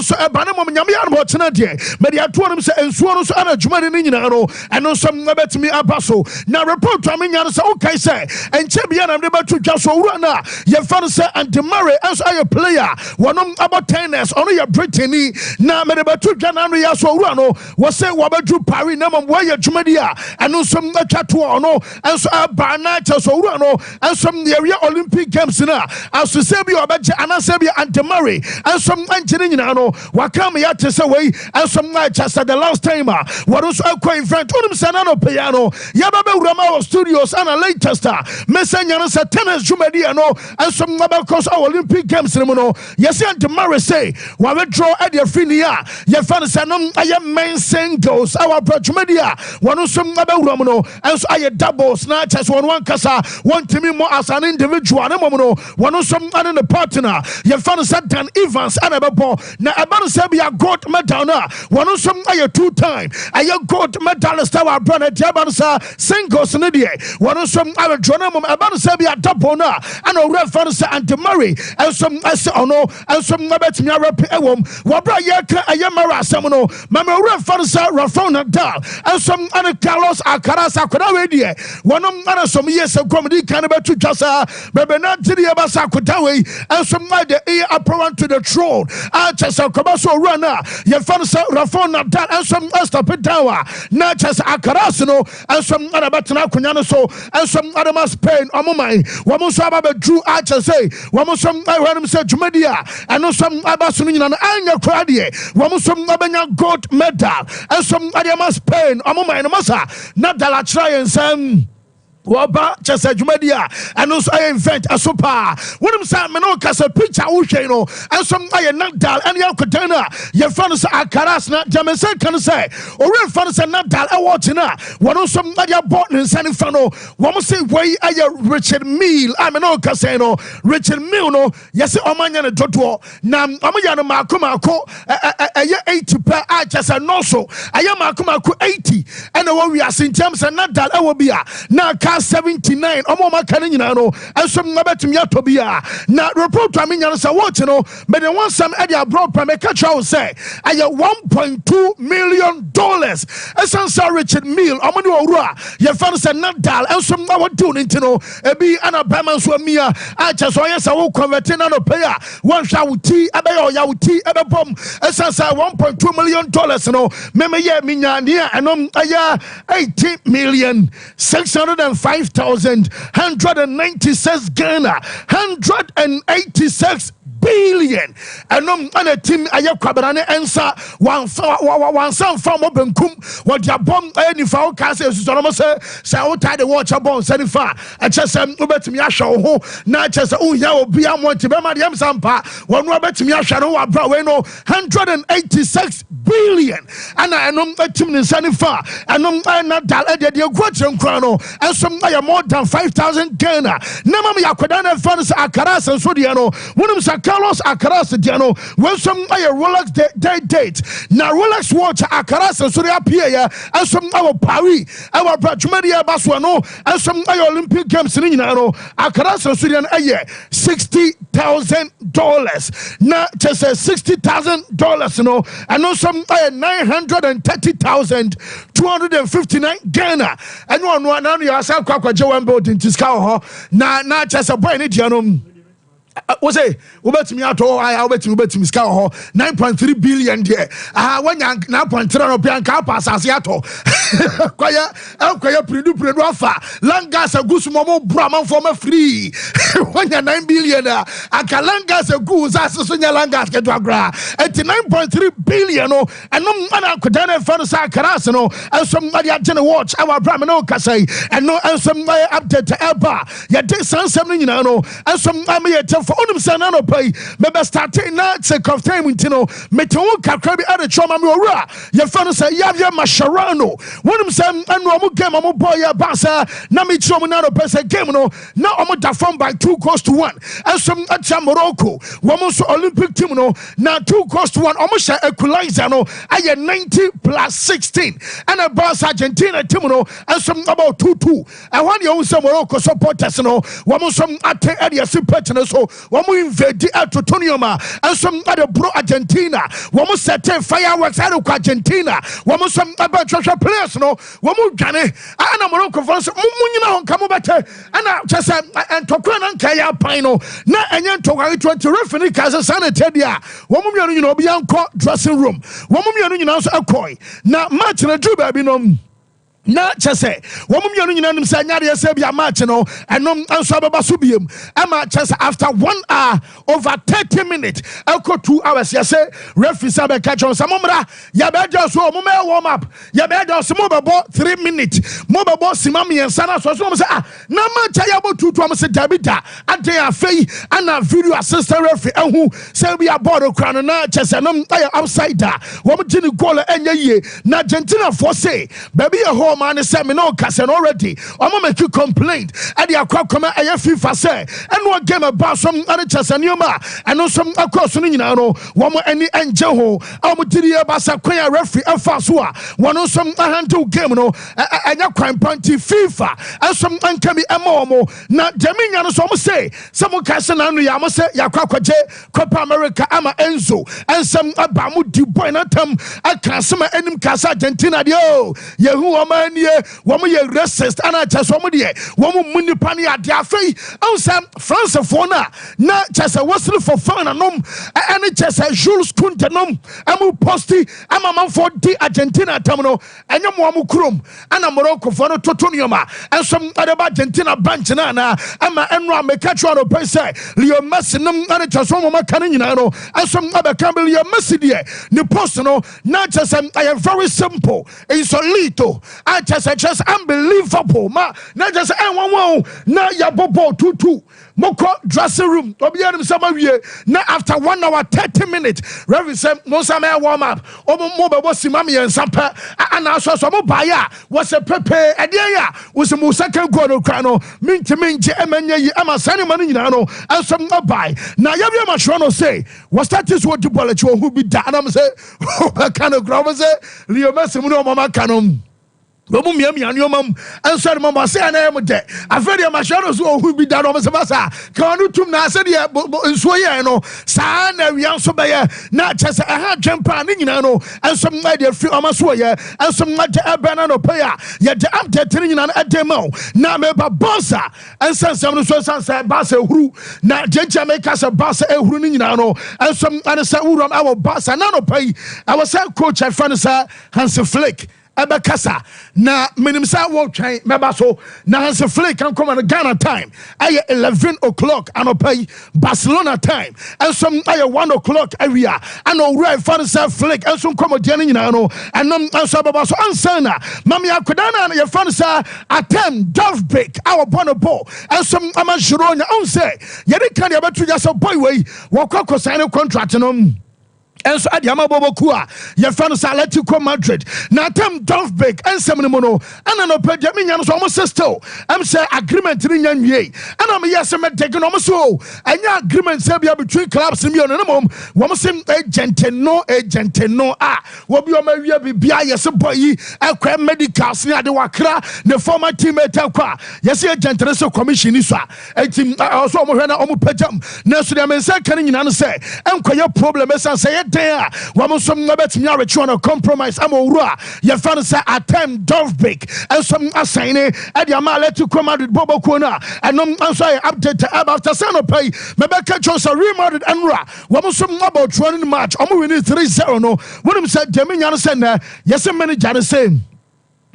so ebane mom nyame ya no tena de me de ato no se ensuo no so ana dwuma ne nyina no eno so mabetimi abaso na report amenya no se okay say enche bia na de batu twa so wura na ye fa no se antimare enso aye player wonom about tennis ono ye Brittany na me de batu twa na no ya so wura no wo se wo badu Paris na mom wo ye dwuma dia eno so atwa to ono enso aba na cha so wura no enso ye Olympic Games na aso se bi obaje anase bi antimare enso anchine nyina no wakam ya tese wei enso just the last time what also a event unim sanano piano yababe urama studios and a latest messenger no say tennis jumadi no and some because our Olympic Games no yes antimare say we withdraw at your finia ye fan sanom aye men singles our projumedia one so mabe urama no and so aye doubles na just one kasa one team more as an individual no one so and the partner ye fan said Dan Evans and abebo na eba say be a gold medal na one so aye two-time aye gold medalist our brother Jabansa singles ne die one so aye drona mom eba say be a double na and o refer say antimare and some ase ono and some betimi arap ewom wabra ye ka aye mara asem no mama refer say Rafael Nadal and some and Carlos Alcaraz akoda we die wonom ana some yes comedy kan betu twasa bebe na tiri e basa akoda we and some the ear apparent to the throne chesa kobaso runa ye fan say Rafael Nadal and some stop it down na chesa Alcaraz no and some other betna akonya no so and some other mas Spain omoman womo so aba bedru acha say womo so hwanum say dwumadia and no some abaso no nyina no anya kwade womo so abanya gold medal and some other mas Spain omoman no masa Nadal achra yensam Waba chesa jumadia and also I invent a super when I'm saying no kasa picture no and some I Nadal and Yakutana your fans are Alcaraz na Jamaican can say or real fans are Nadal I watch na one also I bought in San Fano one say way I Richard Mille I'm no casino Richard Mille no yes omanya toto nam omanya makuma ko 80 per I just no so I am makuma 80 and what we are in terms of Nadal I will be na 79 omo maka ne nyina no enso mabetumi atobia na report amenya no say watch no but the one some e dey abroad pa make travel say aye $1.2 million esansa Richard Mille omo ne owura ye fa no say Nadal enso mawadu no ntino ebi ana bama so mia acha so yes wo convert na no player one sha wuti abeya ya wuti ebebom esansa $1.2 million no meme ye minya ne enom aye 18,605,196 Ghana 186 billion and a team aye kwabrane ensa one some form of benkum what ya bomb any foul case so no say o tie the watch bomb send far a chese obetimi ahwe ho na chese o ya obi amonti be ma dem sampa wonu obetimi ahwe no wa bra we no 186 billion and enom team ni send far enom na dal e de gwatren kran no enso aye more than 5,000 Ghana na mam yakoda na fans Alcaraz so de no wonum sa Carlos Alcaraz diano when some aye Rolex date na Rolex watch Alcaraz so they appear ya and some our Paris our Brajumadia baswa no and some aye Olympic Games ni nyina no Alcaraz so they aye $60,000 na just $60,000 no and no some aye 930,259 Ghana and one na you asa kwakwa je one building tiska ho na just a boy ni diano we say ubetimi ato aya ubetimi ska ho 9.3 billion there wanya 9.3 no pian ka pass ato kwaya predu afa langas agusu momo bra man for me free wanya 9 billion aka langas agusu aso nya langas ke do agra 9.3 billion no enom ana kodana fan sa Alcaraz no ensom ade agene watch our bra me no kasai eno ensom update eba ya de sansem no nyina no ensom am for onum sana no pay me start na take of time ntino metewo kakra bi ade choma me owura ye fa no say Javier Mascherano onum sam anu omu game omu boy ya basa na me choma na no pay game no na omu da form by 2-1 ensom acha Morocco womu so Olympic team no na 2-1 omu sha equalizer no aye 90+16 and a boss Argentina team no ensom about 2-2 and when you say Morocco supporters no womu some ate area super no so wɔn invade Totonium and some other bro Argentina wɔn set fireworks out of Argentina wɔn some about players no wɔn dwane ana Morocco for so munyina on kamo bete ana just and tokwa na nkaya pan no na enye ntokwa 20 referee kasa sanete dia wɔn mienu nyina obi anko dressing room wɔn mienu nyina so akoi na match na dru ba bi no na chese wo mum yanu nyina nim sa nyade yesa bia match no enom anso ababa so biem ama chese after 1 hour over 30 minutes eko 2 hours yese referee sabe catch on samomra ya be just so mum warm up ya be just mo bebo 3 minutes mo bebo simam yensa na so mo say na match ya bo tutu am say dabida ade afei ana video assistant referee ehu say bia board kra na chese nom upside down wo mo tini goal enye ye na Argentina for say baby e man say me no kase already omo make you complaint and the akwa eye FIFA say and no game about some other chase nioma and some across no nyina no wo mo ani enje ho omo diri e ba sa kwan referee afa so a wono some handle game no enya kwan panti FIFA and some ankami ema omo na jaminya no so omo say some kase na no ya mo say yakwa kwaje Copa America ama Enzo and some aba mo di boy na tam aka some enim kase Argentina de o yehu omo woman ye racist and I just woman ye woman munipani at the affair. Oh, Sam France for na just a whistle for fun and and just a Jules Kuntenom, Amu Posti, Amam for the Argentina terminal, and your Mamu Krum, and a Morocco for Totoniuma, and some other Argentina Banchanana, Ama Enra Mecatron Pese, Leo Messinum, and a Chasoma Caninano, and some other Campbell Messidia, Nipostono, not just I am very simple, insolito. I just unbelievable ma na just one na ya bobo 2-2 moko dressing room obiya nim sama wie na after 1 hour 30 minutes reverend say no some warm up mo bebo simam yen sampa ana so mo baya was a pepe ya was mo second goal no kra no minti emanya yi ama sane man nyina no ansem buy na ya bia ma hro no say was that is what the ball at who be da na say kind of ground say Leo Messi mu no mama kanom Bomu miam yaniomam answer mama say na em de afere ma hwe so ohu bi da no se basa ka onu tum na ase de nsuo ye no saa na wian so be ye na chese aha dwempa ne nyina no ensom ma de free oma so ye ensom ma de ebana no pay ye de update ne nyina na de ma na me ba bossa ensensem no so sansa basa ehuru na jeje me ka se basa ehuru ne nyina no ensom ane sa uram awo basa na no pay I was say coach I friend sa Hans Flick Ebekasa na minimsa wo twan meba so na Hans Flick can come on Ghana time ay 11 o'clock anopai Barcelona time and some ay 1 o'clock area and no right for Hans Flick and some come odian nyina no and so baba so ansana mami akodana na ye fan sa attempt Dove Bake our bonobo and some amashuronya on say ye dey kan ye betu just boy we wo kwakọ sign contract no and so at Yamabobo Kua, your friend Atletico Madrid. Now, them Dove Bake and Seminimono, and an open Jaminian almost still. I'm say agreement in Yan Ye, and I'm yes, I'm taking almost so. And your agreement Sabia between clubs in your minimum, one sim agent no, what be your Maria Bia, yes, a boy, a crime medical, near the Wakra, the former teammate Aqua. Yes, a gentleman commission is a team also Pejam. Now, so they may say, can you say, and your problem is say it. There, one of some bet me are trying to compromise. I'm a your father say attempt Dove Bake and some assign at the Amale to come out with Bobo Kona and I'm sorry update after Sano pay. Rebecca Johnson remodeled and ra. One of some about running match. I'm winning 3-0. No, what him said, Domino sender. Yes, a manager the same.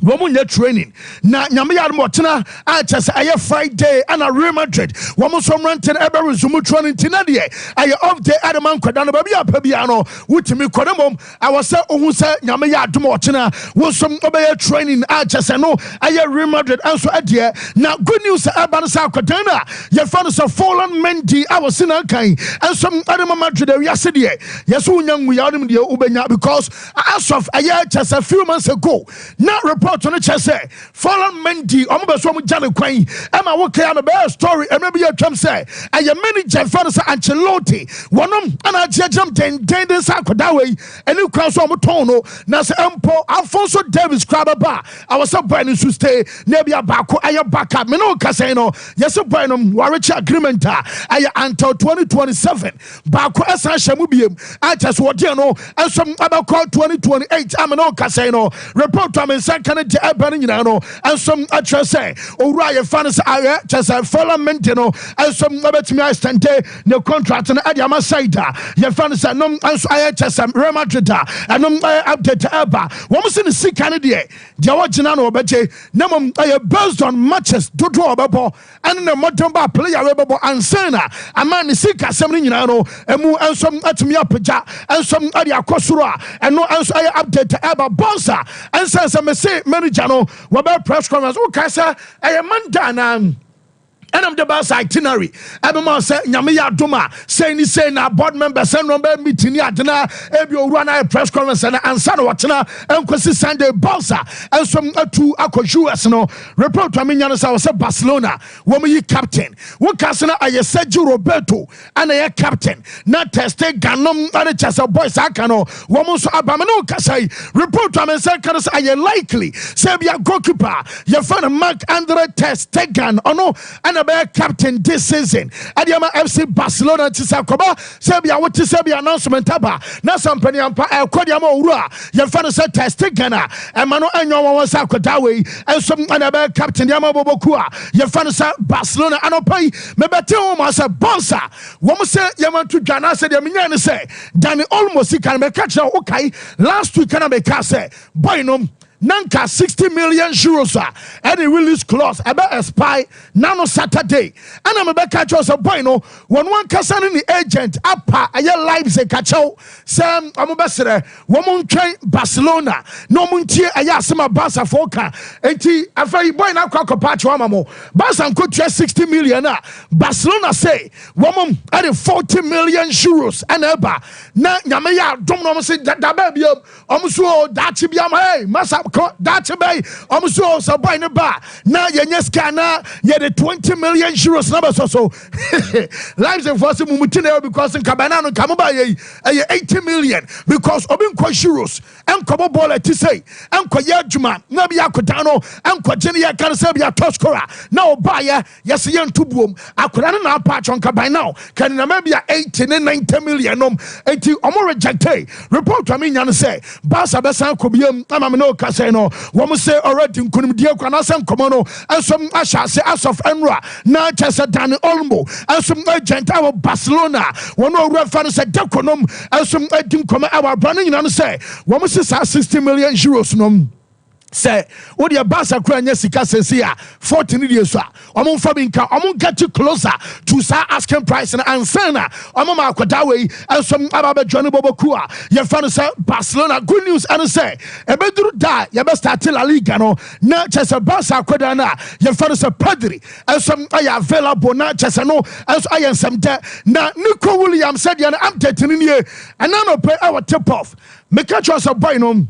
Woman training na nyame yar motena a chese aye Friday and a Real Madrid woman some ranting ebe resume training tinade aye off day adaman kwada no ba bia pa bia no wutimi kodemom I was say ohun say nyame yar dum otena wo some obeye training a chese no aye Real Madrid anso ade na good news eba no sa kwada na ye fa no so fallen Mendy I was in kan and some adama Madrid we ase de yeso nyanwu ya dem de ubenya because as of aye chese few months ago na report on the chest say fallen Mendy omobeso mu jale kwan ema wo kaya no be story e maybe atwam say aye manager fan say Ancelotti wonom ana agiam den sa koda we eni kwan so mo ton no na say empo Alfonso Davis crab ba I was boy no su stay na bia baako aye backup me no ka say no yes boy no warranty agreement aye until 2027 baako esa hyamu biem I just what you know and some about 2028 I'm no ka say no report to me say kan de eba ni no and some actually say owura ye fans aye just follow no and some about me extend the contract na ade ama side ye fans no and so aye just Real Madrid and no update eba wo mo se ne sika ne de wo gina no obeje na mom aye based on matches dodo obebo and the modern bar player obebo ansana ama ne sika sem ni nyina no emu and some atumi apja and some ade akosoro and no and so aye update eba bonsa and say me say manager no we be press conference o ka say aye mandana and I'm the bus itinerary. Everyone say nyame ya doma say ni say na board members and number meeting ya dena ebio run a press conference and answer no watena enkwesi Sunday bossa and some two akoju as no report to me nyana say Barcelona wo me captain wo kasena aye Sergio Roberto and aye captain na teste ganom and chasa boys aka no wo mo so abame no kasai report to me say kan say aye likely say bia goalkeeper your friend Mark Andre ter Stegen ono and captain this season Adiama FC Barcelona Tisakoba Sebia what Sebia announcement aba na sampani ampa Kodiama Ura your fan said testing Ghana and Mano Anyo was Akodawe and some other captain Yama Bobokua your fan said Barcelona Anopai Mebetio Masa Bonsa woman say Yama to Ghana said Yamian say Danny almost can make catch okay last week can make say Boynum Nanka 60 million euros and the release clause about a spy nano Saturday and I'm about catch us a boy no when one person in the agent apa a year lives a catch out Sam Amubasere woman train Barcelona no muntie a yasima Barca foka enti after boy na kwako patch wamamo Barca could 60 million Barcelona say woman at 40 million euros and eba na nyame Domino say that baby omuso dachi biam hey masa that's a bay almost so buy the bar now yes na the 20 million euros number so lives and first mumutina because in Cabanano come by 80 million because obin kwa euros and kobo ball to say and kwa yajuma na bia kodano and kwa genia can say bia top scorer now buyer yes yen tubum akodano na patch on by now can na maybe 80 and 90 million enti omo rejected report to me yan say Barca besan kobiam am no ka say no woman say already nkunimdie kwa na sem komono and some ashase as of Enra na chese Dani Olmo and some agent our Barcelona one no reference say dekonom and some edim koma our brand nyina say woman say 60 million euros no say what your Barca kranya sika say 14 years so omo fa binka omo get you closer to sa asking price and ansana omo ma kwadawe and some ababe johnny bobokua your fan say Barcelona good news and say ebeduru da ya be start La Liga no na chese Barca kwadana your fan say Pedri and some are available na chese no and so I some de na Nico Williams said ya update ni and no pay our tip off make catch us a boy no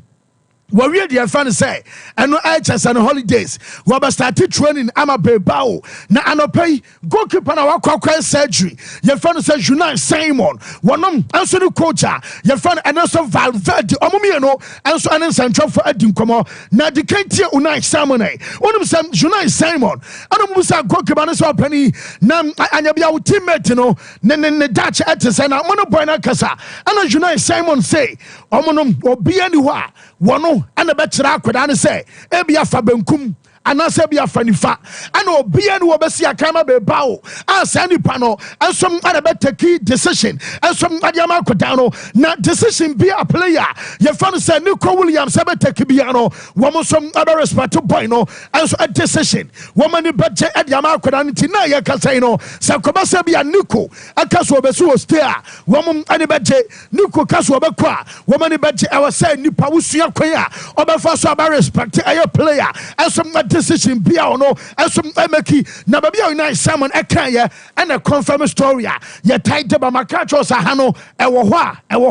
we read the fan say and no HS and holidays we be started training ama bebao na anopai goalkeeper na wakwa surgery your fan say Unai Simon wonom anso the coach your fan and also Valverde omomie no anso anen central for adin komo na the kentie Unai Simon wonom sam Unai Simon anom musa goalkeeper no so pani na anya bia wo teammate no ne Dutch etese na mono boy na kasa ana Unai Simon say omonom obi ani ho a wono and the better akwada say ebia fa benkum anase bia fanifa and obia no obesi akama bebao asa nipa no and some other better key decision and some adiama kodano na decision be a player your fan say Nico Williams better bia no woman some other respect boy no and so a decision woman budget adiama kodano tina ya kasa no sakoba say bia Nico akaso obesu stay woman ani budget Nico kaso obekwa woman budget I was say nipa wusua kwaya obefa so about respect a player and some decision be no and some emeki na baby Unai Simon ekanya and a confirm story ya tight ba makacho sa hano ewo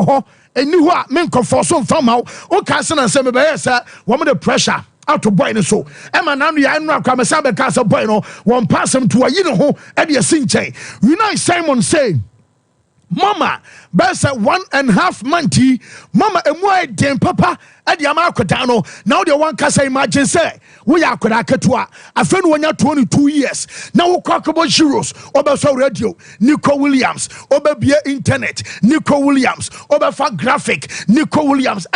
ho eni ho a men confirm so fam how o ka se na se me be yes wo the pressure out to boy so Emma now ya no akwa me sabe ka boy no one pass him to ayi ne ho e de asinche we know Simon say mama best 1.5 month mama emu den papa e de ama akoda no now the one kasa imagine say we akoda ketua afa no wonya 22 years now we kwakabo heroes obeso radio Nico Williams obebie internet Nico Williams obefa graphic Nico Williams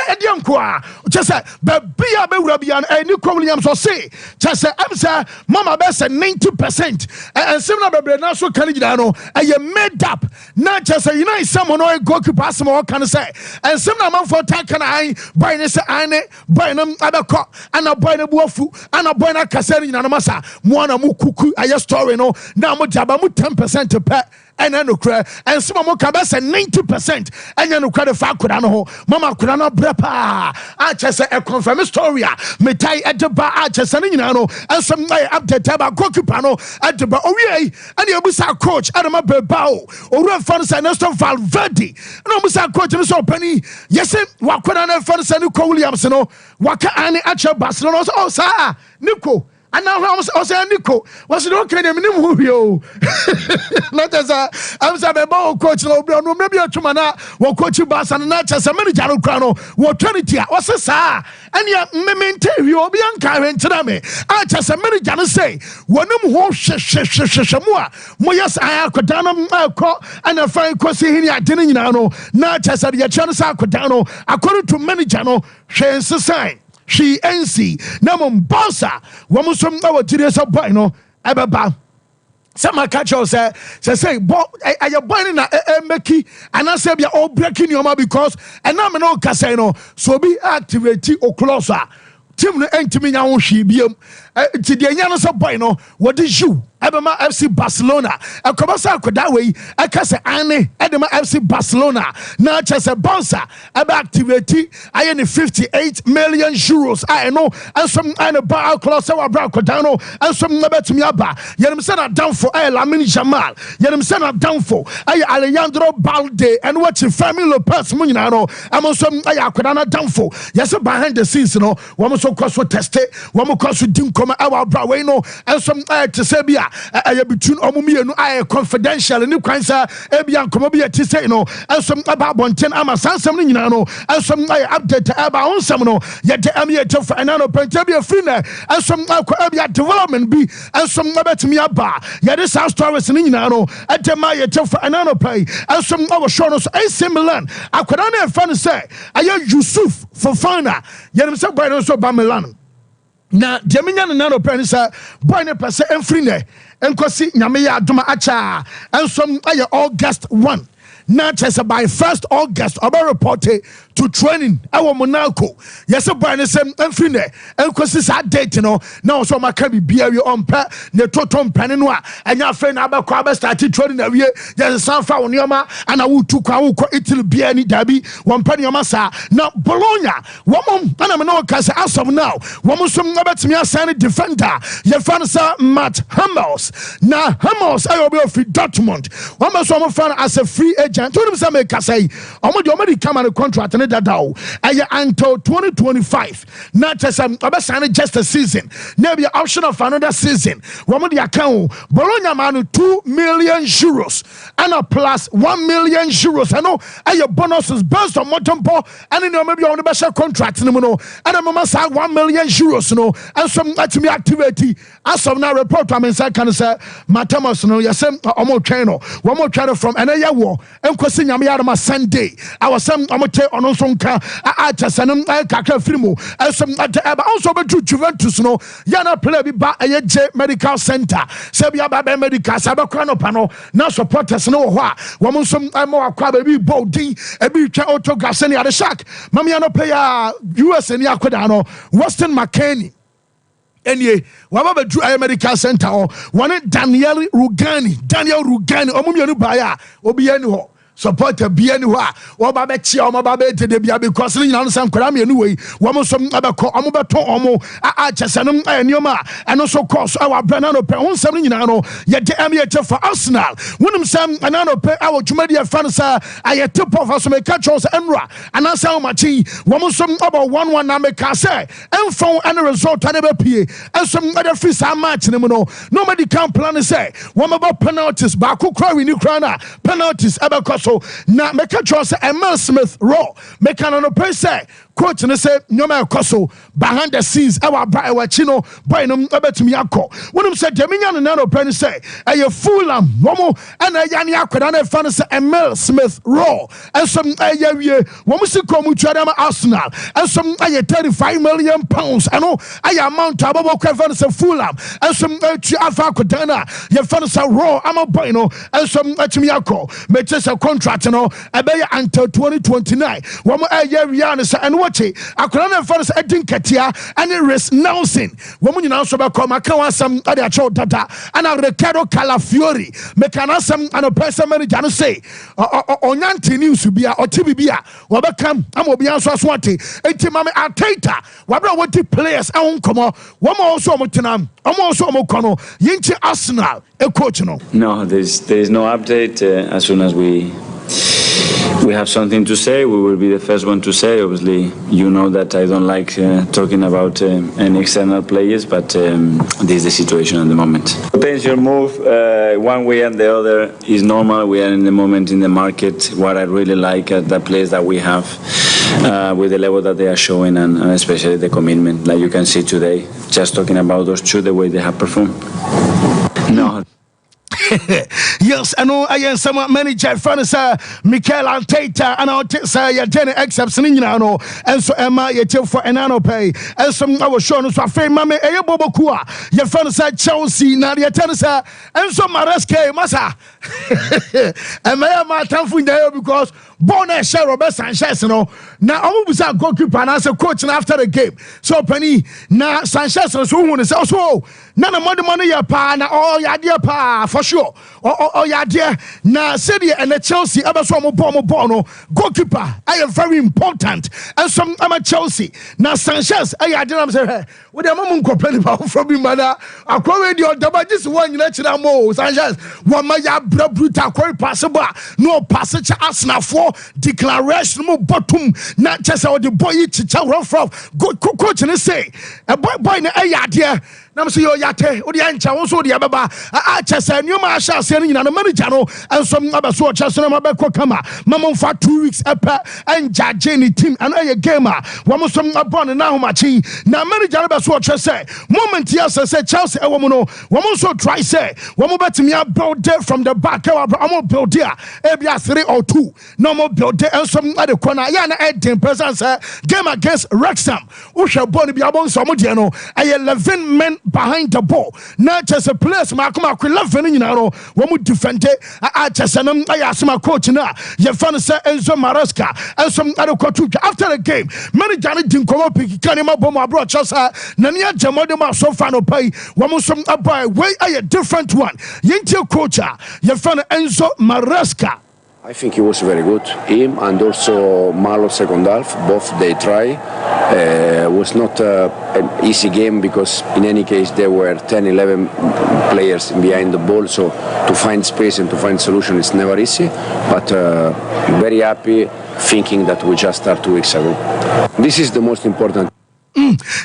ediam kwa just say bia be wura bia Nico Williams o say just say am say mama best 90% and similar bebre na so kan gida no e made up na just say you know someone or goalkeeper asmo kan say and similar man for attack kan I boy ne say ane boy nam abeko ana boy na buafu ana boy na kasari nyina no masa mo na mu kuku aye story no na mo jaba mu 10% per and no cry and some more cabas 90% and you credit for Kurano, Mama Kurano Brepa. I just say a confirmed story. Metai at the bar, I just saying, and some update about Kokipano at the bar. Oh, yeah, and you was our coach, Adama Bebao, or Reference and Nestor Valverde. No, Mr. Coach, and so penny. Yes, what could I find Sanuko Williams? No, Waka Annie at your Barcelona. Oh, sir, Nico. And now I was Nico. Was it okay? I mean, who not as I was a ball coach, no, maybe a chumana, or coach Bass and not as a manager of Crono, or Trinity. Was a sir, and yet, Memento, you will be unkind to me. I just a manager say, one of them won't shamua. Moyas, I could down and a fine question here. I didn't know, not as a chance I could down, according to manager, no, she sign. She NC na Mombasa woman some our serious boy no ebeba some catch us say boy I boy na meki and I say be all breaking your because and now me no kasa no so be activate o closer team no entimi nya ho hwe biem ti de nya no so boy no what is you Ebema FC Barcelona ekobasa akoda we ekase ane edema FC Barcelona na chese bonsa ebe activate aye ne 58 million euros I know and some ane ba close wa bra akoda no and some na betumi aba yenim se na down for Lamine Jamal yenim se na down for aye Alejandro Balde and what Family Lopez mu nyina no am some aye akoda na down for yes behind the scenes no wo mo so kwaso test wo mo kwaso dim koma awa bra we no and some to say bia between omumienu I confidential ni kwansa ebia nkomo bia ti say no ensom aba bonten ama sansam ni nyina no ensom update aba onsam no ye de am ye tef anano penta bia free na ensom akọ ebia development bi ensom abetimi aba ye de sa stories ni nyina no etema ye tef anano pay ensom awo show no so AC Milan akoda na fan say aye Yusuf Fofana ye dem say boy no so ba Milan na Jaminya na no pen say boy ne pese enfree ne enkosi nyame ya adoma acha ensom aye August 1 na chese by 1st August oba reported to training awo Monaco yes boy ne sem enfree ne enkosi sa date no na so maka bibia wi ompa ne totom pane no a enya fe na abakọ aba start training na wie yes san fa wonioma ana wutu kwa wo Italy bia ni dabi wompa nioma sa na Bologna womom ana me no kase as of now womom som abetimi asane defender ye fan sa Matt Hummels na Hummels ayo be of Dortmund womom so mo fan as a free agent to them say me kase omo come on contract ne dadao aye until 2025 not just abesane just a season na be option of another season womo the account Bologna man 2 million euros and a plus 1 million euros I know aye bonuses based on motompo and in maybe on the special contract no no and a mama say 1 million euros no and some let me activity as of now report am inside can say Matamos no yesem omo train no womo train from and aye wo enkosi nyame yarama Sunday awasem omo te ono so nka a chasanum kakra firimu esem aba also be to Juventus no yana play bi ba aye J Medical Center se bia ba medical sabakwa no pa no na supporters no ho a womo so mo akwa ba bi bodi ebi twa autograph ne ade shark mamia no player US ni akoda no Weston McKennie Enye waba Drew Medical Center one Daniel Rugani omumienu baya obi eni ho supporter bia ni ho a wo ba be chia o ba be tede bia because ni nyina no sam kwara me anyway wo mo so abekọ o mo beto o mo a chesenom enioma eno so course our brand no pe ho sam ni nyina no ye de amiete for Arsenal wonim sam anano pe awo dwumadi afan sa aye tip of us me catch us enra anasa o machi wo mo so about 1-1 na me ka say enfon any result ane be pie ensom other free sa match ni mo no nobody can plan say wo mo about penalties ba ko kra we ni kra na penalties abekoso na me catch us Emil Smith raw me can no pe say coach ne say nyoma ekoso behind the scenes our chi no boy no abetumi akọ wonim say deminya no na pe say aye Fulham womo ana ya ne akwada na fa no say Emil Smith raw ensom aye wie womo si komu twada ma Arsenal ensom aye 35 million pounds ano aye amount abobo kwa fa no say Fulham ensom atu afa akwada na ye fa no say raw ama boy no ensom atumi akọ me say contract no abe until 2029 womo aye wie no say wachi akwara na fa so edin katia and Reece Nelson wo mu nyina so be come aka wasam ade acho dada ana Ricardo Calafiori mekana sam an person manager no say onyanti news bia otibi bia wo be kam am obi anso aso ate enti mame Arteta wabra woti players ahun komo wo ma also omotenam omo also omokono yinchi Arsenal e coach no. No, there's no update. As soon as we have something to say, we will be the first one to say. Obviously, you know that I don't like talking about any external players, but this is the situation at the moment. Potential move one way and the other is normal. We are in the moment in the market. What I really like are the players that we have with the level that they are showing and especially the commitment. Like you can see today, just talking about those two, the way they have performed. No. Yes, I know I am some manager Franisa Mikel Arteta and I'll say your Jenny except Sinino and so am I your for Enano pay and some I was shown so fame mammy a bobo kua your Franisa Chelsea Nadia Tenisa and some Maraske Massa and may my time for there because Bonnet share Robert Sanchez no now I was a goalkeeper and as a coach after the game so Penny now Sanchez was who is also none of money your pa na all your dear pa for sure oh yeah dear na City and the Chelsea abaso mo goalkeeper I am very important and some I'm a Chelsea now Sanchez I didn't say with the moment complain about from him mother I call radio double this one you know mo Sanchez one my brutal quite possible no passage Arsenal for declaration mo bottom not just how the boy chicha run from good coach and say a boy na dear nam so yo yate odi ancha won so odi ababa a chese nyoma a sha se nyina no manager no ensom abaso o chese no mabekọ kama mamon fa 2 weeks epa and judge ni team and a gamer wo som abon na homachi na manager abaso o chese moment ya say Chelsea e wo no wo so try say wo betimi build from the back am build there e bia 3 or 2 no mo build ensom ade corner ya na edin presence game against Wrexham wo hwe ball bia bon so mo de no 11 men behind the ball not just a place makoma ko 11 nyina no wo mu defend a chesenum ayasema coach na ye fan say Enzo Maresca enso adekotu after the game manager ne din komo pick kan ma bom abro chosa na ne agemo ma so fa no pai wo mu som abai way a different one yentie coach ye fan Enzo Maresca. I think it was very good. Him and also Malo second half, both they try. Was not an easy game because in any case there were 10-11 players behind the ball, so to find space and to find solution is never easy. But very happy thinking that we just started 2 weeks ago. This is the most important.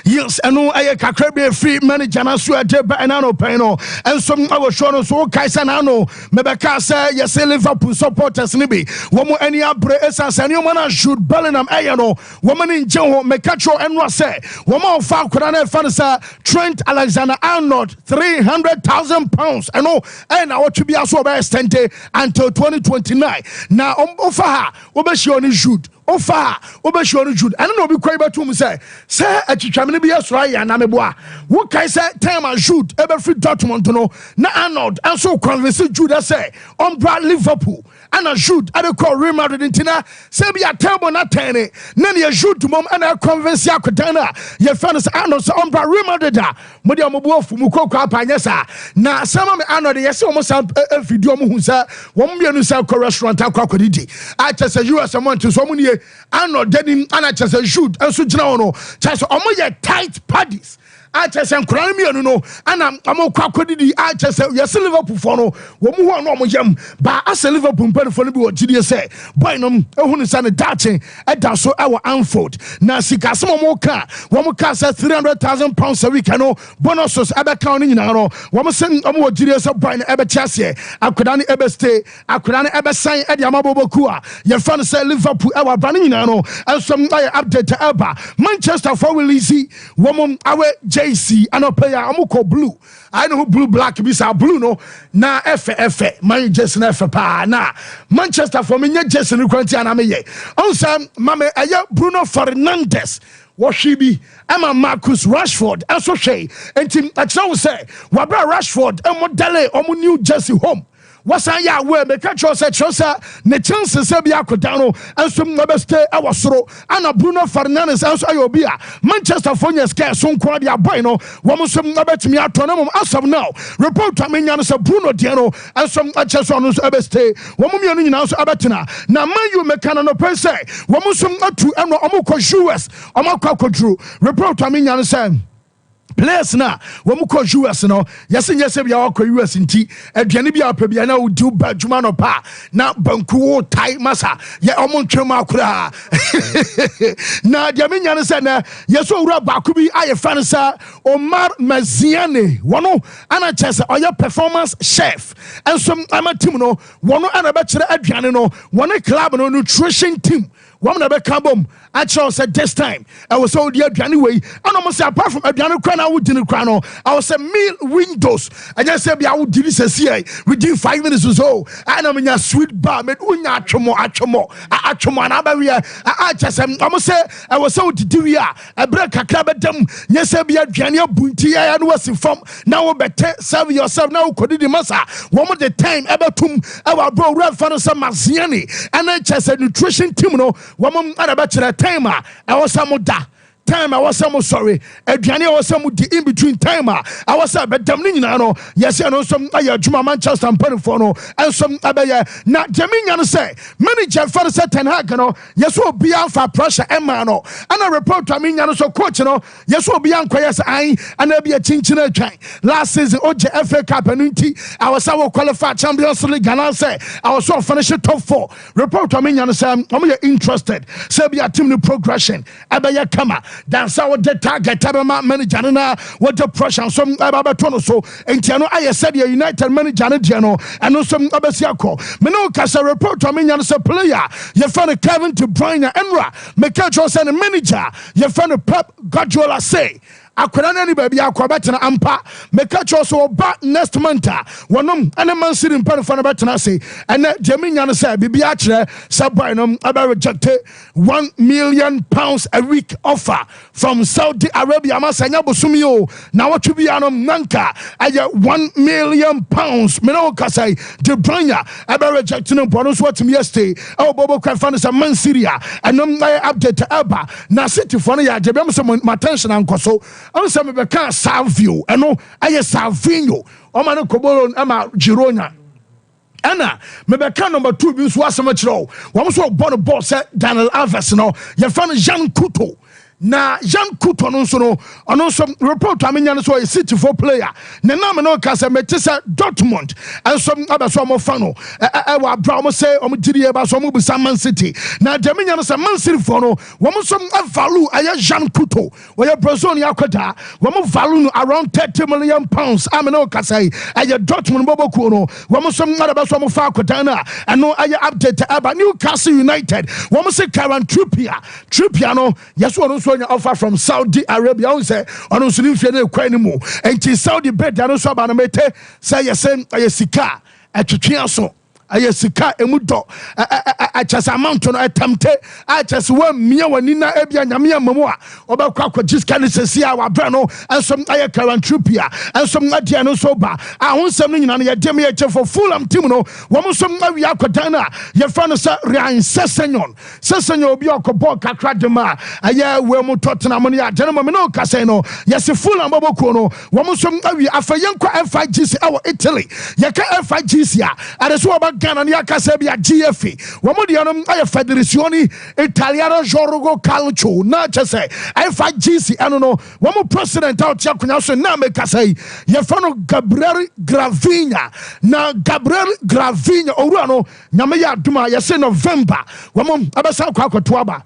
Yes, I know I can be a free manager and so and ano peno and some I was shown so Kaisa Nano Mebeka say yes Liverpool supporters nibi woman any abre essence and you man should Bellingham ayano woman in Joe Mekacho and Rose woman fa kudane fanasa Trent Alexander-Arnold 300,000 pounds I know and I want to be also extended until 2029 now offer obeshi on shoot Ofa obesho no Jude and no be kwai betum say atwitwame bi yesora ya na meboa wo kai say time and shoot ebe free Dortmund no na Arnold and so convince Jude say on Brad Liverpool ana Jude adekɔ Real Madrid ntina sɛ bi atɛbɔ na tɛne na ne Jude mom ana convince akɔdana ye fans ano so on Real Madrid mo de omobu ofu mu kokɔ apanya sa na sama me ano de yɛse omo sa video mo hu sa wo mienu sa kɔ restaurant akɔkɔdidi a kyese US month so mo nie ano denim ana kyese Jude enso gyina ho no kyese omo yɛ tight parties I just am crying me no and I'm quackody. I just say yes, Liverpool for no woman no yam, but as a Liverpool pen for the what GD say, Boynum, a woman son of Dutching, at that so our unfold. Now, see, Casamo Moka, one more cast at £300,000 a week. I know bonuses ever counting in our one send more GDS of Brian ever chassis. I could only ever stay, I could only ever sign at Yamabobo Kua. Your fan say Liverpool, our Branino, and some update to Elba. Manchester for will easy, woman, our JC, and a player, Amuko Blue. I know who blue black be sa blue no na F man Jason F pa na Manchester for me Jason Kwanti anameye onsa mame aya Bruno Fernandes what she be Emma Marcus Rashford also say enti akyerɛ say wabra Rashford emodele omu New Jersey home wasan ya we me ka chosa ne chances se bia kodano enso mbeste awosoro ana Bruno Fernandes enso ayobi a Manchester Fonya scare so nko dia boy no wo mo so mbetimi atona mom as of now report amenya no se Bruno de no enso acheso no so abeste wo mo mienu nyina so abetena na man you me kana no pense wo mo so atu eno omko US omakwakodru report amenya no se players na wo mu ko US no yese bia wa ko US nti aduane bia pa bia na odi ba djuma no pa na banku wo tai masa ye omo ntwem akura na dia menya ne se na yeso wura ba ku bi aye fan sa Omar Maziane wono ana chese oya performance chef enso ama team no wono ana ba kire aduane no wono club no nutrition team woman na be kabom actually said this time I was so dear aduane way and almost apart from aduane kra na wo dini kra no I was a meal windows and just say bia wo dini sesi within 5 minutes or so and am nya sweet bar me unya atwomo na ba we I just almost say I was so didi we a break kakra bedam nya say bia aduane abunti ya no was from now better serve yourself now kodidi masa one more the time ebetum our bro ref fan some Maziani and just a nutrition team no woman araba kire time I was some da time I was some sorry aduane I was some in between time I was a bedam ni nyina no yes no some aye Juma Manchester mpani for no and some abaye na Jaminya no say manager for the Ten Hag no yes obi amfa pressure emma no and a report Jaminya no so coach no yes obi anko yes an and e be a chinchina twan last season oje FA Cup anunti I was our qualified Champions League Ghana say I was so finish top 4 report Jaminya no say am interested say be a team new progression abaye kama that's how the target manager na what the pressure some abatono so entiano I said the United manager no and no some abesiako me no kasa report to me nyan say player you find Kevin De Bruyne Enra me catch us and manager you find Pep Guardiola say akwana ni baby akobetena ampa me catch us oba next month wonom and Man City mpan fa na betena say and Jaminya no say bibia kire say boy no aba reject £1 million a week offer from Saudi Arabia masanya bosumi o na watwe bia no nanka aye £1 million me no kasai De Bruyne aba reject no bono so watimi yesterday e bobo kwa fa no say Man City and no update aba na City for no ya jebem so my attention ankoso I'm saying me can Savio and no aye Savinho o man kobolo ama Girona Anna, maybe can number 2 be so much low. One so born a boss Daniel Alves no your friend Jean Couto. Na Jean Couto no so report amenya so a City for player na na me no ka say metisa Dortmund and some other so mo fa no e wa bra mo say o mo gidi e ba so mo bi Man City na Jamenya no say Man City for no wo mo so value aya Jean Couto we ya Brazil ya kwada wo mo value no around £30 million am no ka say aya Dortmund boboku no wo mo so ngada so mo fa kwada na and no aya update about Newcastle United wo mo say Kieran Trippier no yes wo so offer from Saudi Arabia on say on so nimfie na ekwan ni mu enti Saudi bet no so ba na mete say yesem ayesika atwetwe so ayesika emudo achasa amount no atamte achasa wa mia wanina ebia nyame amamu a obekwa kwajiska ne sesi a wabra no ensom aye karantropia ensom adia no so ba ahonsem no nyina no ye dem ye chefo Fulham team no womsom awi akodan na ye fa no se Ryan Sessegnon obi okobɔ kakra dema aye we mu Tottenham no ya janema me no kase no yes Fulham bobokuo no womsom awi afayenkwa FIGC awo Italy ye ka FIGC a ade so Ghana ni akasa bia GFA womo de no aye Federazione Italiano Gioco Calcio na chese FIGC eno no womo president out ya kunya so na me kasa ye fa no Gabriel Gravinha owura no nyame ya aduma ye se November womo abasa kwakoto aba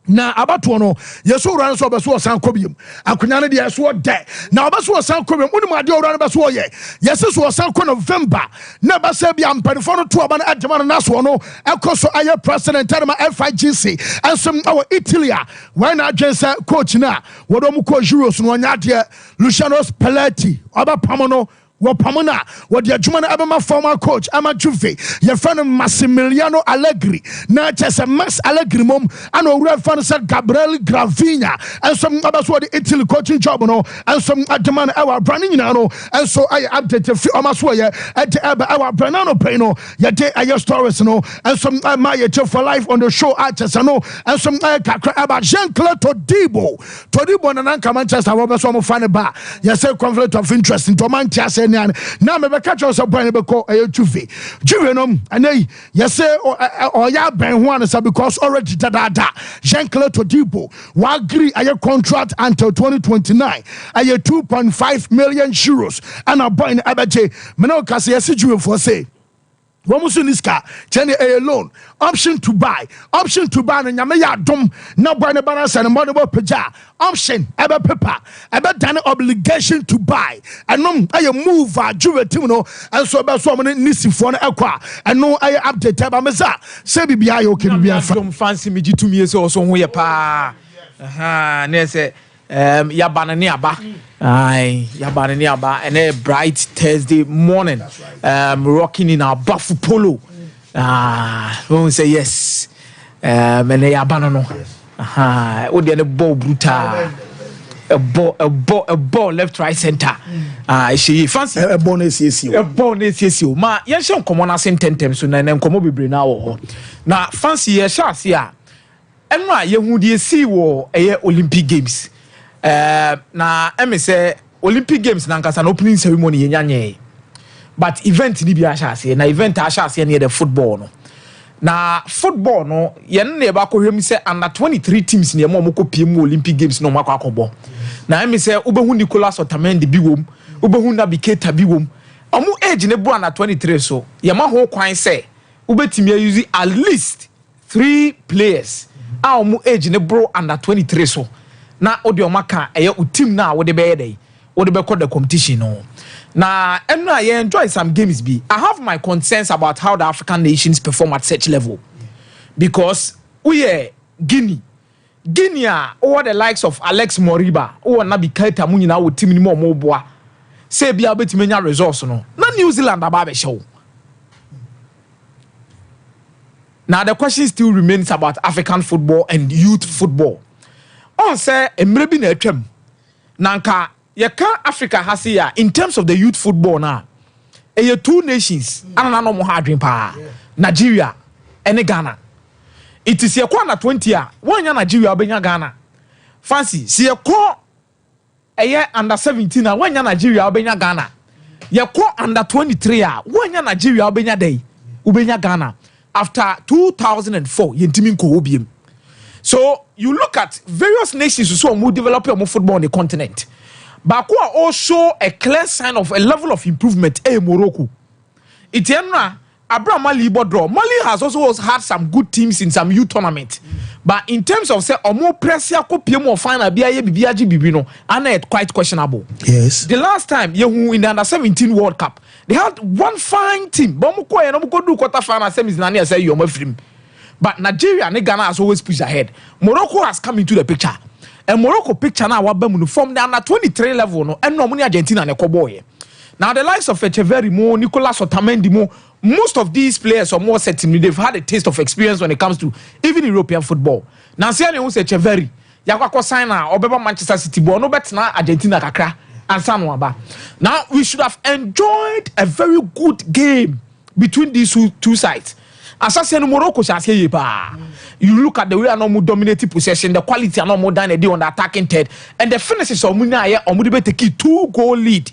na abato no yeso ura so obeso osan kobiem akunya ne de yeso de na obeso osan kobiem unim ade ura no beso ye yeso so osan ko November na basa bia mpanifo no to aba na adema no naso no ekoso aye president terma FIGC ansem our Italy when na adwensa coach na wodo mu ko Euros no nya de Luciano Spalletti oba pamono Wapamona, what the German Abama former coach, Ama Juve, your friend Massimiliano Allegri, not just a Mass Allegri mom, and a real fan said Gabriel Gravinha, and some others were the Italy coaching job, no, and some at the man our branding, and so I updated a few almost way at our Branano Peno, yet I stories, no, and some my for life on the show artists, and some about Jean-Claude Todibo, and Anka Manchester, Robert Somo Fanaba, yes, a conflict of interest in Manchester. Now me be catch us up when be call Juve no and yes say or ya ben ho an because already Jean-Claude Todibo wa agree a contract until 2029 a 2.5 million euros and a boy in abaje me no ka say yes Juve for say Womusuniska, Jenny a loan, option to buy na nyame ya dom na boy ne balance and money peja option ebe paper ebe done obligation to buy and no I move Juve team no and so be so mo nisi for na ekwa and no I update eba meza say bibia yo ke bibia fa fancy me gitu mi so ho ye pa aha na say yabana ni aba yabana ni aba and a bright Thursday morning rocking in our buff polo we say yes and yabana no o de ball brutal a ball left right center she fancy a bonus yes ma yen hye nkomo na sentem so na nkomo bebre na wo na fancy ye sha se a eno a ye hu de si wo Olympic Games na say Olympic Games na nkasa na opening ceremony yenyanye but event ni bi ahase na event ahase na the football no na football no yen na ba kohwem say under 23 teams na mo ko piem Olympic Games no makwa akobo na say ubehu Nicolas Otamendi bi wom ubehu na Biketa bi wom omo age ne bo under 23 so ye ma ho kwan say ubetimi use at least 3 players a omo age ne bro under 23 so na odi omaka team na wo de be dey wo de be call the competition no na eno I enjoy some games be I have my concerns about how the African nations perform at such level because we Guinea or the likes of Alex Moriba or na Biketa mu nyina wo team ni mo boa say bia betime nya results no na New Zealand aba be show. Now the question still remains about African football and youth football. On say emrebi na atwam nanka yeka Africa hasia in terms of the youth football na two nations anana no mo ha adwen pa Nigeria and Ghana. It is yekwa na 20 a wanya Nigeria obenya Ghana fancy si yekwa under 17 a wanya Nigeria obenya Ghana yekwa under 23 a wanya Nigeria obenya day ubenya Ghana after 2004 yentimi nko obiem. So you look at various nations who develop your football on the continent. But also a clear sign of a level of improvement. Morocco. Itienna Abraham Mali draw. Mali has also had some good teams in some youth tournament. But in terms of say more pressure ko more final biaji bibino and quite questionable. Yes. The last time you in the under 17 World Cup, they had one fine team. Bomuko e no go do quarter final semis na na say you my film. But Nigeria and Ghana has always pushed ahead. Morocco has come into the picture. And Morocco picture now from the under 23 level no and no money Argentina and Koboye. Now the likes of Echeverri mo, Nicolas Otamendi mo, most of these players are more certain they've had a taste of experience when it comes to even European football. Now, see, who say Cheveri, Yakako Signer, or Beba Manchester City, no better now Argentina Kakra and Sanwaba. Now, we should have enjoyed a very good game between these two sides. Assassin Morocco, you look at the way I normal dominating possession, the quality I normal done a day on the attacking third, and the finishes of Munaya or Mudibe take 2-goal lead.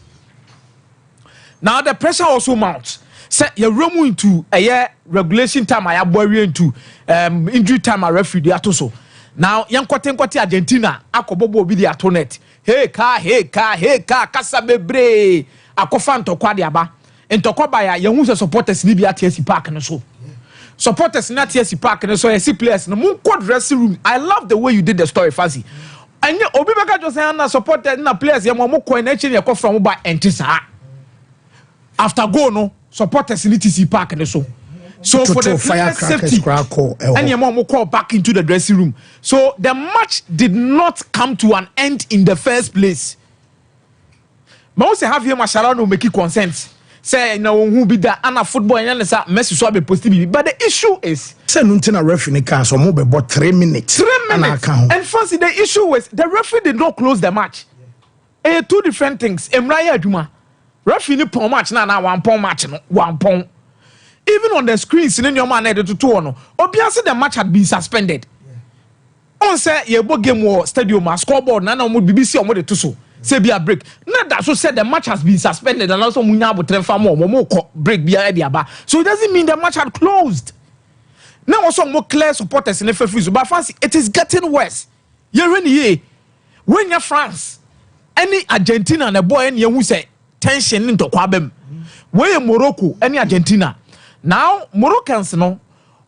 Now the pressure also mounts. Say you room into a year regulation time. I have worry into injury time. I referee the atoso. Now young Kote Argentina. Akobobo be the atonet. Hey ka kasabebre. Akofan tokwa diaba. En tokwa baya young supporters ni bi at TSC Park and so. Supporters in TSC Park and so. I see players. No more dressing room. I love the way you did the story, Fancy. And you Obibaka just say na supporters na players. You mo coordination you come from by entisa. After go no supporters in TSC Park and so for the safety and your mom will call back into the dressing room. So the match did not come to an end in the first place. Most have here mashallah no make consent. Say no who be that and football and Messi so be positive. But the issue is say nuntina referee can so mo be about 3 minutes. 3 minutes. And fancy the issue was the referee did not close the match. Two different things. Emraya Juma. Referee pon match na 1 pon match no 1 pon. Even on the screens in your man to 2 no. Obviously the match had been suspended. On say ye bo game war stadium scoreboard na na mo BBC omo de to so. Say be a break. Na that so said the match has been suspended and also munya abotre fa mo break bia e aba. So it doesn't mean the match had closed. Now also more clear supporters in the referees but fancy it is getting worse. Ye when you France any Argentina and a boy and who say tension into kwabem where Morocco any Argentina now Moroccans no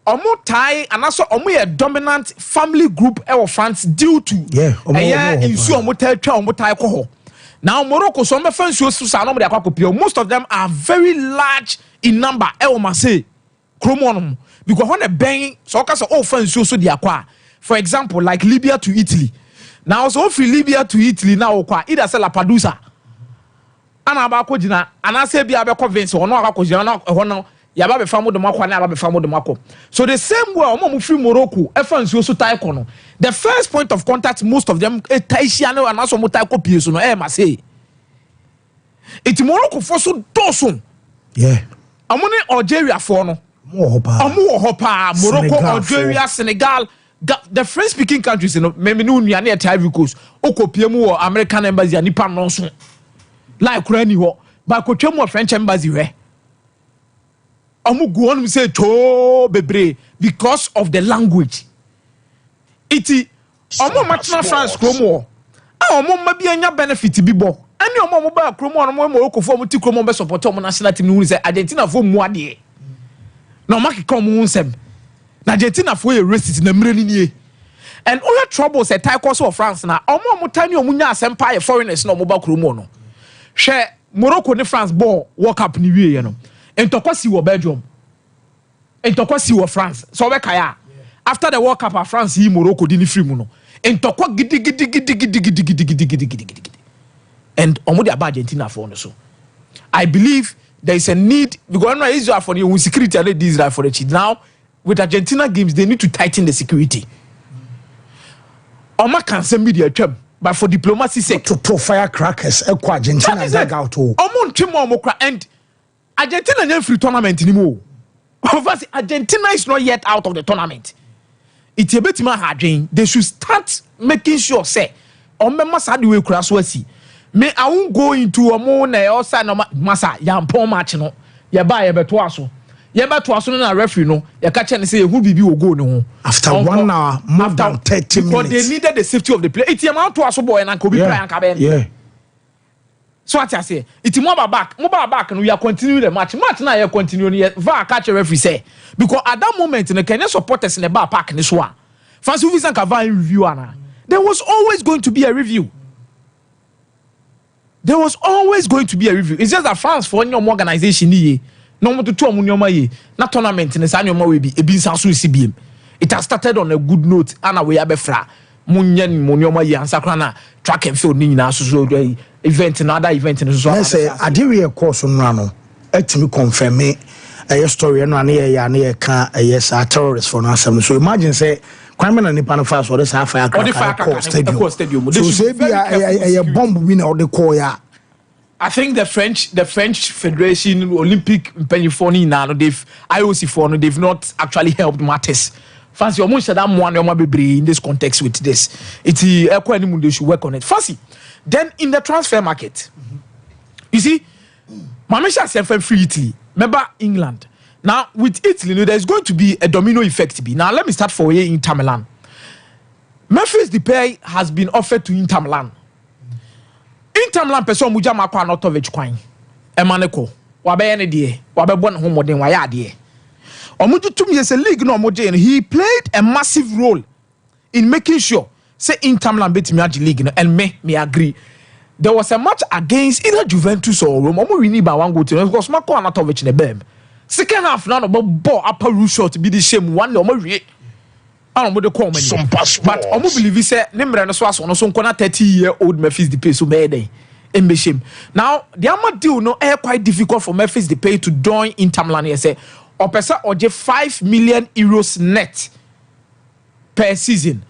omo tie and also omo a dominant family group e France due to insu omo tie twa omo tie ko now Morocco so me fan so sa no de akwa most of them are very large in number e o Marseille kromon because when a bang so ka so fan so de akwa for example like Libya to Italy now so from Libya to Italy now kwa either say Lampedusa ana abako jina ana se bia be convince ono akako jina na hono ya ba be famo de makwa na ba be famo de makwa so the same way omo free Morocco e fan so tai kono the first point of contact most of them taisia na ana so mo tai ko pie so no e ma say it Morocco for so dosun amone Algeria for no mo hopa Morocco Algeria Senegal the French speaking countries you know me no nua na Ivory Coast okopie mu American embassy ani pa no so like Kurani ho ba ko twem French embassy we omu go on say to bebre because of the language iti omu matna France kromo omu ma bi anya benefit bi bo ani omu ba kromo no mo okofo mu ti kromo be support omu national team no say Argentina fo mu ade na o make come mu nsem na Argentina fo e racist na mre ni and all trouble say tie course of France na omu tani omu nya asempa ye foreigners na omu ba kromo no hwe Morocco ne France ball World Cup ni wie no entokwasi wo Belgium entokwasi wo France so we kaya after the World Cup France yi Morocco di ni free mu no entokwa gidi and omo de Argentina for no so I believe there is a need because no Israel for the security and Israel for the cheat now with Argentina games they need to tighten the security oma can send media twem but for diplomacy sake to firecrackers equal Argentina dag out omo ntwem omo kra and Argentina nyam free tournament ni mo obviously Argentina is not yet out of the tournament it a bit ma hadwen they should start making sure say omo masa de we kura so asi me I won't go into omo na osa na masa yampon match no ye ba ye beto aso ye beto aso na referee no ye ka che ne say ehu bibi wo go ne ho after 1 hour more than 30 minutes because they needed the safety of the player it am to aso boy na ko bi plan ka ben so what I say it mo ba back no we are continuing the match na ye continue no va catch referee say because at that moment the Kenya supporters in the bar park ni so a fans who visit can review ana there was always going to be a review. There was always going to be a review. It's just that France for any organization ye no more to two nyoma ye na tournament in the nyoma we be e bin sanso CBM. It has started on a good note and we abefra munyen nyoma ye ansakra na track and field ni nyina so event na other event so say adire course no etimi confirm a story no na ka a terrorist for no asem. So imagine say crime na nipa no fast or this fire stadium. So say be a bomb win or the call ya. I think the French Federation Olympic Penifoni now they've IOC for they've not actually helped matters. Fancy almost said that one in this context with this. It's they should work on it. Fancy. Then in the transfer market, you see, Mamisha said free Italy. Remember England. Now with Italy, there's going to be a domino effect. Now let me start for you in Inter Milan. Memphis Depay has been offered to Inter Milan. Inter Milan person muja makwa Anotovic kwan. Emaneko. Wabe ne die. Wabe bon ho modern waya die. Omuju tum yes a league no modern. He played a massive role in making sure say Inter Milan beat me at the league and me agree. There was a match against either Juventus or Rome. Omo win by one goal to because Marco Anatovic ne bem. Second half now no ball upper roof shot be the same one omo wie. Amo de call me. But omo believe say nemre no so aso no so nkona 30-year-old Memphis Depay so be dey. Embeshim. Now the ama deal no quite difficult for Memphis Depay to join Inter Milan here say opesa oje 5 million euros net per season.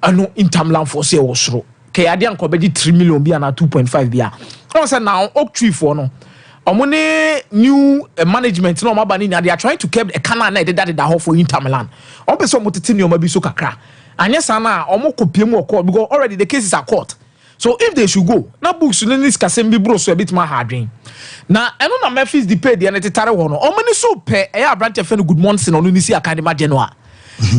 Ano Inter Milan for say osro. Ke ade anko be 3 million bia na 2.5 bia. On say now oak tree for no. Omone new management no mabani na they are trying to keep a canal na that for Inter Milan. On person motete ni omabi so kakra. Anya sana omo kopie mu court because already the cases are court. So if they should go, na books no nis kasem bi bro so a bit ma hardwin. Na eno na Memphis Depay de na tetare ho no. Omani so pe e abrante fe no good morning no ni si academy January.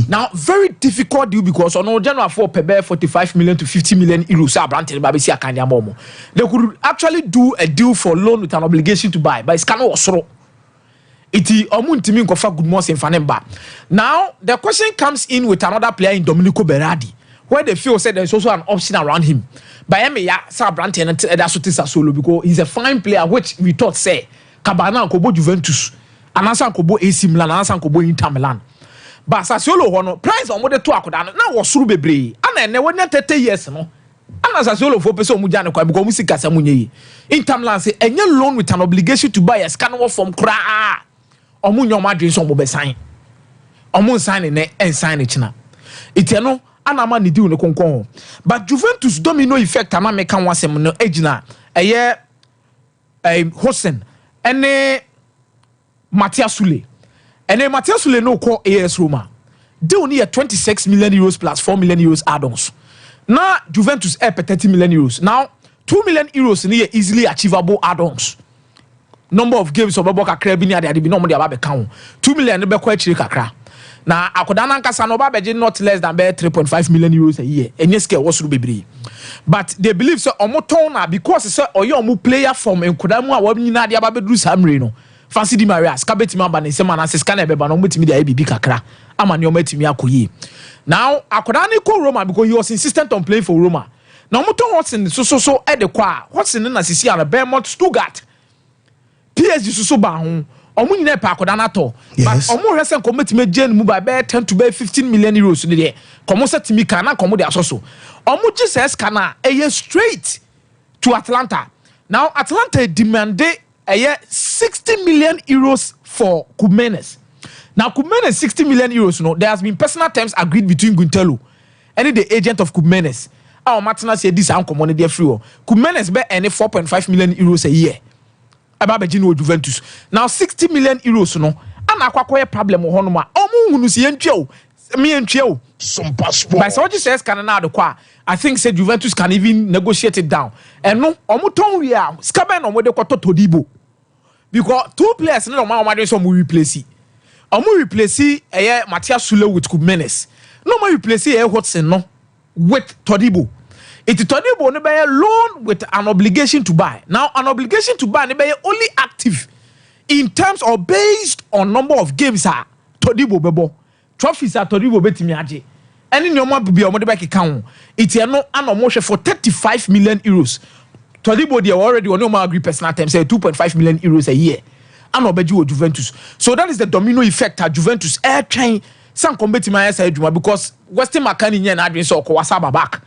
Now very difficult deal because on January for per 45 million to 50 million euros abrante ba be si academy momo. They could actually do a deal for loan with an obligation to buy, but it's kind of osoro. Iti omuntimi nkofa good morning fanemba. Now the question comes in with another player in Domenico Berardi, where they feel said there's also an option around him. But me ya sa abrante and that's what is solo because he's a fine player which we thought say Cabana kobo Juventus, anasa kobo AC Milan, anasa kobo Inter Milan. But Sassuolo hono price on the two akoda na wo suru bebre ana ene wona 30 years no ana Sassuolo for person mu jane kwa because mu sika sa munye yi Inter Milan say enye loan with an obligation to buy a scan from kra omu nyom adwen so mo be sign omu sign ne en sign china itiano ana ma ni deal ne konkon but Juventus domino effect ama me kan wasem no agina eye Hosen ene Matthias Sule. And then Matthias Sule no call AS Roma. They only 26 million euros plus 4 million euros add-ons. Now Juventus air 30 million euros. Now 2 million euros near easily achievable add-ons. Number of games of Boboka Krebini they be no money about count. 2 million be quite kakra. Now akodana nkasa no ba beje not less than 3.5 million euros a year. And yes was bebre. But they believe so omotona because say oyo omo player from enkodamu a wabnyina dia ba bedru samre no. Fancy Di Maria, skabeti mamba ne sema na scan ebe ba no mutimi dia bibi kakra. Ama ne omatimi akoyi. Now, akoda ne ko Roma because he was insistent on playing for Roma. Now muton Watson so e de kwa. Watson na sisi ala Bournemouth Stuttgart. PSG so ba ho. Omu nyina pa akoda na to. But omu resen kometimi gen mu ba 10 to 15 million euros ne de. Komo setimi kana komo de asoso. Omu Jesus kana eye straight to Atlanta. Now Atlanta demanded 60 million euros for Kumenes. Now Kumenes 60 million euros. No, there has been personal terms agreed between Guntelo and the agent of Kumenes. Our Martina said this uncommon their free. Kumenes be any 4.5 million euros a year. About Bejino Juventus. Now 60 million euros. No, and aqua problem with Honoma. Omu si enchio. Me enchio. Sompa. But so just says Canada the qua. I think said Juventus can even negotiate it down. And no, Omuton we are scaben on what they call Todibo. Because two players no man some replace it. Replace Matthias Sule with Kumenes. No man replace Watson no with Todibo. It's Todibo no buy a loan with an obligation to buy. Now an obligation to buy no buy only active in terms of based on number of games are Todibo bebo. Trophies are Todibo betimi aje. Any nyoma be omo de back account. It's no an for 35 million euros. Todibo they already on no agree personal terms say 2.5 million euros a year. And obeji Juventus. So that is the domino effect at Juventus air train some combat my side because Western Makani and Adrian so Kwasaba back.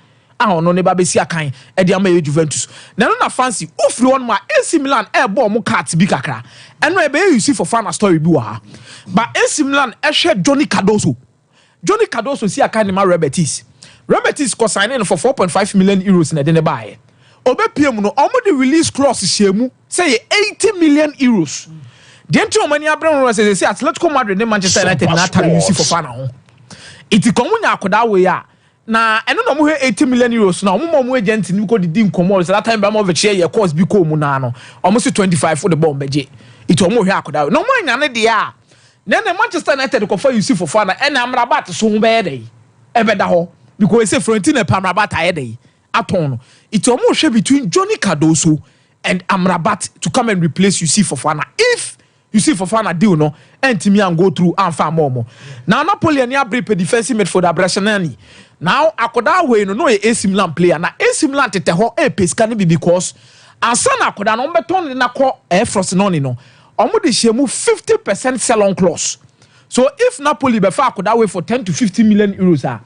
ono ne ba be si akan e de ama Juventus na no na fancy ofri one ma AC Milan e bo mo cart bi kakra eno e be you see for fan story bi wa but AC Milan e hwe Johnny Cardoso si akan ne ma Rebetis ko sign in for 4.5 million euros na de ne bae obepiem no omo the release clause shemu say 80 million euros the entry money abran say Atletico Madrid and Manchester United na tari you see for fan ho iti komunya akoda we ya na eno no mo 80 million euros na mo agent ni ko didi nkomo so that time ba mo ve share your course bi ko mu na no almost 25 for the bomb beje iti mo hwe akoda no mo anya ne de a na Manchester United ko fa you see for fan na Amrabat so ho be dey e be da ho because say Fiorentina Amrabat aye dey aton no iti mo hwe between Johnny Cardoso and Amrabat to come and replace you see for Fofana. If you see Fofana deal no entimi and go through and far more. Now Napoli and Yabri pe defensive midfielder Brashanani. Now akoda we no AC Milan player na AC Milan tete ho e peska ni because ansana akoda no beton na ko e frost no ni no. Omo de shemu 50% sell on clause. So if Napoli be fa akoda we for 10 to 50 million euros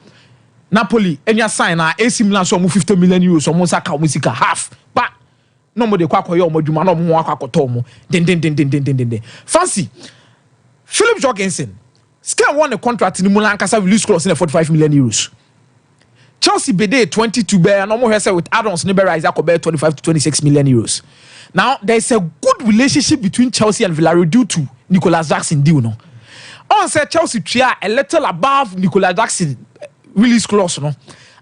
Napoli enya sign na AC Milan so mo 50 million euros omo saka omo sika half. But no mo de kwa koye omo dwuma no mo akwakoto mo den fancy Philip Jorgensen scale won a contract in Milan kasa release clause in 45 million euros Chelsea bede 22 bear no mo say with add-ons ne bear Isaac bear 25 to 26 million euros now there is a good relationship between Chelsea and Villarreal due to Nicolas Jackson deal no on say Chelsea tria a little above Nicolas Jackson release clause no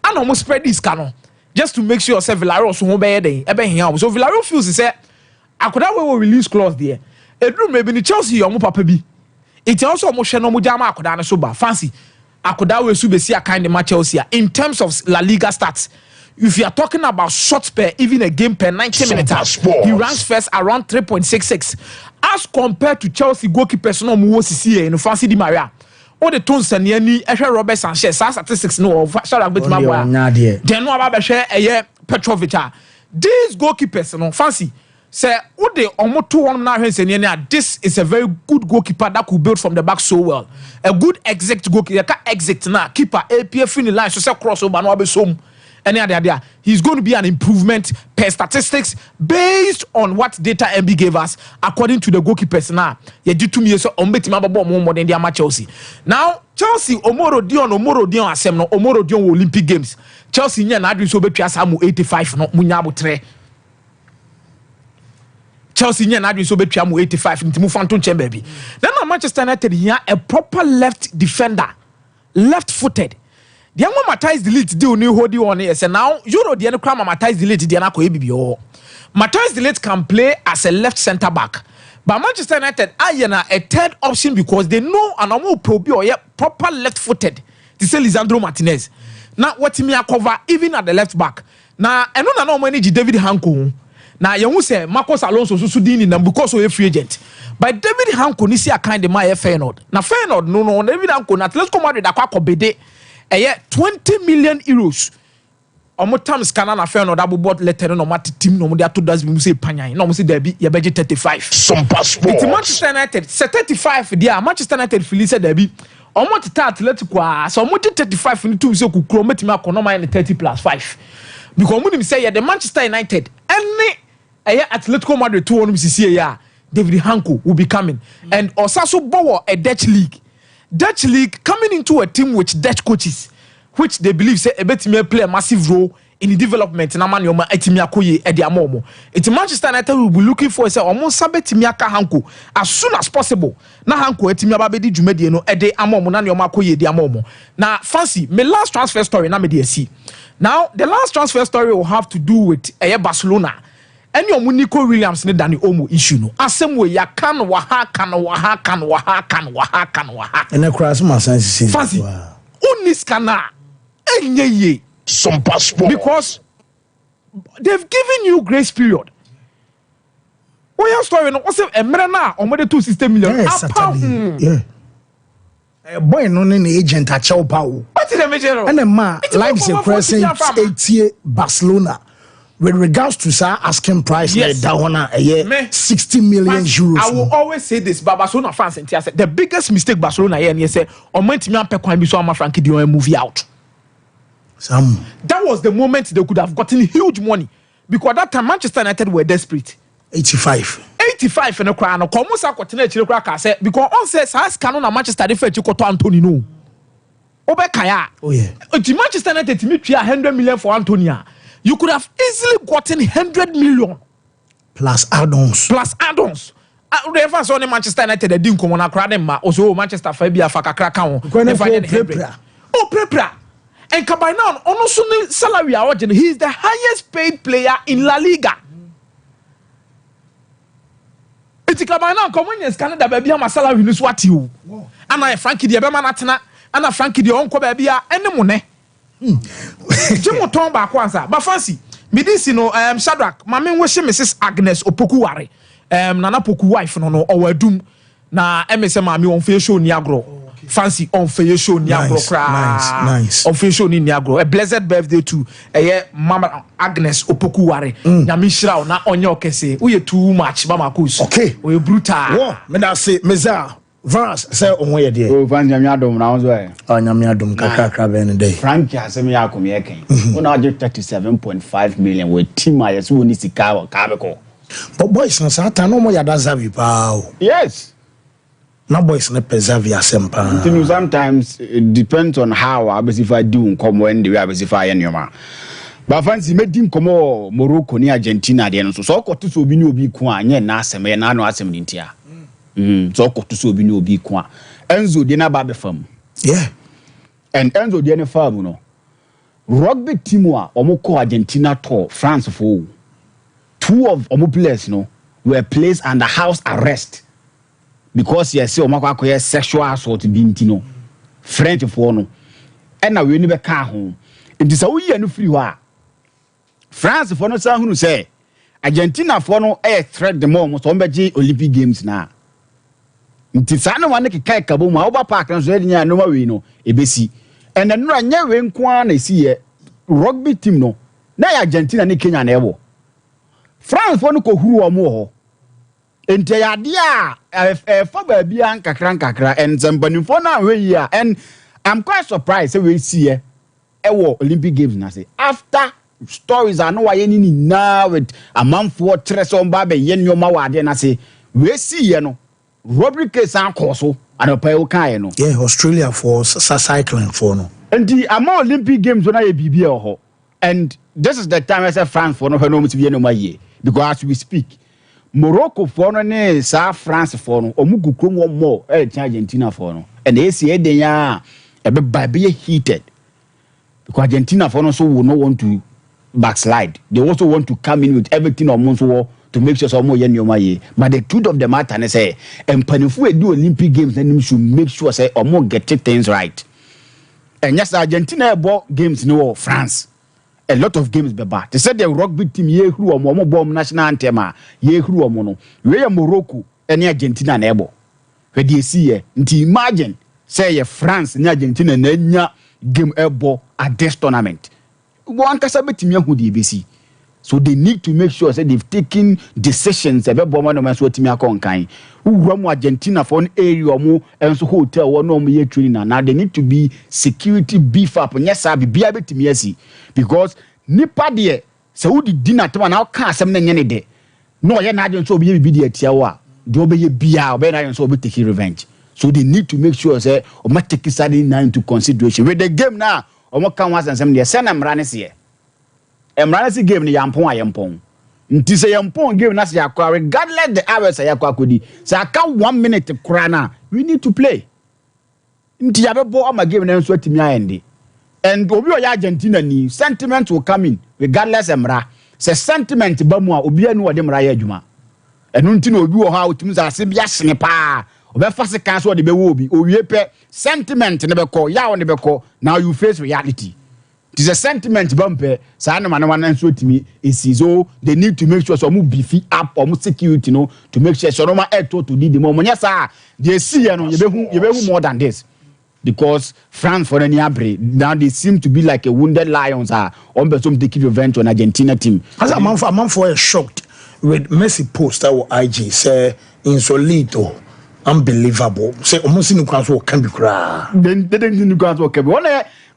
and almost spread this canon just to make sure say Villarreal so ho be dey ebe hia so Villarreal feels say akoda we will release clause there edru maybe ni Chelsea omo papa bi it also omo hwe no mo jama akoda ne so ba fancy akoda we su be si akan de match Chelsea in terms of La Liga stats if you are talking about shots per even a game per 90 minutes he ranks first around 3.66 as compared to Chelsea goalkeepers no mo sisi no fancy Di Maria all the tones and any Robert Sanchez statistics no sorry bit my boy then no aba be hwe Petrovic these goalkeepers no fancy say what they omoto one na hwe this is a very good goalkeeper that could build from the back so well a good exit goalkeeper exit na keeper APF in the line so say crossover no abesom any other he's going to be an improvement per statistics based on what data MB gave us according to the goalkeepers now ye do to me so ombetima babo more than their match Chelsea now Chelsea Omoro Dion asem no Omoro Dion Olympic Games Chelsea nya na adwin so betwa samu 85 no munya abotre Chelsea nya na adwin so betwa mu 85 ntimu fanton chamber bi then Manchester United here a proper left defender left footed the Matthijs de Ligt deal new hold on here say now Euro the crime Matthijs de Ligt the na ko ebibio Matthijs de Ligt can play as a left center back but Manchester United are a third option because they know an omo probi or proper left footed to say Lisandro Martinez now what me cover even at the left back now eno na no manage David Hanko na ye hu say Marcos Alonso so dini na because of a free agent but David Hanko ni see a kind of my Feyenoord na Feyenoord no David Hanko na Atletico Madrid akwa bede 20 million euros omo times kana na Feyenoord abobot letter no mat team no mo dey to das bi mu say panyan no mo say there be ye beje 35 Sompa Sports it's Manchester United say 35 there Manchester United feel say there be omo tita Atletico so omo 35 ni to say kukuro metimi akono man 30 plus 5 because omo nim say the Manchester United any Atletico Madrid to one see here David Hanko will be coming and Osaso Bowo a Dutch league coming into a team with Dutch coaches which they believe say ebetime play a massive role in the development na man yoma etimi akoye e dia momo it Manchester United will be looking for say omo sabetimi aka Hanko as soon as possible na Hanko etimi ababedi dwumade no e de amomo na yoma akoye dia momo na fancy my last transfer story na me dey see now the last transfer story will have to do with Barcelona any omu Nico Williams ne Dani Olmo issue no asem we ya kan wa ha ene cross my sense fancy uniskana enye Sompa Sports because they've given you grace period. What your story no what's emre na omode 260 million boy no ne agent a chew pawo what is the major and ma life is a present 80 Barcelona with regards to sir asking price yes. that one 60 million euros. I will always say this, but Barcelona fans and the biggest mistake Barcelona here and say, "O mentimi ampe kwan bi so ama Frankie de Jong move out." That was the moment they could have gotten huge money because at that time Manchester United were desperate. 85 in the crown. No, come musa kwatena chire kwa ka say because on says has canon na Manchester dey fetch koto Anthony no. Obekaya. Oh yeah. The Manchester United to me 100 million for Antonia. You could have easily gotten 100 million plus add-ons. The first one Manchester United they didn't come on a crowd ma also Manchester Fabia Fakakra kan. Oh prepra. And by now also salary he is the highest paid player in La Liga. It's by now come when Canada baby am salary no swat you. And I Frankie the Bema natena and Frankie the onko baby any money. Jimo ton back once but fancy me this Shadrack mama we Mrs Agnes Opokuware Nana Poku wife no owadum na emese mama on fe show ni agro fancy on fe show ni agro nice on fe show ni agro a blessed birthday to mama Agnes Opokuware nyame hira na onye okese we too much mama kus okay we brutal wo me da say meza Vance say onwe ye de o van nyame adom na onzo e nyame adom kakra ben dey Frankie asem ya akom ye kan una get 37.5 million with team ayes woni sika ka be ko but boys no sata no mo ya da zavi pa yes na boys na pesavi asempa sometimes it depends on how abesifa do come when the abesifa ye nyoma ba fancy medim komo Morocco ni Argentina de no so koto so obi ni obi ku anye na asem ye na no asem ni ntia so koto so obi ni obi ku a Enzo de na ba be fam yeah and Enzo de na fam no rugby team a omoko Argentina to France for 2 of omo players no were placed under house arrest because yes omako akoye sexual assault binti no French for no and na we ni be ka ho nti sa wo ye no free ho a France for no sa hunu say Argentina for no threat the more so mbeji Olympic games na nti sa no wane kai kabo mu oba park na so nya no ma we no ebesi and no anya we nko na si ye rugby team no na Argentina ni Kenya na ebo France for no ko huru omo ho enti ya dia fa ba bia nkakra and somebody for na we ya and I'm quite surprised say we see ye ewo Olympic games na say after stories are no why ni na with a man for treson ba be yen nyoma wa de na say we see ye no robbery case an koso and pay o kan no yeah Australia for cycling for no and the Olympic games na ye bibia ho and this is the time I say France for no must be no ma ye because as we speak Morocco for no ne sa France for no omugu krom one more Argentina for no and they see den ya e be heated because Argentina for no so will not want to backslide. They also want to come in with everything on Monso to make sure some more ye. But the truth of the matter is say, and if we do Olympic games, then we should make sure say or more get things right. And yes, Argentina bought games no France. A lot of games be bad. They said the rugby team ye who or more bomb national anthem ye who or mono. We are Morocco and Argentina nebo. Where do you see ye? Imagine say France and Argentina and game ebo at this tournament. One kasabetimi hu di besi. So they need to make sure say they've taken decisions about bomber no so timi akonkan. Who Argentina for an area mo enso hotel one no ye training now they need to be security beef up. Yes sir be bia betimi asi because nipa de say who di dinner to na ka asem na nyene de. No ye na adwen so be bi de atia wo a de obeye bia obe na so be take revenge. So they need to make sure say o ma take study now into consideration with the game now. Omo kan was and some dey say na mrane se emrane game ni yampon ayempon nti se yampon game na se yakwa regardless the hours yakwa kodi say aka 1 minute kura na we need to play nti yabebo ama game na nso atimi ayende and obi o ya Argentina ni sentiment will come in regardless emra say sentiment ba mu a obi anu ode mra ya adwuma enu nti na obi wo ha otimi sa se bia sene pa obefa se kan so de be wo obi owie pe sentiment ne be call ya wo ne be call now you face reality it is a sentiment bumper sa na man so timi esi so they need to make sure so mu beefy up or mu security no to make sure so no ma to lead the more nya sa they see no you be who more than this because France for any abre now they seem to be like a wounded lions on some take revenge on Argentina team as a man for shocked with Messi post our IG say insolito unbelievable say almost in the can be cry then they didn't in the can be one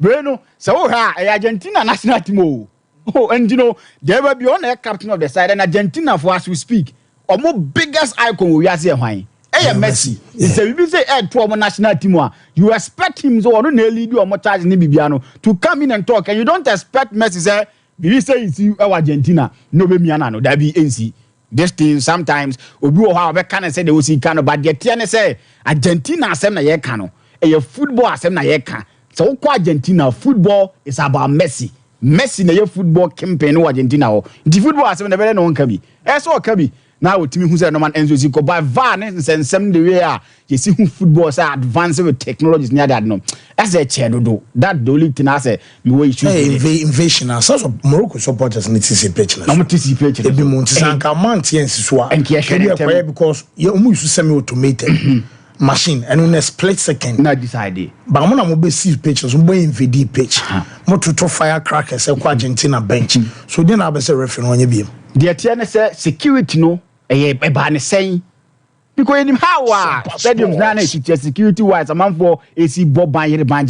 Bueno, so Argentina national team. Oh, and you know, they will be on a captain of the side, and Argentina, for as we speak, or more biggest icon we are saying why. Hey, Messi. It's a say to our national team. You expect him so or no lead you or more charge in Bibiano to come in and talk, and you don't expect Messi say, we say it's you Argentina, no be no, that be NC. This thing sometimes obi how be can say they will see can, but the tiane say Argentina asem na ye can no. A football asem na ye can. So Argentina football is about Messi. Messi na ye football campaign no Argentina o. The football asem na be no nka bi. So ka bi. Now timi hu say no man Enzo Zico by VAR ne nsem the way you see who football say advancing with technologies near that no. That's a chedodo. That the only thing I say me way issue. Invasion as so Morocco supporters need to see picture. No to see picture. E be Montisanka mantie so a. Because you use semi automated. Machine and in a split second not decide but I'm gonna be see pictures we invade pitch more to firecrackers and Argentina bench so then I'll be say referee on your beam the TN say security no a ban saying because in how stadiums now security wise a man for AC Bob ban here ban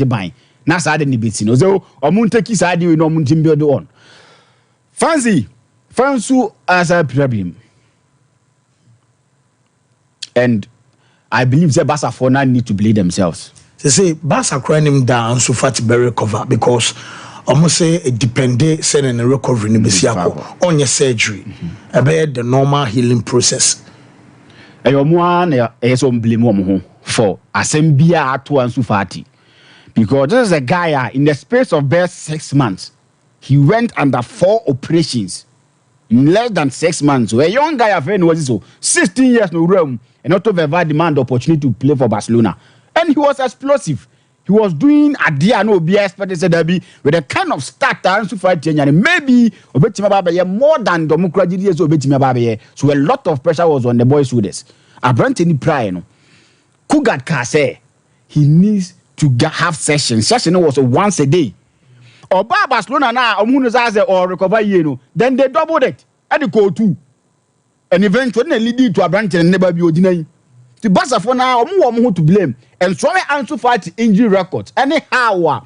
na side ni bit no so omunteki side we no muntim build on fancy fansu as a problem and I believe the Barca for now need to believe themselves. They say Barca crying him down so far to be recover because almost say it depended sending a recovery in the on your surgery. About the normal healing process. One is on blame for Asembia to Ansu Fati. Because this is a guy in the space of bare 6 months. He went under 4 operations in less than 6 months. So a young guy of was so 16 years no room. And not to demand the opportunity to play for Barcelona. And he was explosive. He was doing a deal no be expected to be with a kind of starter and so maybe more than democracy so a lot of pressure was on the boys' shoulders. Abrantini Pride no Kugat can say he needs to have sessions. Session was once a day. Or Barcelona now or recover then they doubled it and they go to. And eventually lead to a branch and never be ordinary. The Barca for now, who to blame. And so I answer fight injury records. Anyhow,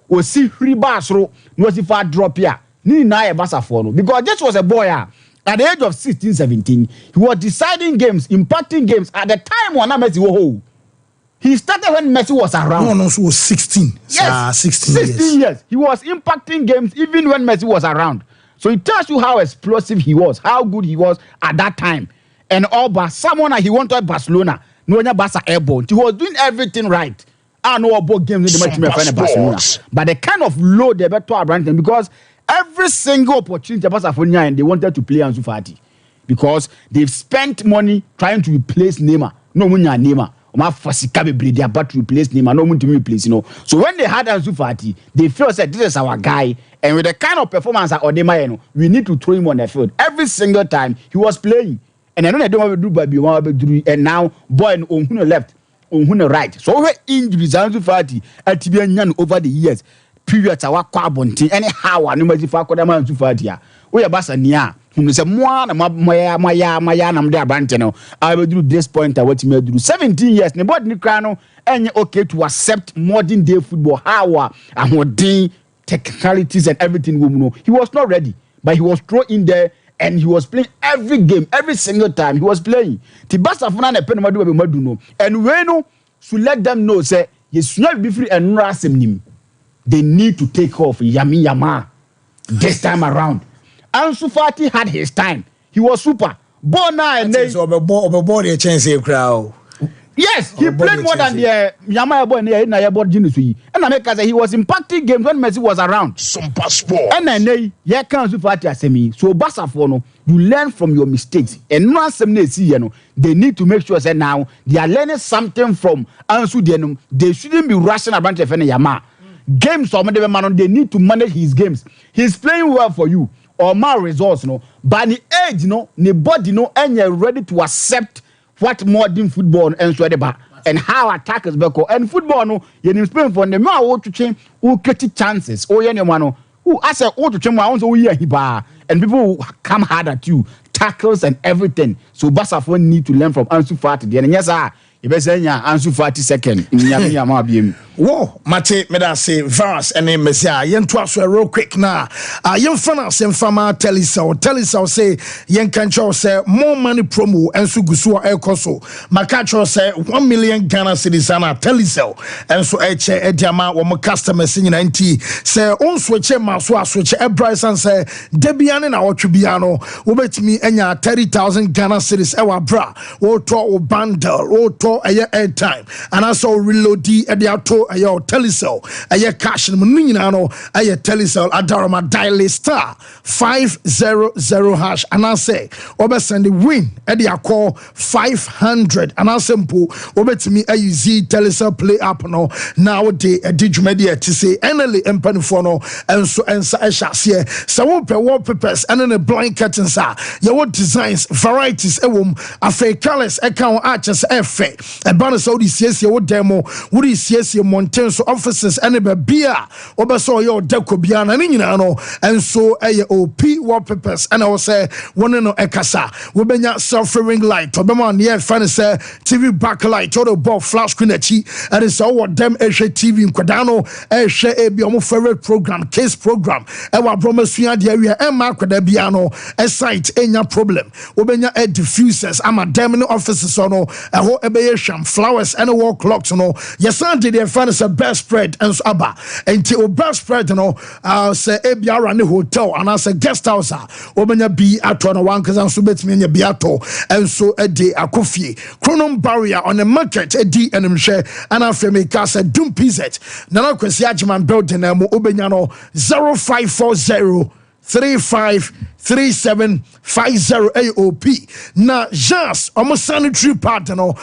we see 3 bars was if I drop here. Ni Barca for no. Because this was a boy at the age of 16, 17. He was deciding games, impacting games at the time when Messi was whole. He started when Messi was around. No, so was 16. Yes, 16 years. He was impacting games even when Messi was around. So it tells you how explosive he was, how good he was at that time. And all but someone he wanted Barcelona, no one Barca airborne. He was doing everything right. I know about games in the Barcelona. But the kind of load they better to Brandon because every single opportunity Barcelona and they wanted to play Ansu Fati. Because they've spent money trying to replace Neymar. No money on Neymar. They are about to replace Neymar. No one to replace, So when they had Ansu Fati, they felt that this is our guy. And with the kind of performance at Odema, we need to throw him on the field. Every single time he was playing. And I know they don't want to do baby one and now boy on who left, on who right. So we injuries Ansu Fati at TBN over the years. Periods our carbon team anyhow I know if I could Ansu Fati. We are Basania. Who say more my nam there Brantano. I will do this point. I want to do 17 years. Nobody crano and okay to accept modern day football. How and what day technicalities and everything we know. He was not ready, but he was thrown in there and he was playing every game, every single time he was playing. The best of one and we know to let them know say yes not be free and rasim they need to take off Yama this time around. Ansu Fati had his time. He was super. Bona and then a chance crowd. Yes, he played more than the Yama boy and I bought Jinusui. And I make he was impacting games when Messi was around. Sompa Sports. And then yeah, Ansu Fati asemi. So Barca for no, you learn from your mistakes. And no see they need to make sure that now they are learning something from Ansu Denum. They shouldn't be rushing around to defend Yama. Games they need to manage his games. He's playing well for you. Or more results, but the age, the body, and you're ready to accept what modern football and so and how attackers go and football, you're playing for the more to change who get chances. Oh, anyone who I say, oh, to change my own, so we are and people come hard at you, tackles and everything. So Barca need to learn from Ansu Fati. And yes, sir, you better say Ansu Fati second in Yama. Whoa, Mate, Medase, Vars, and then Messia, Yen Twas were real quick now. Young Fanas and Fama Telisel say, Yen Cancho say, more money promo and Sugusua El Coso. Macacho say, 1 million Ghana cedis and Telisel. And so Eche Ediama or my customers in 90 say, on switch a maswa switch a price and say, Debian and our Tribiano, who bet me and ya 30,000 Ghana cedis, our bra, or to bundle, or to a year airtime. And I saw reload at the auto. Ayo Telecel aye cash no nyina no aye Telecel adarama dial star 500 hash and I say obesend win e dey call 500 and I simple obetimi ayi z Telecel play app no now dey edjumadi e say enely empanifo no enso ensa ehase se wo pe wallpapers and the blanket nsa your designs varieties ewom afa colors e kan arches efe e ban so di siesie wo demo wo di siesie Montenso offices and a beer obeso your deco biana nyina no enso eye op wallpapers and I will say one no ekasa we benya self-reading light obema near fan say TV backlight or the ball flash screen achi and is all them ehwe TV nkwadano ehwe ebi omo favorite program case program e wa bromesua de area e ma kwada bia no e site enya problem obenya e diffusers ama dem no offices no eho ebeye sham flowers and wall clocks no yesan de fan is a best spread and aba until best spread no say ebiara ne hotel and as a guest house obenya bi ato no wan kazan so betimi nya bi ato enso ede akofie chronom barrier on the market edi enimhwe and afeme ka say dum pz nana kwesi agman building na mo obenya no 0540 353750 AOP na jas omo sanitary pad no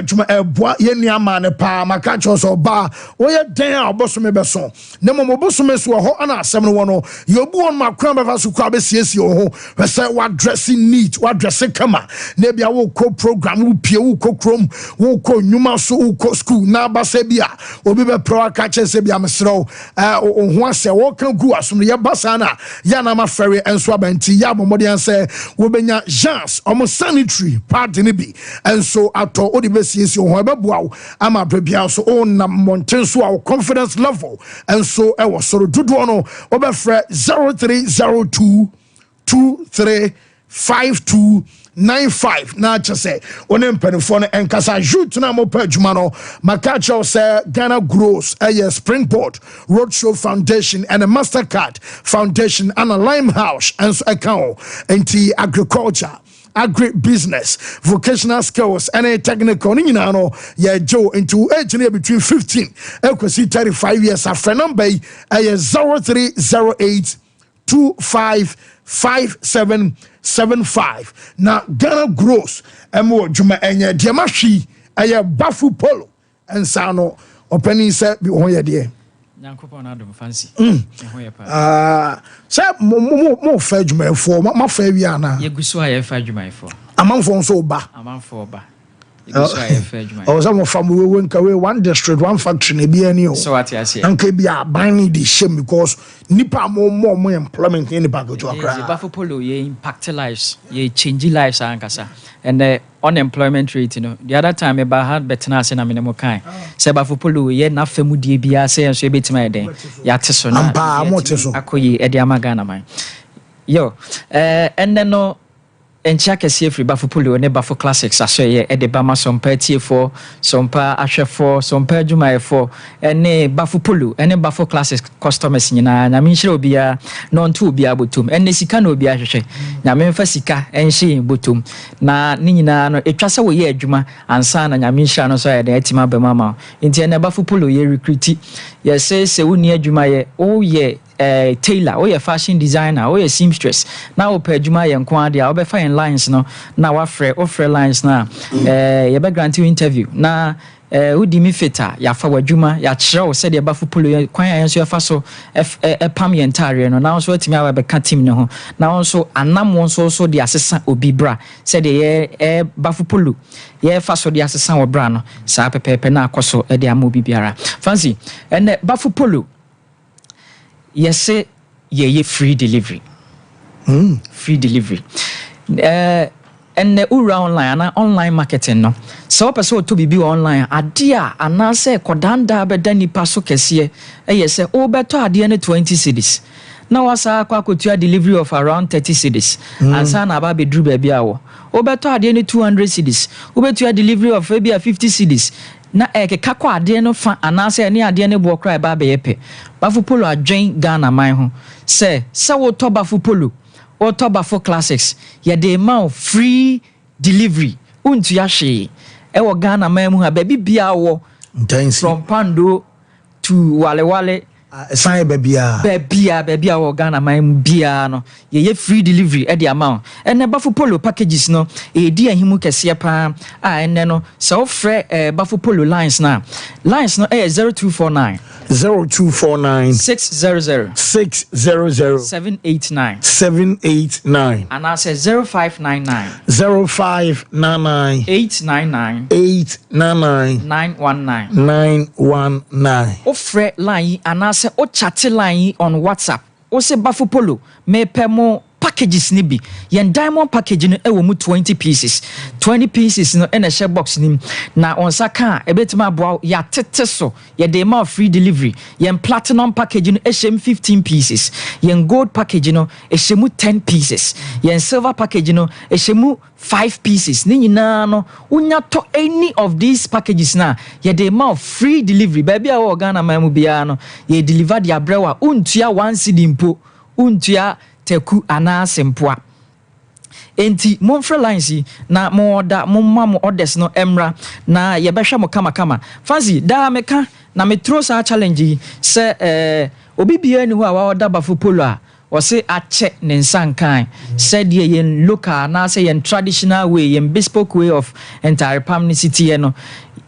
juma eboa ye niama ne pa maka cho ba oye den a obosome beso na mo obosome so ho ana asem no no ye obu on makran be fa so kwa be siesie ho say wa dressing neat wa dressing kama na bia wo ko program wo pie wo ko krom wo ko nyuma so wo ko school na ba se bia obi be pro aka che se bia mesro o ho ase wo kan gu asom ye basa na ya na ma ferry enso abanti ya bomodi an say wo benya jans omo sanitary pad ni bi enso ato odi besiesie ho ebeboa ama brebia so on na montenso our confidence level enso e wo soro dodo no obefre 0302 235295 na chese onem penifo no enkasa jout na mo pa adwuma no makacho say Ghana grows a springboard roadshow foundation and a mastercard foundation and a limehouse and so account enti agriculture agri-business, vocational skills, and a technical, Joe into age between 15 and 35 years after number 0308 255775. Now Ghana grows and more Juma and Diamashi, a Bafu Polo and Sano, opening set be on your dear. Fancy. Say more fair Juma for my fair Viana. You go so I fair Juma for. Among from so ba. Among for ba. Or some of family went away one district, one factory, be any. So what I say. And be a binding the shame because Nipa more employment in the back of your Bafu Polo, ye impact lives, ye change lives, Ankasa. And the unemployment rate, the other time about had better na sena minimum kind. Say Bafu Polo, ye na femu di bia say and so bit my day. Yateso na. Ampa amoteso. Akoyi Ediamagana man. Yo, and then no. And check a see free Bafu Polo and Bafu Classics. I say, Edebama, Sompa T4, Sompa Asha4, Sompa Juma 4, and Bafu Polo, and Bafu Classics customers in I mean, she'll be a non to be able to, and the Sikano be a she. Namen Fasika, and she Butum. Na Nina, a Trasa ye Juma, and San and Yamisha, no side, the Etima Bemama. Into a Bafu Polo ye recruit. Yes, says, Sewunia Juma, oh, yeah. Tailor, or your fashion designer, or your seamstress. Now, per Juma and Quadia, I'll be fine lines no. Now, offer lines now. Your background to interview. Now, Udi mi fita, ya fawa Juma, ya chro, said your Bafu Pulu, Quaya and so faso, a Pami and Tarian, and now so to me, I will cut him no. Now also, and Nam wants also the assistant Obibra, said the Bafu Pulu. Ye faso the assistant of Brano, Sape Pena Coso, Edia Mobi Biara. Fancy, and Bafu Pulu. Yes, say ye free delivery. Free delivery. and the ura online and online marketing no so person to be online adia anase kodanda beda nipa so kese say o beto ade ne 20 cedis na wasa akwakotua delivery of around 30 cedis ansa na ba bedru ba bia wo o beto ade ne 200 cedis o beto delivery of maybe 50 cedis na ekeka kwa ade no fa anase ne ade ne bo kra ba yepe Bafo Polo adwen Ghana man ho se wo to Bafo Polo o to Bafo Classics ye dey ma free delivery untu ya hwe e wo Ghana man mu ha ba bibia wo from Pando to Wale sign bebia wo Ghana man bia no ye free delivery e dey amount ene Bafo Polo packages no e di ahimu kese pa ene no so frɛ Bafo Polo lines no 0249 600 789 and I say 0599 899 919 ofre line and I say o chat line on WhatsApp o say Bafo Polo me pemo packages ni bi yen diamond package no e wo mu 20 pieces no in a share box nim na on saka e betima aboa ya tete so ye dey ma free delivery yen platinum package no e shem 15 pieces yen gold package no e shemu 10 pieces yen silver package no e shemu 5 pieces ni nyina no unya to any of these packages na ye dey ma free delivery baby a wo Ghana mamu bia no ye deliver dia brewa untua 1 cedi mpo untua teku ana sempoa enti monfre lines na mo order mo orders no emra na ye behwe mo kama fancy da meka na me throw sa challenge se obi bia ni ho a wa order Bafo Polo a o se ache ne nsankan said ye yen local na say yen traditional way yen bespoke way of entire permanency no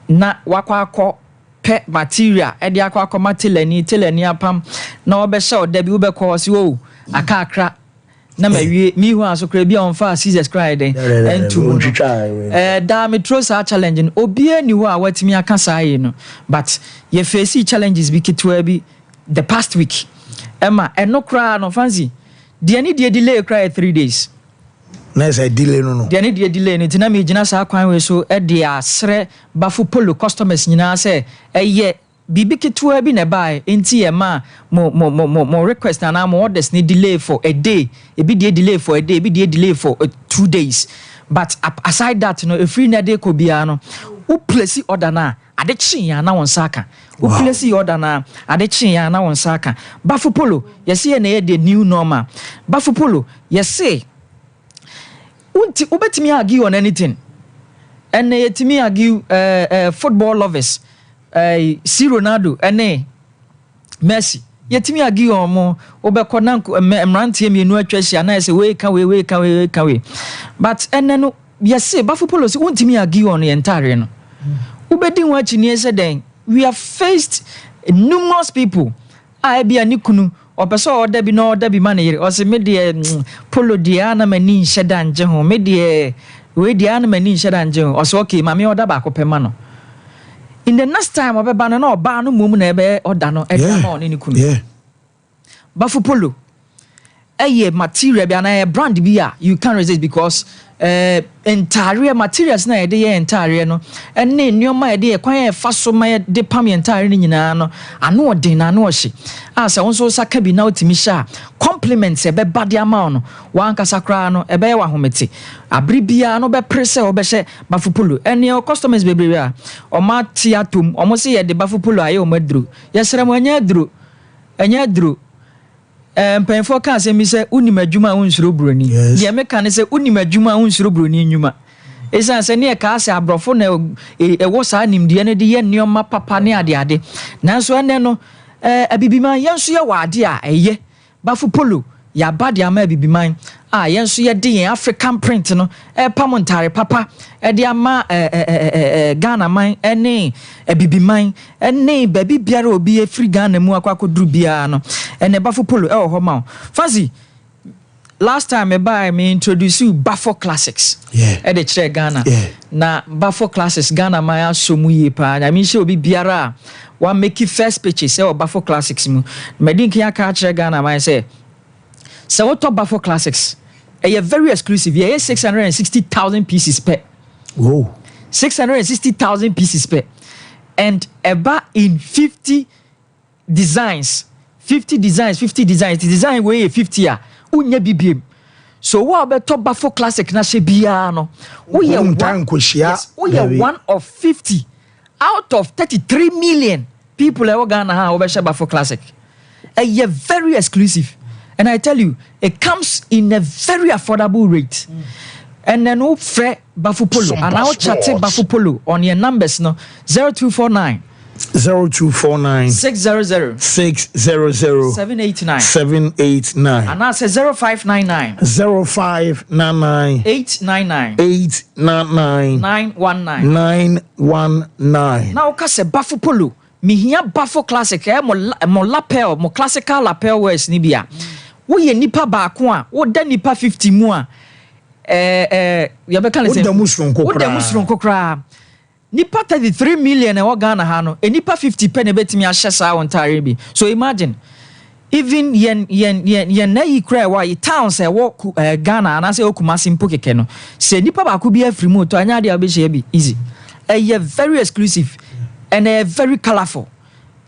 na wakwa pe material e de akwa telani apam na obehye odabi ubekọ si wo akakra na mawie mi hu aso kra bia on fa Jesus Christ entu da me throw sa challenge obi ani hu a watimi aka sai no but ye face challenges bi kitwa bi the past week ema eno kra no fancy de ni de delay kra 3 days na say delay no de ni de delay no tina me gina sa kwan we so e de asre Bafo Polo customers nyina say eye bibi kitwa bi na buy enti e ma mo request na mo orders ni delay for a day e bi dey delay for a day e bi dey delay for 2 days but aside that no e free na day ko bia no u place order na ade chin ya na won saka u place order na ade chin ya na won saka Bafo Polo yesi na ye the new normal Bafo Polo yesi unti ubetimi argue on anything and yetimi argue football lovers si Ronaldo ene Messi yetimi agi omo obekọ na emrantie mienu atwahia na ese we ka we but ene no yesi Bafo Polo si untimi agi on entire no ubedi wachi ni ese den we have faced numerous people bia ni kunu opeso oda bi no oda bi manere o se me de Polo dia na mani nheda nje ho me de we dia na mani nheda nje ho o se okay mame oda ba ko pema no in the next time obeba no na oba no mum na ebe oda no edama on ni kunu Bafo Polo material bi na brand bi a you can't resist because entire materials na ede entire no ene nneoma ede kwan fa so ma de pam entire ni nyina no ano odin na ano ohye asa won so saka bi na otimi sha compliments ebe bade ama no wan kasa kra no ebe wa homete abri bia no be prese obehye Bafo Polo ene customers bebre a o ma tiatom o mo se ye de Bafo Polo aye o madru yesere mo anya dru penfo ka se mi se unimadwuma unsuro broni ye meka ne se unimadwuma unsuro broni nwuma esa se ne ka se abrofo na wo sa nimde ne de ye nneoma papa ne ade nanso ene no abibiman yenso ye wade a eye Bafo Polo ya bade ama abibiman yenso ye de African print no pamontare papa de ama Ghana man ene abibiman ene baby biara obi e free Ghana mu akwakoduru bia no ene Bafo Polo ho ma fancy last time me introduce you Bafo Classics de chere Ghana na Bafo Classics Ghana man asomu ye pa I mean obi biara wa make first purchase Bafo Classics mu medin kan aka chere Ghana man say so what Bafo Classics very exclusive. Yeah, 660,000 pieces per. Whoa. 660,000 pieces per. And about in 50 designs. 50 designs. The design way 50 ya. Unya BBM. So what about top Bafo Classic na she biano? We are one of 50 out of 33 million people ever Ghana ha over Bafo Classic. A very exclusive. And I tell you, it comes in a very affordable rate. And then no fre Bafo Polo. And I'll chat Bafo Polo on your numbers no 0249 600 789 and I say 0599 899 919 now kase Bafo Polo me here Bafo Classic mo lapel mo classical lapel wears ni bia wo ye nipa ba ko a wo da nipa 50 mu a ya be kan le say wo da musron kokra nipa 33 million e Ghana ha no nipa 50 penny betimi a hyesa ontare bi so imagine even yen na yi kra wa towns e wo Ghana na say okumasi mpo keke no se nipa ba ko bi afri mu to anya de obehye bi easy very exclusive and very colorful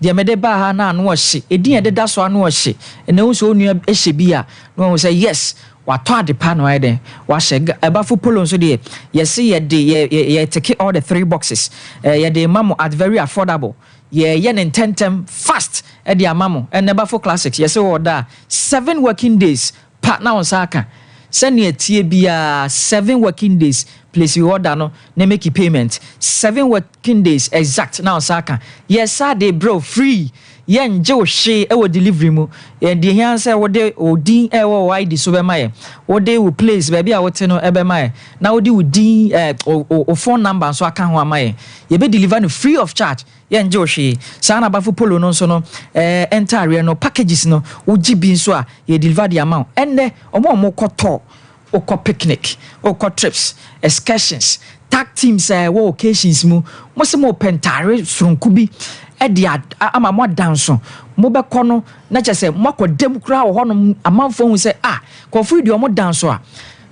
de mede ba ha na no ohye edin ededa so no ohye na wo so onu ehye bi a no say yes wato adepa no ide wa hye Bafo Polo so de yes ye take all the 3 boxes ye de mamo at very affordable ye tentem fast e de amamo and Bafo Classics yes order 7 working days partner on saka send ye tie bia 7 working days place you order no na make payment 7 working days exact now saka yes they bro free yen je o hwe e wo delivery mu and the here say wo de odin e wo ID so be maye wo de wo place ba bia wo te no e be maye na wo de odin o phone number so aka ho amaye ye be deliver no free of charge yen je o hwe sana Bafo Polo no so no entire no packages no wo gibi so a ye deliver the amount enne omo koto oko picnic oko trips excursions tag teams wo occasions mu mo se mo pentare sonku bi edi ama mo danso mo be kono na chese mo kodem kura wo hono amanfo hu se kofu di o mo danso a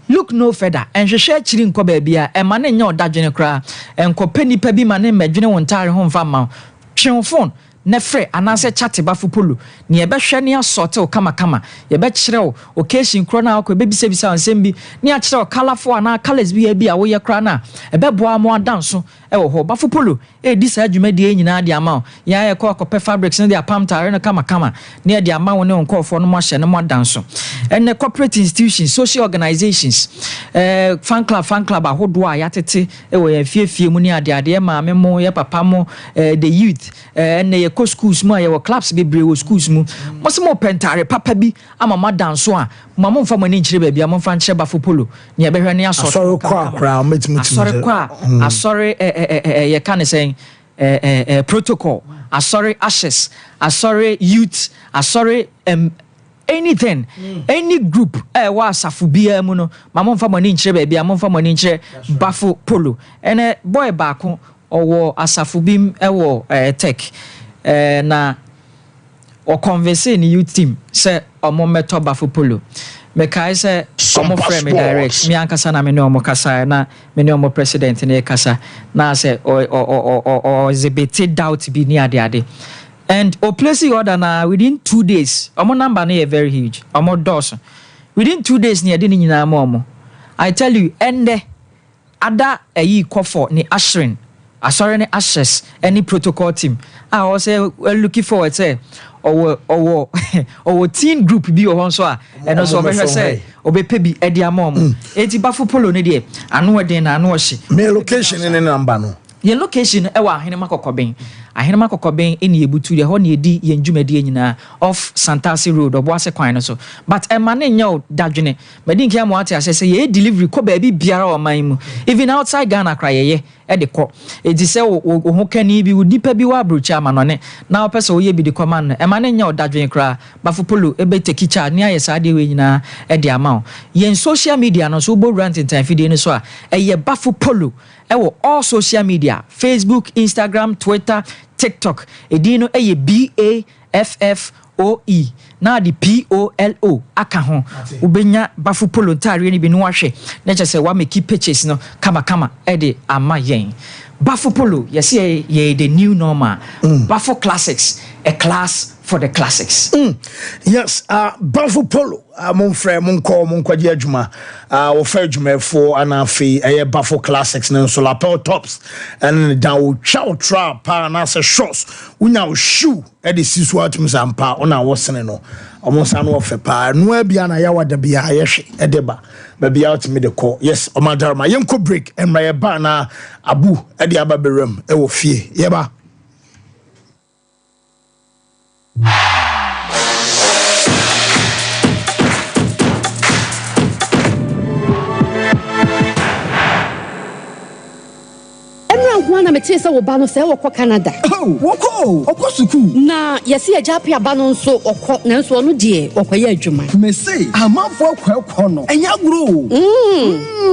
look no further enhwehwe chiri nko ba bia e ma na nya odadwene kura enko panipa bi ma na medwene wontare ho mfa ma twen phone na frɛ anase chat Bafo Polo ne ye behwɛ ne asorte o kama ye be kyerɛ o occasion kro na akɔ be bisa nsɛm bi ne a kyerɛ o colorful na colors bi a wo ye kra na e be boa mo adanso e wo ho Bafo Polo e di sa adwuma de nyina de ama ya ye kɔ akɔpɛ fabrics ne de apam tare no kama ne de ama wo ne nkɔfo no mo hyɛ ne mo adanso and corporate institutions social organizations fan club ahodo a yatete e wo ye fiefie mu ne ade maame mo ye papa mo the youth and ye ko schools mu ye wo clubs bebre wo schools mu mo se mo pentare papa bi ama ma danso a mama mfa mani nkyire ba bia mo mfa nkyire Bafo Polo ne ye behwe ne asɔre kwa asɔre ye kan say protocol asɔre ashes asɔre youth asɔre anything any group wa asafu bia mu no mama mfa mani nkyire ba bia mo mfa mani nkyire Bafo Polo ene boy baako owo asafu bim ewo tech na o converse ni youth team say omo meto Bafo Polo me kai say omo frame me direct me ankasa na me ne omo kasa na me ne omo president ne kasa na say o exhibit doubt bi ni ade and o place order na within 2 days omo number na very huge omo doors within 2 days ni ade ni nyina omo I tell you ende ada ayi kofo ni ashrin asɔre ne ashes any protocol team I was looking forward say or teen group bi o hon so a eno so be say obepe bi edi amom eti Bafo Polo ne de anu eden na anu ohye me location ne number no ye location e wa ahene makokoben eni ebutu de ho ne edi ye ndwumade nyina off Santasi Road oboase kwan no so but e ma ne nya dadwene madin kia mo ate ase say ye delivery ko ba bi biara o man mu even outside Ghana kra ye e de ko edi se wo ho kani bi nipa bi wa brocha amanone na opese wo ye bi de command no e ma ne nya dadwene kra Bafo Polo e be take cha ne aye sa de we nyina e de ama ye social media no so bo rant in time fide ni so a e ye Bafo Polo ewo all social media Facebook Instagram Twitter TikTok edino eye BAFFO POE na the POLO aka ho ubenya bafo polo ntare ni bi no ahwe na che se wa make purchase no kama e de ama yen bafo polo yes ye the new normal bafo classics a class for the classics. Yes, bafo polo mon frère mon kwaji adwuma wo fa adwuma fo anafi bafo classics na so lapel tops and down chow trap na se shorts unya wo shoe e de sisu atum sampa ona wo sene no omonsa no ofe pa no bia na ya wada bia ye hwe e de ba baby out me the call. Yes, omadarma yenko break and my ba na abu e de ababerem e wo fie ye ba. Na me tese wo ba no se wo kɔ Canada. Woko suku. Na yesi ajape aba no nso okɔ na nso no de okɔye adwuma. Me say amanfo akɔ no. Enya gro.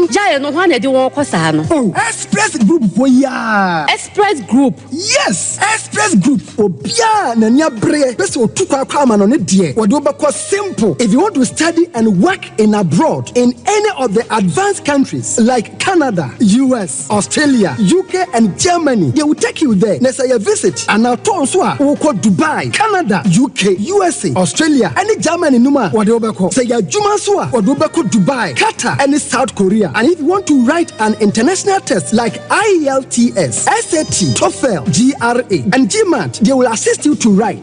Jaye no ho na de won kɔ saa no. Express Group for ya. Express Group. Yes, Express Group. Obia na nya bre. Pese otukwa kwa ama no ne de. Wo de obekɔ simple. If you want to study and work in abroad in any of the advanced countries like Canada, US, Australia, UK and Germany, they will take you there. Let's say a visit and now turn so go Dubai, Canada, UK, USA, Australia, and Germany numa what they say ya juma so what they Dubai, Qatar, and South Korea. And if you want to write an international test like IELTS, SAT, TOEFL, GRA, and GMAT, they will assist you to write.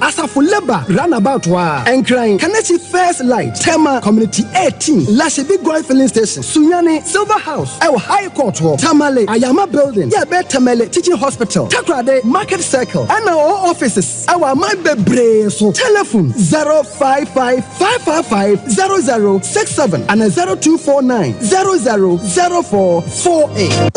Asafo Leba roundabout wa and crying Kanechi First Light, Tema Community 18, Lashebi Goy Filling Station, Sunyane Silver House, High Court, Tamale, Ayama Building, Tamale Teaching Hospital, Takrade Market Circle, and our offices. Our my bebre so telephone 055-555-0067 and 0249-000448.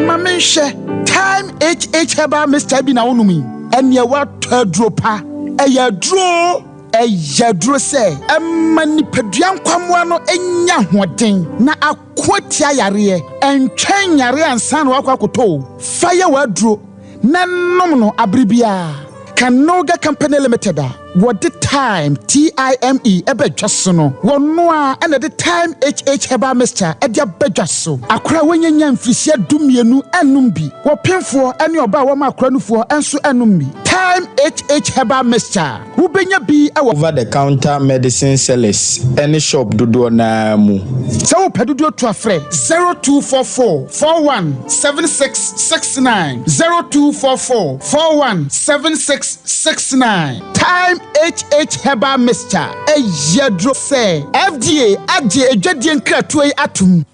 Mamisha, time HH Heba Mr. Bina Unumi, and ya what dropa, a ya draw. Dro say mani peduan kwamwa no enya hoden na akwatia yare entwen yare ansan wakwakoto fire wadro na nom no abribia Kanoga Company Limited what the time TIME ebedwaso no wono a na the time HH Heba Mr. edia bedwaso akra wonyanya mfirisia dumienu enum bi wo pemfo ene oba wo ma akra nufo enso enum bi time HH Heba Mr. who benya bi over the counter medicine sellers any shop dodo na mu so pedodo to afre 0244 417669 0244 417669 time HH Heba Mr. Ejadro say FDA adje edwadie nkratoe atum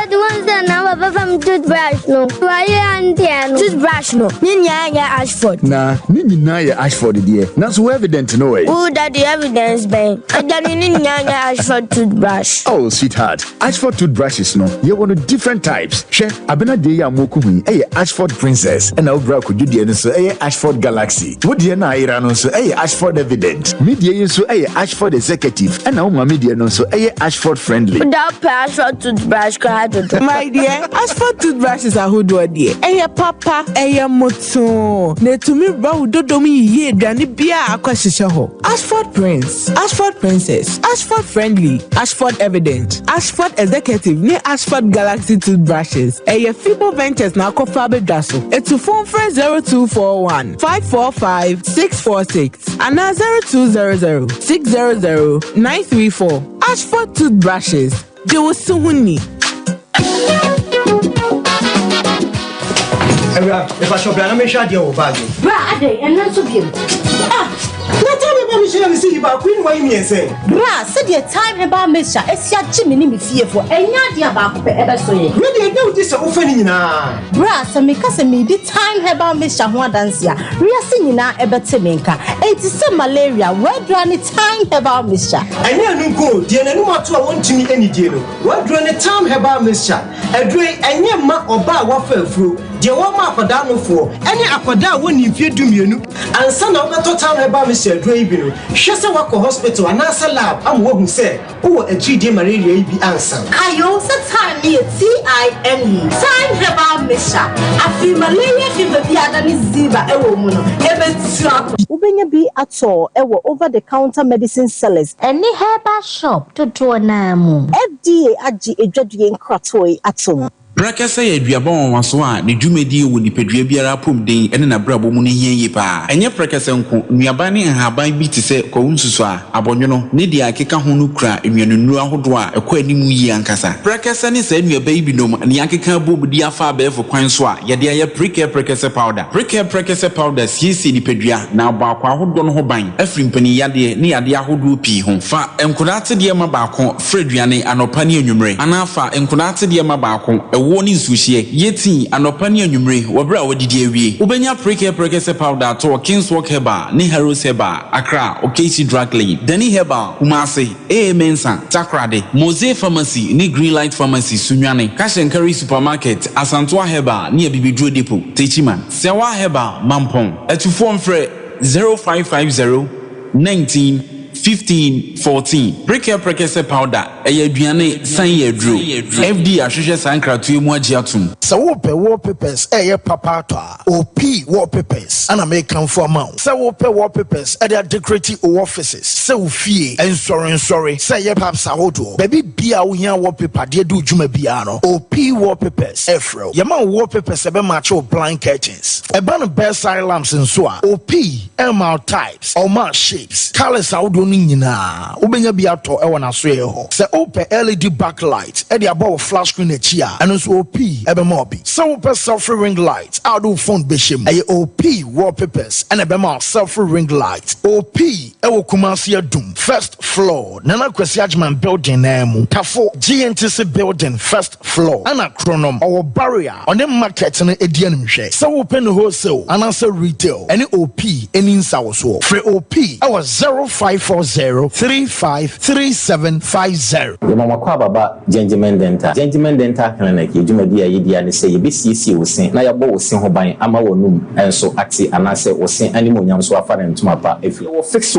the ones that now from toothbrush no why and toothbrush no ninya Ashford na ninya ya Ashford there na so evident no way who that the evidence ben ninya Ashford toothbrush oh sweetheart Ashford toothbrushes no you want different types she abena de ya moku hu Ashford Princess and obra ko judie no so Ashford Galaxy wo de na ira no so Ashford Evident media so Ashford Executive and now media no so Ashford Friendly that Ashford toothbrush my dear Ashford toothbrushes are who do dear papa moto ne to me bro dodo mi ye dwane bia akwahyehe ho Ashford Prince Ashford Princess Ashford Friendly Ashford Evident Ashford Executive ne Ashford Galaxy toothbrushes Fibo Ventures na akofa bedwaso etu phone friend 0241 545 646 and 0200 600 934 Ashford toothbrushes they will soon need. If I shop, I'm not sure you're bad. Brad, and not so beautiful. Not tell me about Michelle, see about Queen Wayne and say, Brad, said your time about Mister, it's your Jimmy fearful, and not your back ever so. Really, no, this offending now. Brad, some make us a the time about Mr. Huadansia, we are singing now about Temenka, and it's some malaria, where do any time about Mister? I never go, dear, no matter want to meet any deal. What do any time about Mister? A drink, and your mark or bar waffle fruit. The one mark for down for any aquada when you do you and son of the total about Mr. Drabino. She said, wako hospital anasa lab am wo hu say wo agide malaria yi bi ansan ayo se time ni TIME time herbal mixture afi malaria fever bi ada ni ziba ewo mu no ebetua ubenya bi ato ewo over the counter medicine sellers any herbal shop to do na mu FDA agi edwadue nkratoi atom Brakasa ya duaba wanso a ne dwumedi wo nipadua biara pomden ene na brabo mu ne hieye pa enye brakasa nko nuaba ne nhaban bi te se kwunsusu a abonwono ne dia akeka ho no kura enwanunu ahodo a ekwa animu yi ankasa brakasa ne sa nuaba yi binom ne akeka bobudi afa abefo kwan so a yede aye brakasa powder siesi nipadua na abakwa ahodo no ho ban afrimpani yade ne yade ahodo pi ho fa enkodate de ma baako freduane anopa ne anwumre anafa enkodate de ma baako woni nsuhie yeti anopa ne anwumre wobra wadidi awie ubenya prekese powder to Kingswalk Herbal ne Heroes Herbal Accra Okesi Drug Lane Dani Herbal Kumasi Mensa Takrade Mose Pharmacy ne Greenlight Pharmacy Sunwane Kashenkari Supermarket Asantwa Herbal ne Bibidro Depot Techiman Sewa Herbal Mampong etufo mfre 0550 19 15 14 prekese powder aduane san yedru FD ahwehwe sankratu mu agiatum sa wo pe wallpapers papa OP wallpapers ana make come for amount sa wo pe wallpapers they decorative offices sa wo fie sorry say ye paps ahodo baby bia wo hia wallpaper de do djuma bia no OP wallpapers efro ye man wallpapers be match blind curtains e ban bedside lamps nso a OP MR types or mark shapes colors ahodo no nyina ubenya bia to na so ye ho se open LED backlight e dey above flash screen echi a eno so OP ebe mo bi so open selfie ring light out phone be shem e OP wallpapers and ebe mo selfie ring light OP e wo Kumasi adum first floor nana kwesi agman building na mu tafo GNTC building first floor ana chronom or barrier on the market na edian hwe so open wholesale and answer retail any OP any nsa wo so free OP our 0540353750 Mama kwa baba Gentleman Dental Clinic yedumadi ayedi ane se yebesiesie wosen na yabo wosen ho ban ama wonum enso ati anase wosen animonyam so afa ntuma pa efi wo fix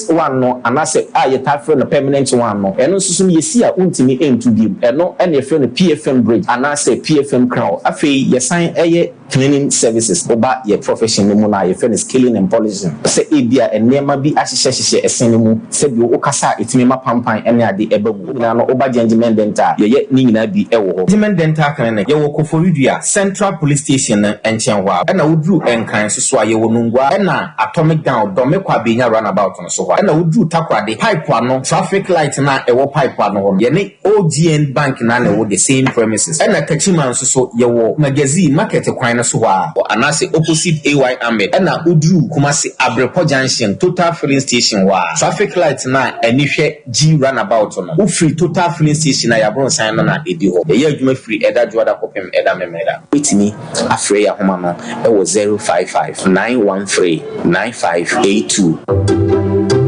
one no anase aye tafre no permanent one no eno susum yesi a untimi entu bi eno ene efe no PFM bridge anase PFM crown afi yesan eye cleaning services oba ye profession mu na ye fe no scaling and polishing se ebia enema bi ahyehyehye esen mu se bi wo kasa etimi mapampan ene ade ebagu na no oba Gentleman Dental ye ni nyina bi ewo ho Gentleman Dental Clinic ye wo Koforidua Central Police Station enchen ho na wodru enkan so a ye wo nungwa na atomic down dome kwa benya runabout no so ho na wodru takwade pipe ano traffic light na ewo pipe ano ho ye ne OGN bank na wo the same premises na kachiman so ye wo magazine market kwan no so ho anase opposite AY Ahmed na wodru Kumasi Abrepo Junction Total Filling Station wa traffic light na enihwe G runabout no free Total Filling Station na yabron san no na edi ho ye adwuma free eda juada kopem eda memeda witimi afre ya homa no e wo 055 913 9582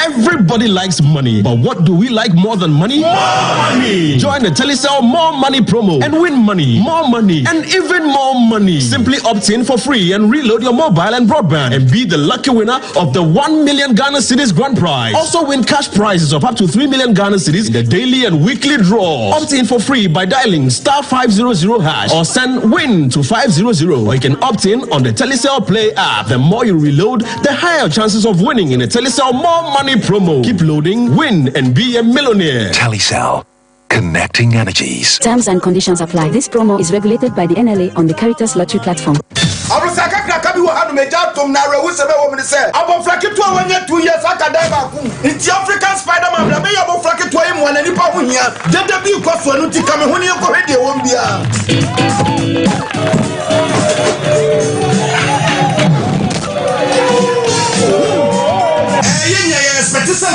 Everybody likes money, but what do we like more than money? More money! Join the Telecel More Money promo and win money, more money, and even more money. Simply opt in for free and reload your mobile and broadband and be the lucky winner of the 1 million Ghana cedis grand prize. Also win cash prizes of up to 3 million Ghana cedis in the daily and weekly draw. Opt in for free by dialing *500# or send WIN to 500, or you can opt in on the Telecel Play app. The more you reload, the higher chances of winning in the Telecel More Money promo. Keep loading, win, and be a millionaire. Telecel. Connecting energies. Terms and conditions apply. This promo is regulated by the NLA on the Caritas Lottery platform. It's African Spider-Man.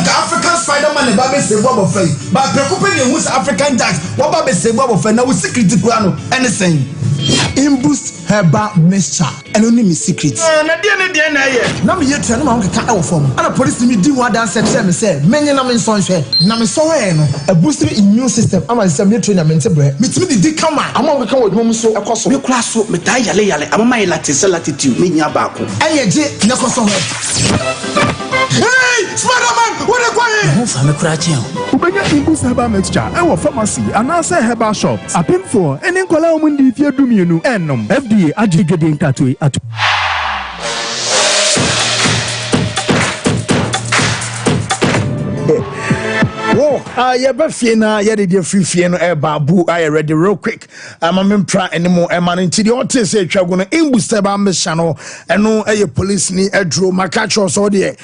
African Spider-Man and Baby Sebo of Faith, but Precopin who's African Jack, what Baby Sebo of Faith, now with secret piano, anything. Imboost herbal mixture, and only me secret. Now me yet tell me how from. And a police me do what dance and say, many namin sunshine, Nami Soeno, a boosting immune system. I'm a semi trainer mentebre. Meet me the come on. I'm on the come with mom so across your class so metaya lay. I'm my latitude, meaning your back. Hey, Nakoso. Hey! Spider-Man, what are you? Move from a cratching. Ubenya Imbus Herbal Mixture, our pharmacy, and answer herbal shops. A pin for and in Columundi if you do me, enum. FDA adjudicating tattoo at. Whoa, Yabafina, Yadi Free no Babu, I ready real quick. I'm a member anymore, and man into the auto say, I'm going to imboost about Miss Channel, and no a police ni a drew my catch or so there.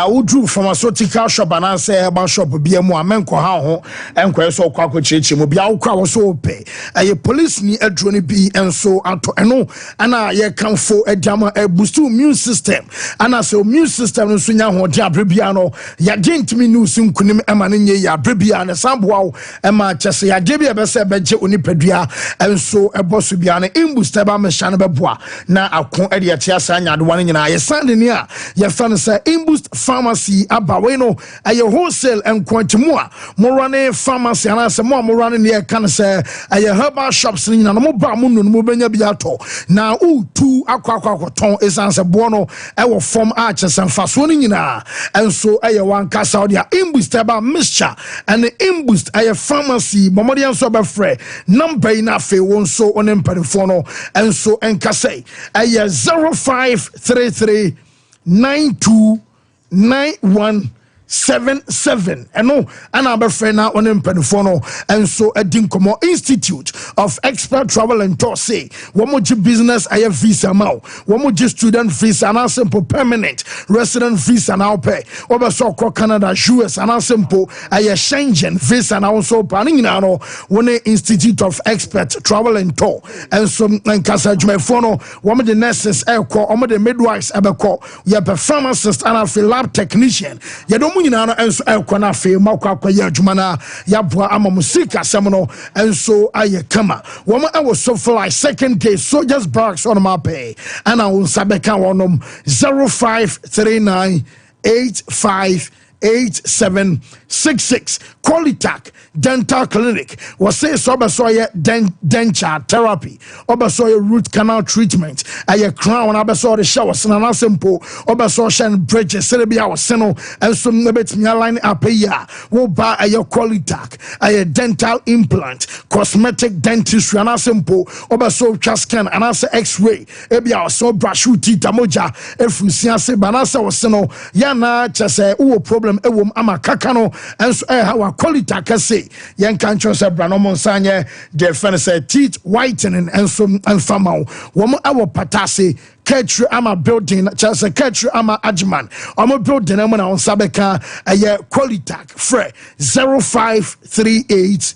Who drew from a sotical shop and I say about shop be a more menko how and queso quaco church, will be our crowd so pay. A police ni a drone be and so out and no, and I come for a jammer a boost to immune system, and I say immune system no sunya ho jabriano, ya didn't me no soon kunim emanin. Ya bribia na samboa ema chese ya debia be se beje onipadua enso eboso bia na imbooster ba mesha na beboa na akon ade ya tia sa nyade wan nyina ye sande ni a ye fa no se imboost pharmacy abawe no aye wholesale enkwantemu a morane pharmacy ana se mo morane ne ye kan se aye herbal shops nyina no mo ba mo no mo benya bia to na utu akwaton esanse bo no e wo form a chese mfaso ni nyina enso aye wan kasa ode imbooster ba mesha and the imboost a pharmacy Momodian sober fre number ina fe won so on emperifono and so enkase a 0533 9291 77 and no another friend now on empenifono and so a dinkomo Institute of Expert Travel and Tour say one more business I have visa now one more student visa and a simple permanent resident visa now pay over so Canada US and a simple I Schengen visa now so planning now one Institute of Expert Travel and Tour and so and casa jumefono one of the nurses airco one of the midwives eberco we have a pharmacist and a lab technician you don't nyina no enso ekwana fe makwa akwa adwuma na yaboa ama musika semono enso aye kama wo ma awo so fly second day soldiers barracks on my pay and I will sabeka wonom 0539 858766 Qualitac Dental Clinic was say sobesoye denture therapy obesoye root canal treatment aye crown obesoye showers na simple obesoye shen bridges celebia was seno and some nebet line up here wo buy aye Qualitac aye dental implant cosmetic dentistry na simple obesoye scan and answer x-ray ebia so brush teeth moja efusia se banasa was seno yana chese uwo problem ewom ama kakano enso how Qualitac say yen kan chose brano monsanye de fen say teeth whitening enso enfamao wo our patase Ketri ama building chase Ketri ama Ajman omo building am na on sabeka aye Qualitac fre 0538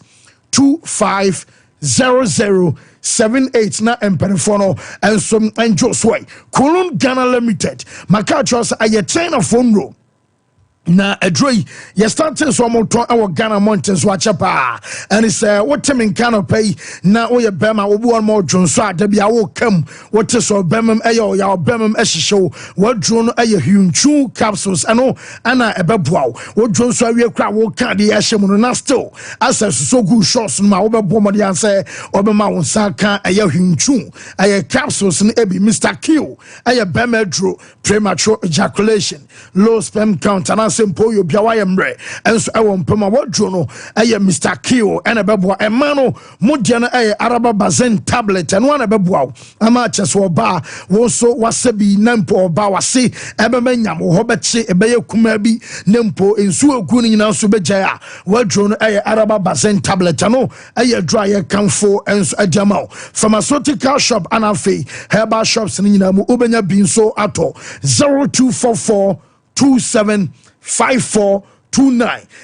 250078 na empenifono and some enjo sway Kulun Ghana Limited makachos aye chain phone room na edroi ye started so moto our Ghana mountains wachapa and it's what time in Ghana pay na o ye bema obu on more drone so da bia wo kam what so bemam ayo ya bemam ehihyew what drone aye hunchu capsules ano ana ebeboa wo drone so awie kra wo ka de ehye mu na still access so good shots ma wo bebo mo de answer obema wo saka aye hunchu aye capsules na ebi Mr. Q aye bema dro premature ejaculation low sperm count and simple you biawa yemre enso ewo mpema wadro no eye Mr. Q ene beboa emano modia na eye araba bazen tablet eno na beboa ama cheso oba wo so wasabi nampo oba wase ebemanyam ho beche ebeye kuma bi nampo ensu ogu ni nyina so begya wadro no eye araba bazen tablet no eye dry ye kanfo enso adjama pharmaceutical shop anafe herbal shops ni nyina mu obenya bi so ato 0244 275429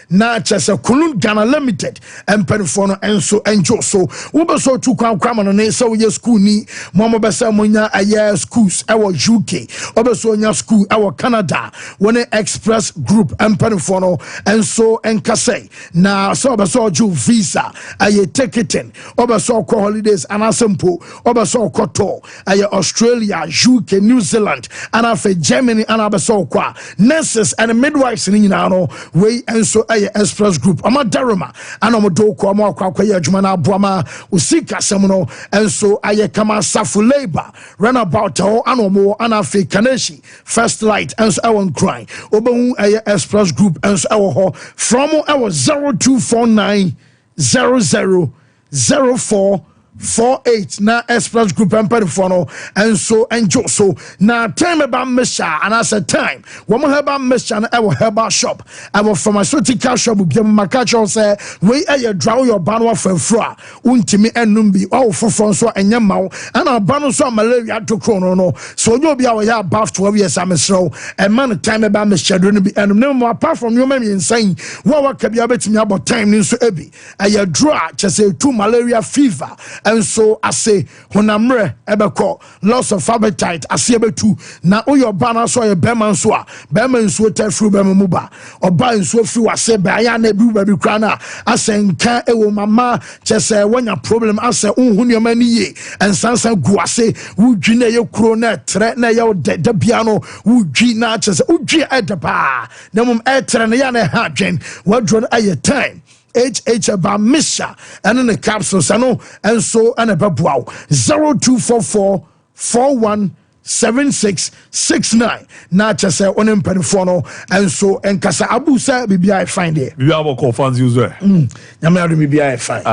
na chese Kulun Ghana Limited empenifono enso enjo so wo so tu kwam no ne so ye school ni mo besa monya aye schools ewo UK obeso nya school ewo Canada wone express group empenifono enso enkase na so obeso ju visa aye ticketing obeso ko holidays anasempo obeso ko to aye Australia UK New Zealand and afa Germany and obeso kwa nurses and midwives ni nyina no we enso aye express group ama daroma ana mo do ko ama akwa ye adwuma na aboama usika sem no enso aye kama safu labor runabout ho ana mo ana fe kaneshi first light enso awon cry obehu aye express group enso awo ho from our 0249 000448 na express group empire no and so enjoy so na time about mesha and as a time woman heba mesha na ewo heba shop our pharmaceutical shop bi makacho say we aye draw your banwa fafra untimi enum bi o fofo so enye mawo and abano so malaria to krono no so onye obi a we ya above 12 years amesro and man time about mesha do no bi enum no apart from you me insane wa ka bia betimi about time ni so ebi aye draw chese two malaria fever. And so I say honamre ebeko loss of appetite asiebetu na oyo bana so ye beman so a beman so tefru bemuba oba nso fri wase be aya na ebu baby krana asenka ewo mama chese wanya problem ase unhunu mani ye ensansa guase wudwi na ye kuro na tre na ye de biano wudwi na chese udwi edeba na mum etre na ya na ha dwen wadron aye time HH about Misha and in the capsules and so and a babuau 0244 417669 not just say on imperifono and so and Casa Abu say BBI find it. You have a call fans user. BBI find.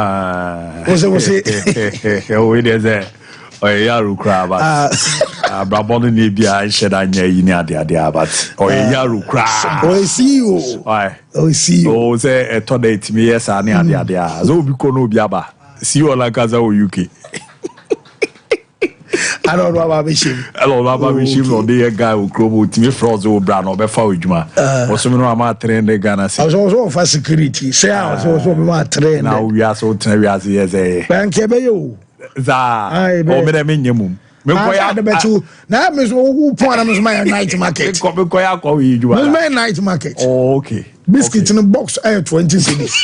Was it? Oh, it is there. Yaru crab. Brabon in Libya, shed I near you near the idea, but Yaru crab. Oh, I see you. Why? Oh, see you. Oh, say a tonate me, yes, I near the idea. So we can no biaba. See you like as a UK. I don't know about Bishim. Hello, Baba Bishim, or the guy who crowed to me froze over brown or before Juma. Was some of my train the Ghana. I was also for security. Say I was also my train. Now we are so terrible as a bank. Za o me dem nyemum me koya de betu na me so who point am my night market ko me koya ko wi juwa my night market. Oh, okay. Biscuit in a box 20 cedis.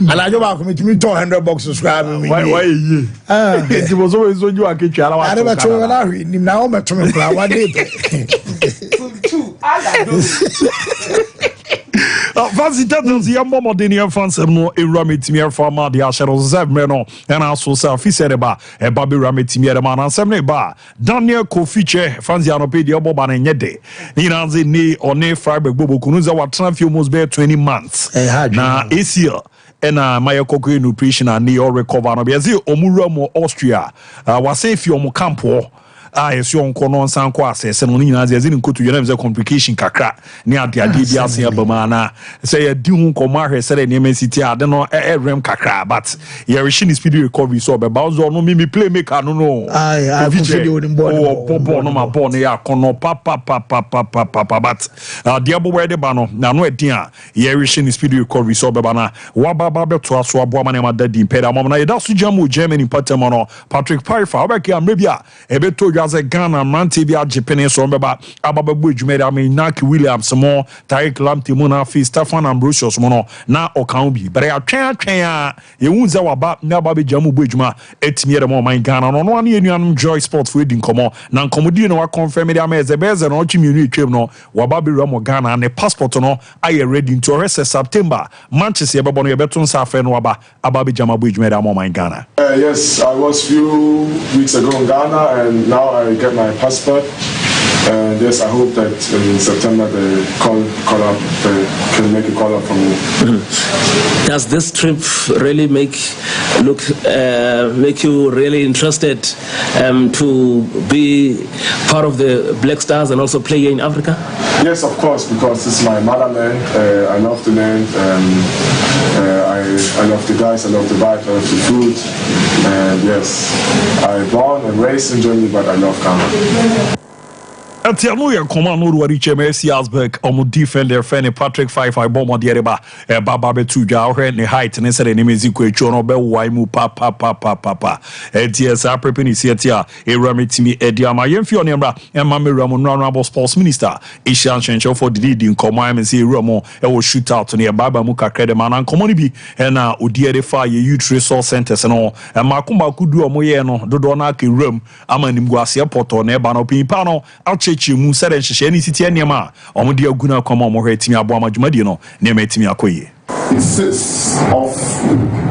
Alajo ba ko me 200 box subscribe me. Why ye it was always so you aketwa ala wa. Ade betu na hwe nim na o meto me kra wa de pe. Fancy Titans, young Momodinian fans, no Ramitimier from the Asheros Zevmeno, and also self Fisherba, a Baby Ramitimier man, and 7 bar. Daniel Kofiche, Fanzianopedia Boban and Yede. Ninanzi ni or ne Freiburg Bobo Kunuza, what Tranfio must bear 20 months. Now, it's here. And my cocoa nutrition and neo recover. Biazi Omuramo Austria was safe your Campo. Yes, yon kono sanko asese no nyina ze zin kotu yena mze complication kakra ne ade ade bia se abamana say ye di hu komo ahwe sere ne mesiti ade no rem kakra but ye reshi ni speed recovery so be bazo no me playmaker no I video the ball oh no ma ball ne ya kono papa but the abo where the ba no na no edin a ye reshi ni speed recovery so be bana wa baba be to aso abo amana ma dadi impeda mama na ye da so jamu Germany pattern no Patrick Parifa obeki amrebia ebe to as a Ghana man TV Japan so remember ababu jumede ame Naki Williams mo Tariq Lamptey mo na fi Stefan Ambrosius mo no na okan bi but ya twen ye wunza waba na ba be jamu bu ejuma etimi de mo man Ghana no no ane enuanum Joy Sport for edin komo na nkomodi no wa confirm de ame ezebeze no chiminu etwem no waba be ramo Ghana ne passport no aye ready to rest September Manchester be bono ye beton sa fe no waba ababe jama bu ejuma de mo man Ghana. Yes, I was few weeks ago in Ghana and now I get my passport. And yes, I hope that in September they can make a call up for me. Does this trip really make you really interested to be part of the Black Stars and also play here in Africa? Yes, of course, because it's my motherland. I love the land. I love the guys. I love the vibe. I love the food. And yes, I born and raised in Germany, but I love Ghana. Atiano ya command no wari cheme Searsburg omo defender friend Patrick 5 I bomb the ereba baba betu ja hwe ne height ne sere ne meziko echu no be wai mu papa ets a prepare ni setia eramitimi ediama yemfi on emra emma meramu no sports minister Asian Chencho for the leading command say eramo e wo shoot out ne baba mu kakra de man ankomo ni bi na odiere fa ye youth resource centers no emma kumba kudu omo ye no dodo na ka ram amanim guase poto na eba no pimpa no ache akyekye mu sɛ nhyehyɛ ne siti nneɛma a ɔmo de aguna kɔma ɔmo hwɛ timi aboa madwumadi no nneɛma timi akɔyie. It six of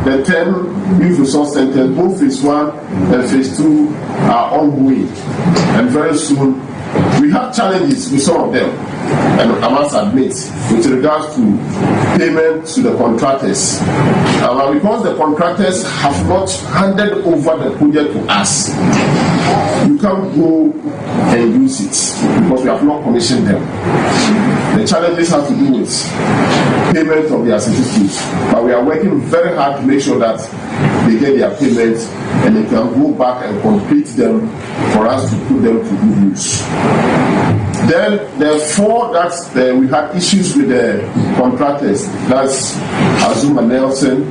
the 10 youth resource centers, both phase 1 and phase 2 are ongoing, and very soon we have challenges with some of them, and I must admit, with regards to payment to the contractors. Because the contractors have not handed over the project to us, you can't go and use it because we have not commissioned them. The challenges have to do with payment of their certificates, but we are working very hard to make sure that they get their payment and they can go back and complete them for us to put them to good use. Then the 4 that we had issues with the contractors, that's Azuma Nelson,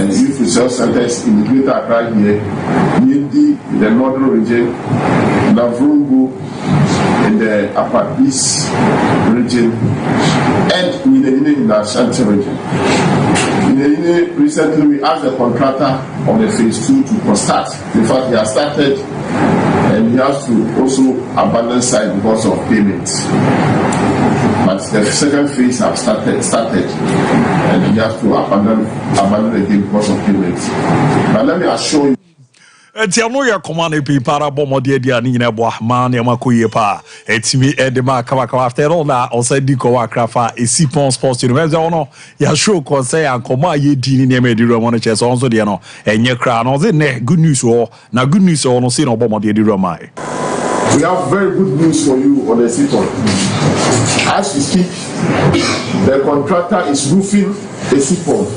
Youth Research Centers in the Greater Accra here, Yindi in the Northern region, Navrungu in the Upper East region, and Ninenine in the Ashanti region. Ninenine, recently we asked the contractor on the phase 2 to start. In fact, he has started, and he has to also abandon site because of payment. But the second phase have started, and he has to abandon again because of payment. But let me assure you. Etiano ya command pe para bomo de dia ni nyina bo ma na makoye pa etimi edema kawaka after all na osadi ko wakrafa esi pon sports university ono ya show ko say ankoma ye di ni me di romo no chese onso de no enye kra no ze ne good news o na good news o no say no bomo de di romo. We have very good news for you on the season. As we speak, the contractor is roofing a seaport.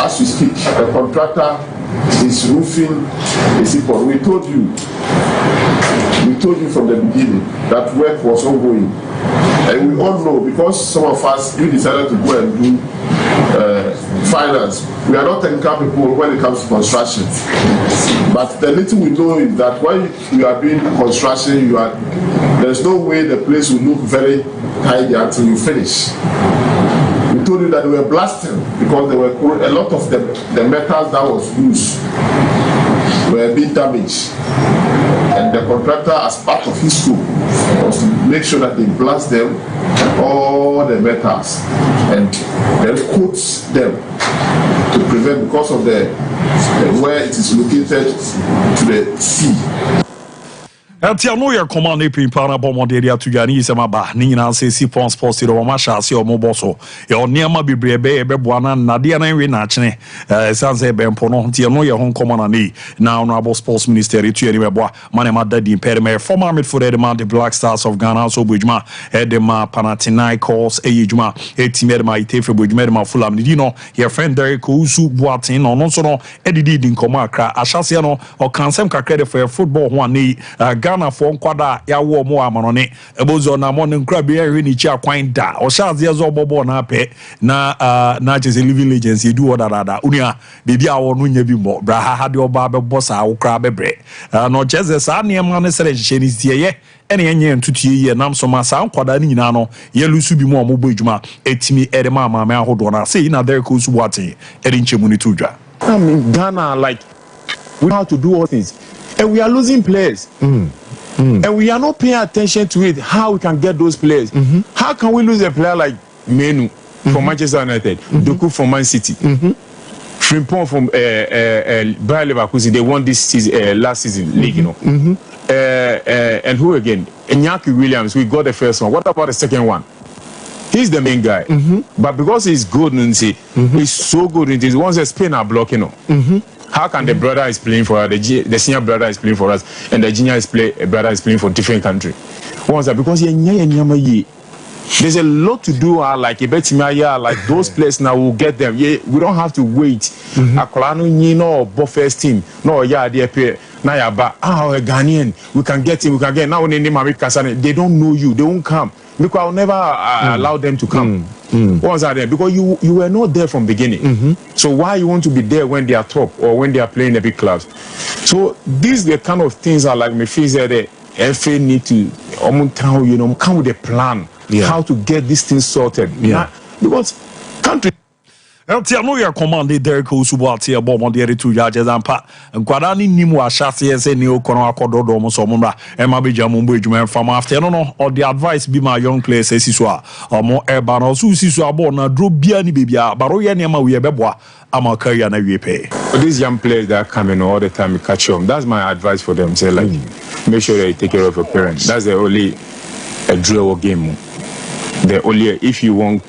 As we speak, the contractor is roofing a seaport. We told you from the beginning that work was ongoing. And we all know, because some of us, we decided to go and do finance. We are not technical people when it comes to construction. But the little we know is that when you are doing construction, there's no way the place will look very tidy until you finish. We told you that they were blasting because there were a lot of the metals that was used were being damaged. And the contractor, as part of his scope, was to make sure that they blast them, all the metals, and then coats them to prevent, because of the where it is located, to the sea. Etiano ya command pe para bomo de dia tugani isema ba ni nyina se si pon sports do ma sha se o mo boso e oniama bebrebe e beboa na de na nwe na chene sanse be mpo no tiano ya hon command na honorable sports minister etu eri beboa mane ma dadi perme former midfielder man the Black Stars of Ghana so bujuma edema Panathinaikos ejuma etimer ma itefe bujuma ma Fulham ni no your friend Derek Usu Boatin no so no edidi din koma akra ahase no o kansem kakra for football ho ani Ghana for nkwada ya wo mo amanone ebozo na mo nkra be ehwe ni chi akwan da o shaze yezo bobo na pe na chese living legends edu odadada unia bebi awo no nya bi mo bra ha de oba be boss a wo kra bebre no chese sa ne ma ne sere hye ni tie ene enye ntutie ye nam so ma sa nkwada ni nyina no ye lusu bi mo bo adwuma etimi ere ma ma ahodo na say na there ko su wate ere nchemu ni tudwa. I mean, Ghana, like, we know how to do all things. And we are losing players. And we are not paying attention to it, how we can get those players. How can we lose a player like Menu from Manchester United, Doku from Man City, Frimpong from Bayer Leverkusen? They won this season, last season league, you know. And who again? Iñaki Williams, we got the first one. What about the second one? He's the main guy. But because he's good, he's so good in this, once a spinner blocking him. How can the brother is playing for us, the senior brother is playing for us, and the junior brother is playing for different country? Once that because there's a lot to do. Like like those players now will get them. Yeah, we don't have to wait. Akolano first team. No, yeah, they appear. Now, but a Ghanaian, we can get him. We can get now. They don't know you. They won't come. Because I'll never allow them to come. Once are there because you were not there from beginning. So why you want to be there when they are top or when they are playing the big clubs? So these the kind of things are like me feel that FA need to come with a plan how to get these things sorted. Because country Eltia no ya command Derek Osubuati a bomb on the two judges and pat and Quadani Nimu Ashasi as a new corner cordodo Mosomura and Mabija Mumbu from after no or the advice be my young players as Siswa or more urban or Susiswa born a drew Biani Bibia, Baroya Nema we beboa. I'm a career and we pay. For these young players that come in all the time, you catch them. That's my advice for them. Say like, make sure that you take care of your parents. That's the only a drill game. The only if you want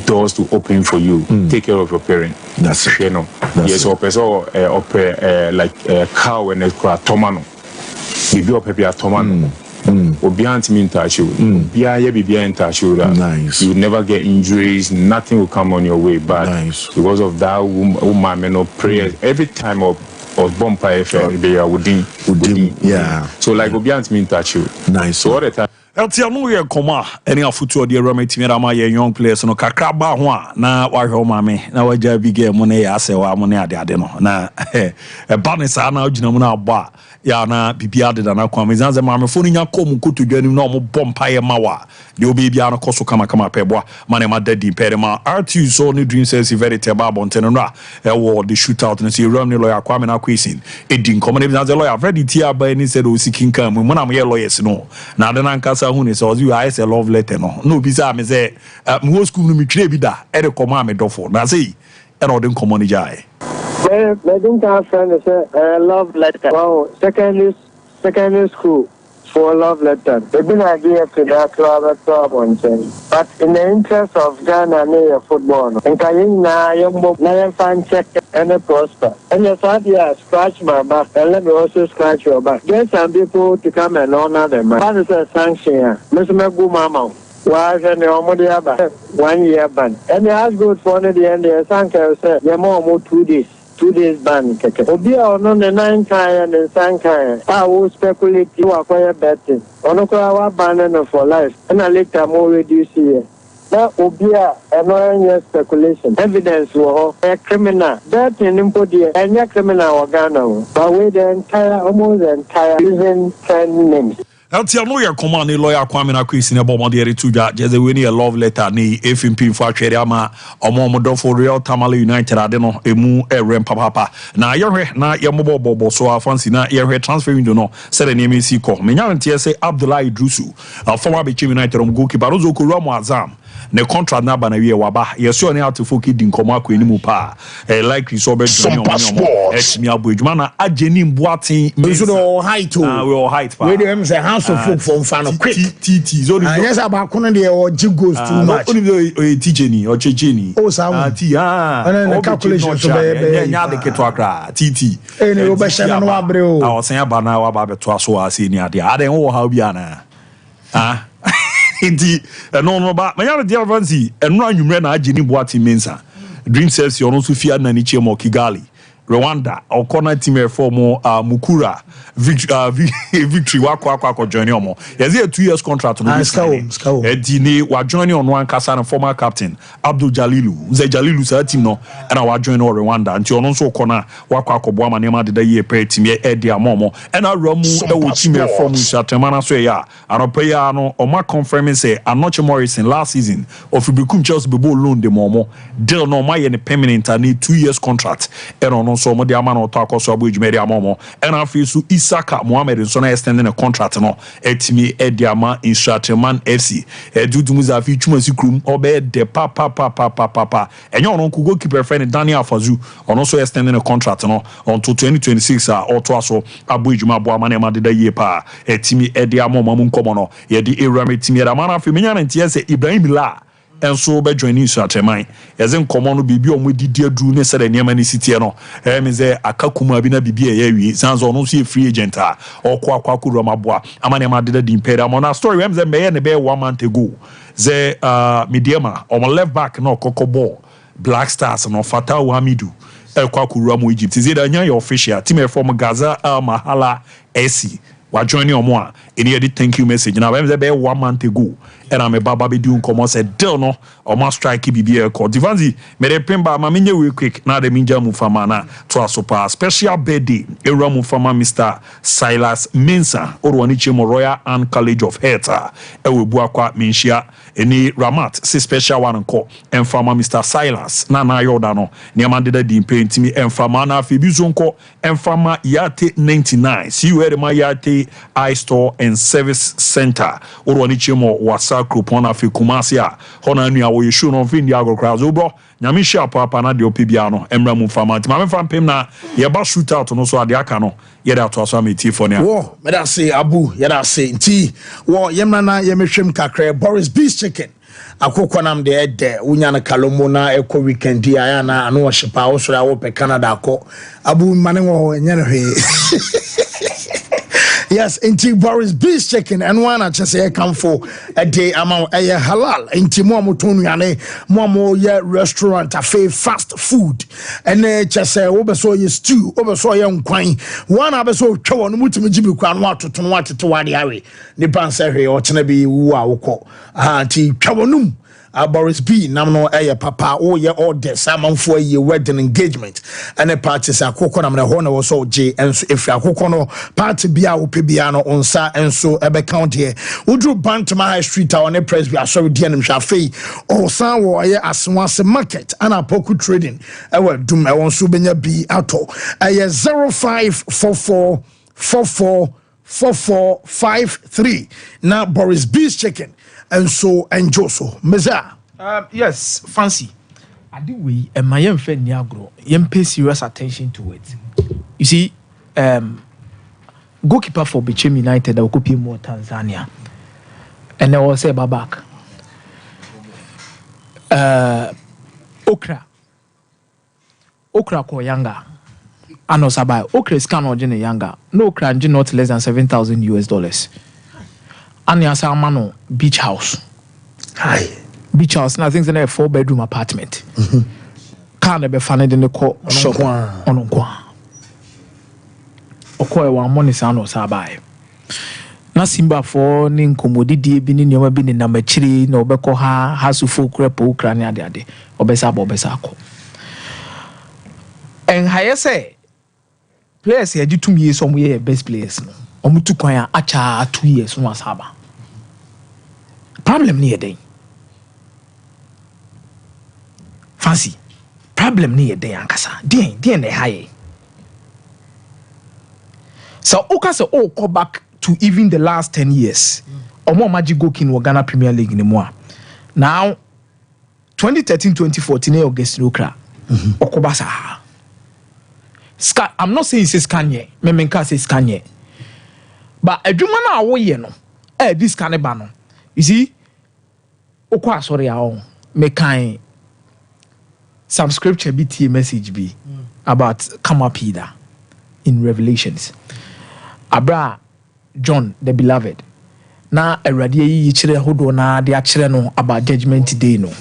doors to open for you, take care of your parents. That's it. You know. Yes, like a cow and a tomano. If you are a tomano. Obiant mean touch you. Nice. You never get injuries, nothing will come on your way. But because of that woman, prayers every time of bonfire they are within. Yeah. So like Obiant mean touch you. Nice. So all the time. Eltia no ye koma any afutu de rama timira ma ye young players no kakra ba ho a na wa hwe ma me na wa ja big game no ye ase wa mo ne ade no na e ba ne sa na ogina mu na agba ya na bibia de na kwa me zanze ma me fo nya kom kotu dwanim na mo bompa ye ma wa de obi bia no koso kama peboa ma ne ma dadi pere ma RT so ne dream says very teba bonten no e wo the shootout no see ram ne lawyer kwa me na question e din kom ne zanze lawyer ready tia ba ni said o sikin kan mu na mo ye lawyers no na de na nkasa hu ne so you I say love letter no bi sa me say mo school no me twire bi da e de koma me dofo na say e no de komo ni jai me think our friend say love letter. Wow, secondary school for love letter. They've been idea to that club on but in the interest of Ghana near football, and Kayina young fan check and a prosper. And yes, I scratch my back and let me also scratch your back. Get some people to come and honor them. That is a sanction. Mr. Magu Mama. Was an 1 year ban. And it has good for the end. The Sanka said, Yamo 2 days. 2 days ban. Obia on the 9 kaya and the Sanka. I will speculate you acquire betting. Onokwa ban for life. And I later more reduce here. Now Obia annoying speculation. Evidence was a criminal. Betting in Podia and a criminal organo. But with the entire almost the entire using 10 names. Eltia no ye command ni lawyer Kwame na Chris ne bomb de retuja just we need a love letter ni FMP for atwere ama omo for Real Tamale United ade no emu rem papa na ye hwe na ye mobobo so afancy na ye hwe transfer window no said the name is ko menya ntie say Abdullah Idrusu former Bechem United goalkeeper Rozo ko Ramu Azam ne contract na ba na wie waba yeso ne atfo ki din komo akwa ni mu pa like so be join me aboedwuma na ageni mboaten me so no height we all height pa we dem say house of folk from fan quick tt so yes about kono de o jigos too much only o teacheni o checheni o sa t and the calculation so be nya de keto akra tt ene o be shana no abre o a o san aba na wa ba beto aso ase ni ade ade wo ha obi ana inti no ba manya de avancy eno anwumre na ageni boati mensa dream says you also fear na ni chemo Kigali Rwanda okona team form Mukura victory wako join omo yes a 2 years contract no edini wa join on one kasa na former captain Abdul Jalilu sa team no and wa join Rwanda nti ono so okona wako akobo ama nema de ye pre team e edi amomo and aramu e wo team form Shatemana so ya anopeya no oma confirming say Anoche Morrison last season of Ibikum Chelsea be loan de momo deal no ma ye ne permanent and 2 years contract and ono so mo de ama no to akoso aboedwumeri amomo and afi so Isaka Mohammed so na extending a contract no etimi ediama Instrateman FC dudumuza afi twuma sikrum obe de papa enyo no ko goalkeeper friend Daniel Afazu ono so extending a contract no until 2026 auto aso aboedwuma bo ama na ma de ye pa etimi ediama mamu nkomo no ye di erame etimi ediama na afi menya na ntie se Ibrahim La enso be join Instrateman yeze nkomo no bibi omo didi adu ne se de niam ni sitie no me ze akakuma bi na bibi e yawi sanzo no so free agent okwa akuru maboa amane ma de di impera mo na story we ze me ne be 1 month ago ze Mediama on left back no kokoball Black Stars no Fatah Hamidu ekwa akuru mo Egypt ze da nya your official team from Gaza Al Mahala SC wa join omo a any edit thank you message now when be 1 month ago and I'm a baba be doing come said deal no or must strike BBA call divanzi me de pemba ma menye we quick na de minja mu fama na to asopa special birthday era mu fama Mr. Silas Mensa or wani chemo Royal and College of Health e we bu akwa menhia any Ramat say special one call and fama Mr. Silas na yoda no ne amande da di mpentimi and fama na afi bi zonko and fama Yate 99 see you where my Yate I store and service center or wani chemo wasa group on afi Kumasi a hona nua wo yeshu no fi ndi agokra zo bro nyame hia papa na de opibia no emra mu fama nti ma fam pem na ye ba shoot out no so ade aka no ye da to aso ameti for ne wo me da say abu ye da say nti wo yemna na ye mehwem kakra Boris Beef Chicken akokwa nam de ede unya na kalomo na eko weekend ya na anu ohyepa wo so ya wo pe Canada akọ abu mane wo nya no hwe yes, inti Boris Beef Chicken and one at just come for a day amount a halal inti mo tonu yane mo ye restaurant afe fast food and just say obeso ye stew obeso ye nkwan one abeso twa no mutimi jibi kwa no atoto no atete wade awe ni ban say hwe o tena bi wu a wokọ anti twa num Boris B namno papa o ye order samanfo ye wedding engagement and a parties akoko namna ho na wo so je enso efi akoko no party bia wo pe bia no onsa enso ebe count here udru Bantama High Street on a press bia sorry dia nim hwafei o san wo ye aswase market ana poku trading ewe dum e won so benya bi ato 0544444453 na Boris Beef Chicken and so enjoy so meza yes fancy adi we my yem fe ni agro yem pay serious attention to it. You see goalkeeper for Bechem United that will copy more Tanzania and I will say back okra ko yanga ano sabai okra scan or jene yanga no okra not less than $7,000 and ya mano beach house. Hi. Beach house. And I think it's a 4-bedroom apartment. Can't be found in the court shop on Onkwa. Okoye wa money sano sabai. Na simba for nin komodidi bini nyoma bini na mechiri na obeko ha hasu fukure po Ukraine ade obesa ko. En haye say players here 2 years some year best players no. Omutu kwanya acha 2 years no asaba. Problem ni eden. Fancy. Problem ni eden ankasa. Den na high. So oka say go back to even the last 10 years. Omo magic go kin Ghana Premier League ni mo. Now 2013-2014 August Okra. Okobasa. I'm not saying it's Kanye. Me menka say Kanye. But adwuma na wo ye no this kind of no you see okwa sorry me kind some scripture BT message be about come up here in Revelations abra John the beloved na awrade yi kire hodo na de akire no about judgment day no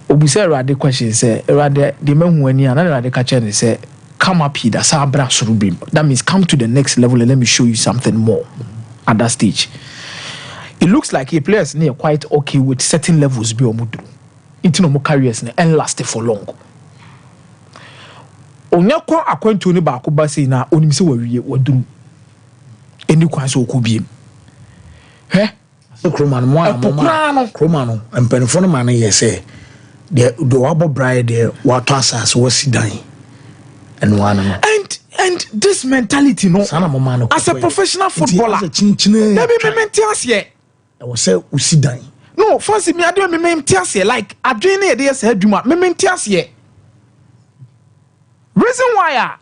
obuse awrade question say awrade de mahu ani na awrade ka kire say come up here, that means come to the next level and let me show you something more at that stage. It looks like a players near quite okay with certain levels be omudru. Into no more careers and last for long. Onyakwa akwantu ni ba ko ba sei na onim se wawie waduru. Eni kwan so okubiem. Kroma no Kroma no empenfo no ma no yese de wabo bride de wato asase wasidan. And this mentality no as a professional footballer I was say usidan no fancy me ade me mentiase like adwene dey say adwuma me mentiase reason why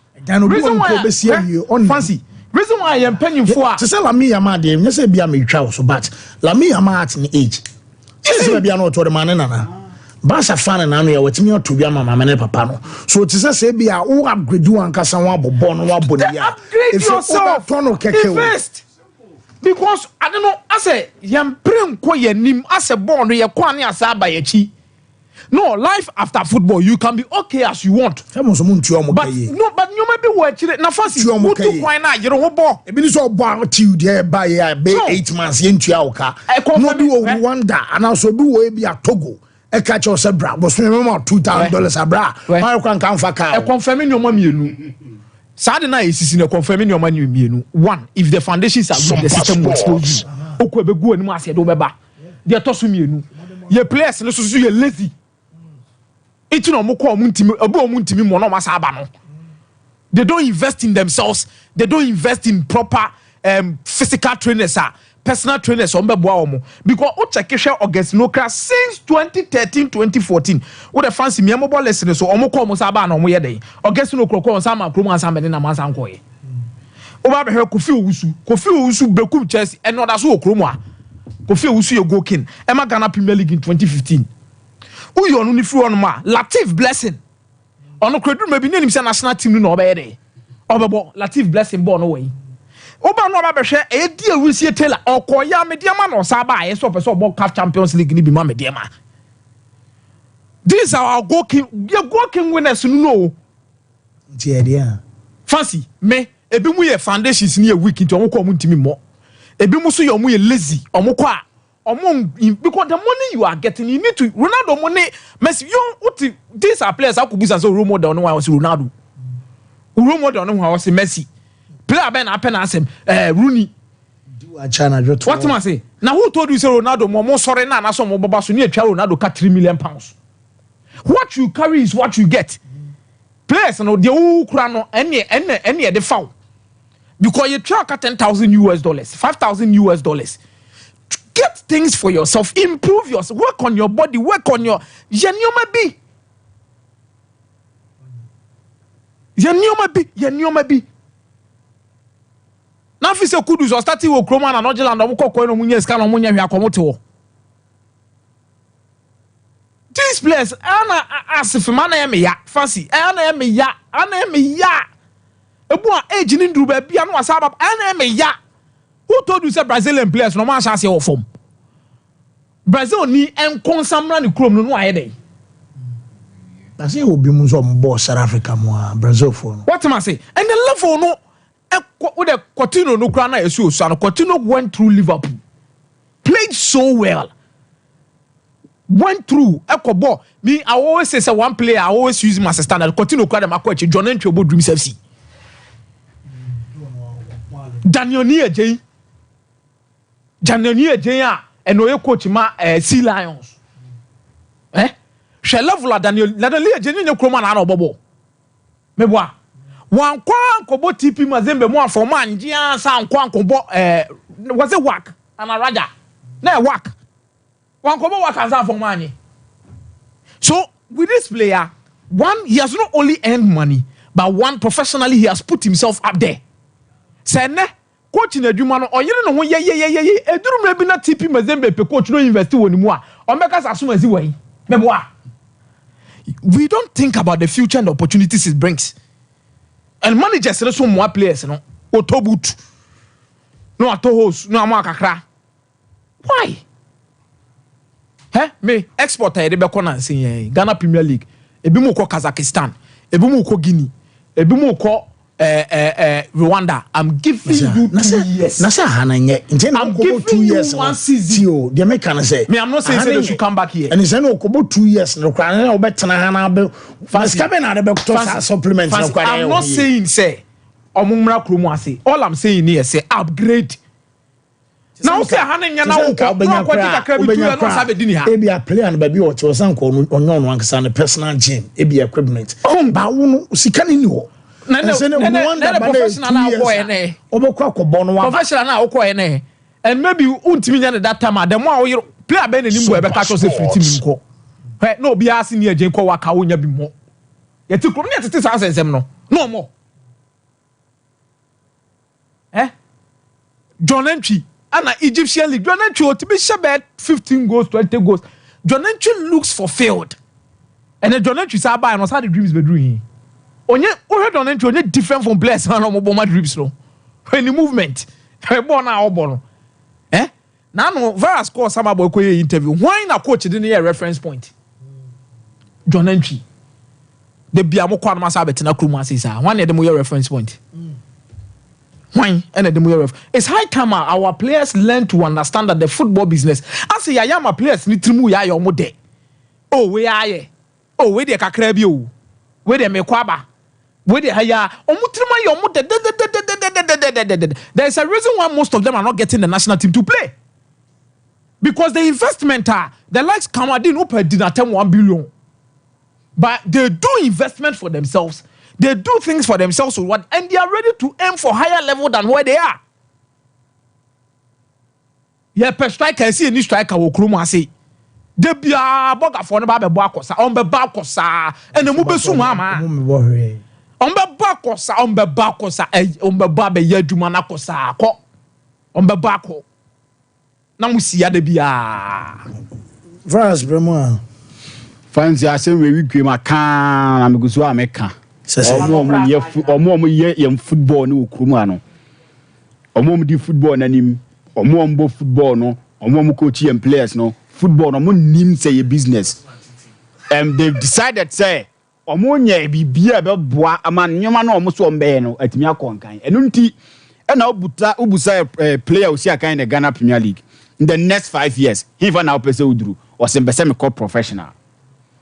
fancy reason why I am paying for to say la me yama dey you say bia me twa so but la me yama at ni age say bia no to the man na Basa fan na no ya watimi oto bia mama ne papa no so ti say bia wo upgrade wan kasa wan bobo no wa boni ya if you first because I don't know I say yam pray nko yanim ase born no ye kwa ne asa ba ya chi No, life after football, you can be okay as you want. But no, but you may be watching it. Now, first, you want to point out you don't want. It means all about you there by 8 months into your car. No, do Rwanda and also do be a Togo. A catch us a bra, was remember $2,000 a bra. I can come for car. Confirming your money. Saturday night is in a confirming your money. One, if the foundations are good, the system will expose you. Okwebegu and Marcia Dobeba. They are tossing you. Your players and also you're lazy. It's no more muntimi. They don't invest in themselves. They don't invest in proper physical trainers, personal trainers. Because Ochakesha August Nokra since 2013-2014, what the fancy me mobile listeners so Omoko Musaba no way day. August Nokro Sama Kruma Sam and Mansankoy. Over her Kofi Usu Bekum Chelsea and not as Okroma. Kofi Usu Gokin. Emma Ghana Premier League in 2015. Who you on ma Latif Blessing. On no credit maybe name say national team no obey. Obebo Latif Blessing born away. Oba no ba share e dia we see Taylor or koya mediama no saba e so person about CAF Champions League ni bi ma mediama. These are our goalkeeping winners no. Jedia. Fancy me ebi mu ye foundations ni e weak into omko mu ntimi mo. Ebi mu so ye omu ye lazy omko a because the money you are getting, you need to Ronaldo money. Messi, these are players. I could be as a role model. No, I was Ronaldo. Role model. No, I was Messi. Player Ben happen as him. Rooney. What am I say? Now who told you say Ronaldo more sorry na na some Baba so near Ronaldo cut £3 million. What you carry is what you get. Players no the who crano any the foul because you try cut $10,000 $5,000. Get things for yourself, improve yourself, work on your body, work on your Yanyoma be. Now if you say Kudus or starting with Kroman and Ojeland or Moko no Munya scan on Munya Yakomoto. These players, Anna as if man ya fancy, Anna ya. A boy aging in Dubai, Piano Sabab, Anna ya. Who told you say Brazilian players no man shall say or form? Brazil ni enconsamra ni chrome no ayede. I say will be some boss South Africa more Brazil for. What am I say? And the level no with the Coutinho no crana issue so Coutinho went through Liverpool. Played so well. Went through Ekobo. Me I always say one player I always use him as a standard. Coutinho crana makochi John Entry Dreams FC. Daniel Niye and no coach ma Sea Lions. She love la Daniel Niye Kroma na bobo. Meboa. Wan kwa kobo TP Mazembe mo for man gia san kwa kobo was it work and a raja. Na work. Wan kobo work and san for man. So with this player, one he has not only earned money, but one professionally he has put himself up there. Sene coach in adwuma no oyere no ho ye eduru mra bi na TP Mazembe pe coach no invest woni mu a o meka asum asi wai meboa. We don't think about the future and the opportunities it brings. And managers no so more players no otobut no atohos no amakakra. Why? Me exporter e de be kona nsen Ghana Premier League ebi mu ko Kazakhstan ebi mu ko Guinea ebi mu ko Rwanda. I'm giving you 2 years. Nasa hananye. I'm giving you 1 season. The American say. Me, I'm not saying they should come back here. And it's no kobo 2 years. No kwana na obetana hana be. Fancy na be to supplement no kwana. I'm not saying say omumra kromu ase. All I'm saying here say upgrade. Now say hananya na wo ko kwati kakra bi tu no sabe dini ha. Ebi a player no ba bi o che osanko onyo no ankasa ne personal gym, ebi equipment. Ba wo no sika ni ho. Professional now and maybe ultimately that time the more player ben ni mbo e be catch us free team nko no be asking near Jenko waka wonya bi mo yet krom ne tete sa sensem no more John Entry and Egyptian League John Entry to be shebet 15 goals 20 goals John Entry looks fulfilled and then John Entry say buy and how the dreams be doing onye Don Entry onye different from players na no bomb drips no any movement born na obo no na no Vera score sama boy ko interview why na coach didn't hear reference point John Entry. The Biamo Quanama Sabbatina Krumasi, one of the reference point. Why? And the it's high time our players learn to understand that the football business. I say, I am a players need to move your mode. Oh, where are you? Oh, where the Kakrebio? Where the Mekwaba? Where the Haya? Omutrima your mode. There's a reason why most of them are not getting the national team to play. Because the investment are the likes Kamadin Upa did not 1 billion. But they do investment for themselves. They do things for themselves and they are ready to aim for higher level than where they are. Yeah, per striker, see any striker will Kruma say. They be a boga for the Bakosa, on the Bakosa, and the Mubesumama. On the Bakosa, on the Bakosa, on the Babe Yedumanakosa, on the Bako. Now we see the Bia. Verse Bremois. Fancy, I say we came a can, I'm going to America. Omo ye football no kruma no omo di football nanim omo mbo football no omo coach and players no football no mo nim say ye business they've decided say omo nya bibia be boa ama nyoma no omo so mbe no atimi akonkan eno nti na obusa player osi akan in the Ghana Premier League in the next 5 years he fa na opese uduru o se mbese me call professional.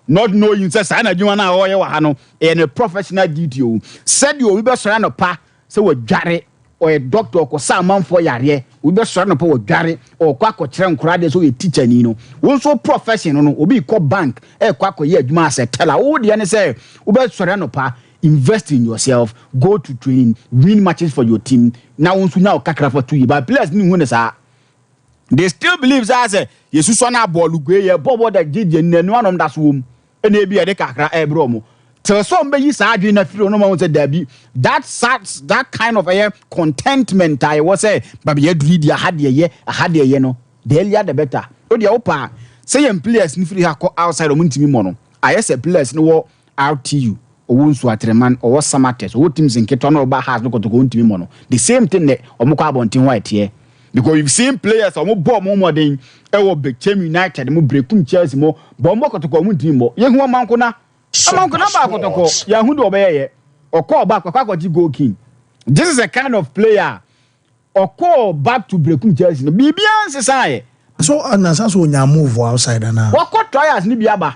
Not knowing say sana dwuma na oye wa ha no in a professional duty said you we be sora no pa say we dware or a doctor ko sa manfo yare we be sora no pa we dware or kwa ko kire nkura de so we teacher ni no won so profession no obi ko bank kwa ko ye adwuma as a teller wo de ne say we be sora no pa invest in yourself, go to training, win matches for your team. Now won so now kakra for 2 years but players ni won sa they still believe say yesu so na ball gwe ye bobo da gidi nanu anom das wom ene bia de kakra ebro mo tell some be yi sa adwe na firi no ma say dabi that kind of a contentment I was say baby ye duri dia hade ye no the earlier the better o dia opa say em players ni firi ha ko outside o muntimi mo no I say players no wo RTU o wonsu atreman o wo samates o teams nketo no ba has no ko to muntimi mo no the same thing ne o mo ko abontin white here because you've seen players or more more than ewo Bechem United mo breakum Chelsea mo bombo kotoko mu team mo ye hu amanko na ba kotoko ya hu do obeye oko ba kwa ji goal king. This is a kind of player oko back to breakum Chelsea no bibian sesai so anasa so nya move outside na oko trials ni biaba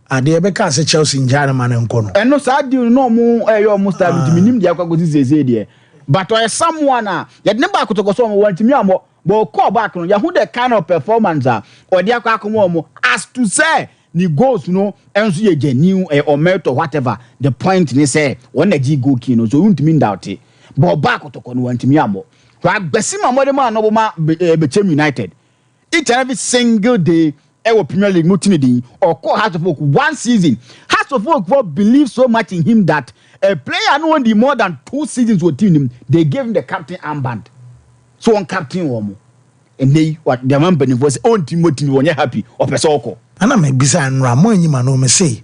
ade be ka se Chelsea njare man nko no eno sa di no mu eyo mu star bitinim dia kwa gozi zeze de but or someone yet never could go so want me but call back no who the kind of performance or dia kwa komo as to say ni goals no enso ye genuine or merit or whatever the point ni say when the G go key no so won't mean doubt it but back to ko no want me amo kwa gbesima modema no ma Bechem United each and every single day ewo Premier League mutinidi or call Hearts of Oak one season Hearts of Oak believe so much in him that a player no one more than 2 seasons with him they gave him the captain armband so on captain womo and they what the man was on Timothy won happy or pesoko ana me bisa nra mo anyima no me say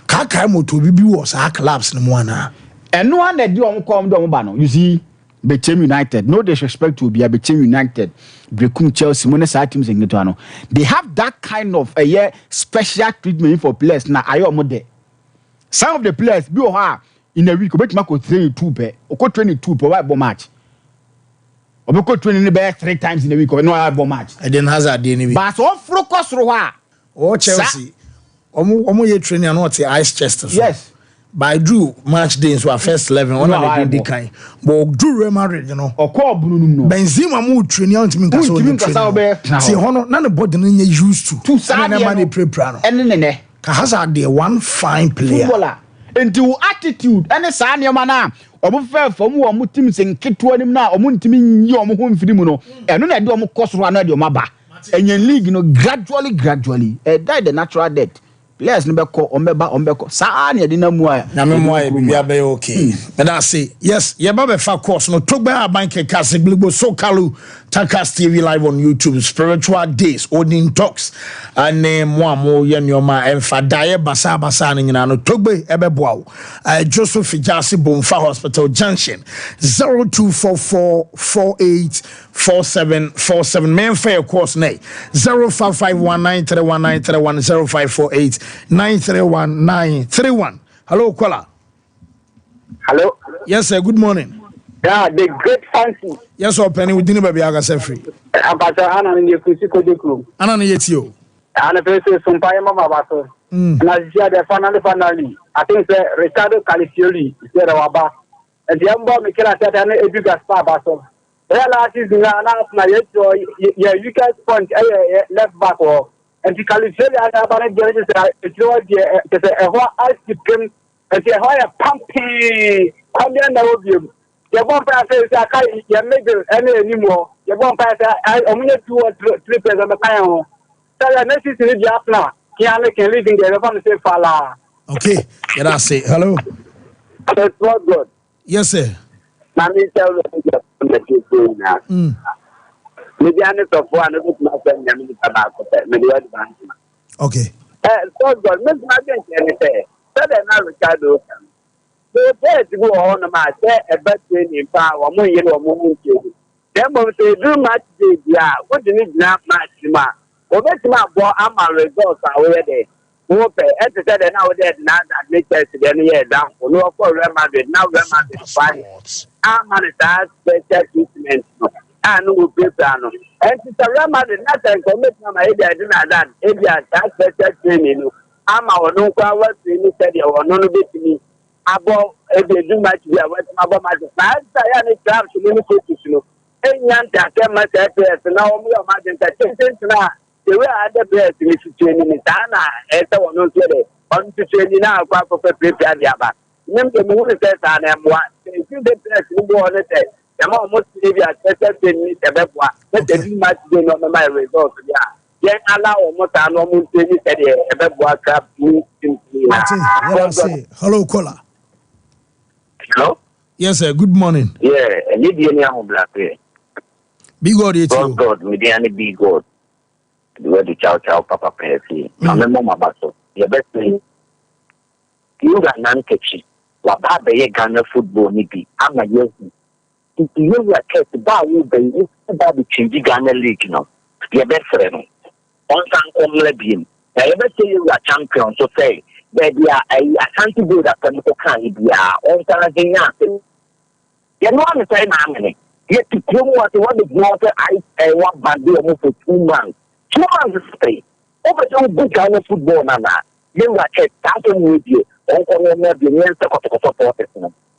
kaka moto bibi was a collapse no mo na and no one that do am come do am ba no you see Bechem United no disrespect to be a Bechem United Brekum Chelsea mo na sa teams in no they have that kind of a special treatment for players na ayo mo de some of the players be o in a week, bet Marco 32 per or 22 per white match. Or because 20 bear 3 times in a week or no album match. I didn't hazard any. But so focus roha or Chelsea. Omo ye training and what's the ice chest. Yes. By Drew match days were first 11 on the decline. But Drew Real Madrid, you know. Or call Bruno. Benzema moved training on to me. See, none of body used to sign a money pre prano. And then Hazard there one fine player. Footballer. Into attitude and a sanya mana or fair from one teams and kit to him now or muntimi yom home filimuno and no do cost one your maba and your league gradually died the natural death. Players never call ombeko Sanya dinamua Namemoy be okay. And I say yes, yeah, Baba for course no took by a bank case so kalu Takas TV live on YouTube. Spiritual Days, Odin Talks, and name Mwamo Yenyoma and Fadaye Basa Basa Ninano Togbe Ebeboao. Joseph Jasi Bonfa Hospital Junction 0244484747. Main fair course nay 0551931931 0548931931. Hello, Kola. Hello. Yes, sir. Good morning. Yeah, the great fancy. Yes, sir. Penny, we didn't be able to free. Ambassador Anna in the physical group. Anna, yet you. And a person, Sompa, Mama Basso. And I see the finally. I think Ricardo Califiori is there our back. And the young boy, Michaela said, and a big star Basso. Well, is now, yeah, you can point left back or. And the Califiori, I have a ice cream, and the higher pumpy, come here, you won't pass it, I can't make any anymore. You won't pass it, I only 2 or 3 pairs of the panel. So the necessary job now. Can live in the other say Fala. Okay, let us say hello. That's not good. Yes, sir. Mammy tell you now. Maybe I need to one of my friend, Yamini Tabako, maybe advance. Okay. So good, Miss Martin, anything. So then I Ricardo. So there's go on my say a better in power, or more yellow moon. Then we say, do much, yeah, what do you need now, Maxima? Well, that's my boy, I'm a results already. Whoop, as I said, nowadays, now that makes us any year down for no for Real Madrid, now Real Madrid fine. I'm on that special treatment. I know Piano. And it's a Real Madrid, nothing commit my idea, I didn't that. If you are that special training, I'm our no power to study or no bit to me. Above if they do much, we are working about my class. I am a club to many people. And young can much happiness, and now we are imagine that now. The way I the best is training in Tana, as I want to say, on to training now, quite for prepare the other. Remember the moon says, I am what? If you the best, you go on it. The more most maybe I tested in the Bebwa, but they do much gain on my results. Yeah. Then allow almost a normal training at the Bebwa crab. Hello, Kola. Hello? Yes, sir. Good morning. Yeah, and you didn't have black. Big God, it's you. God, we didn't be God. The way the chow papa pay. Now, my basso. Your best thing. You got none catchy. What bad the Ghana football nippy. I'm a yes. If you are kept about you, baby, about the Chingy Ghana League, you know. Your best friend. On some Lebian. I ever say you are champion, so say, baby, I can't do that. Can be on something. You're not the same harmony. Yet to kill what the water I want bad almost for 2 months. 2 months straight. Over to good Ghana football, Nana. You are kept starting with you. On the answer of the support.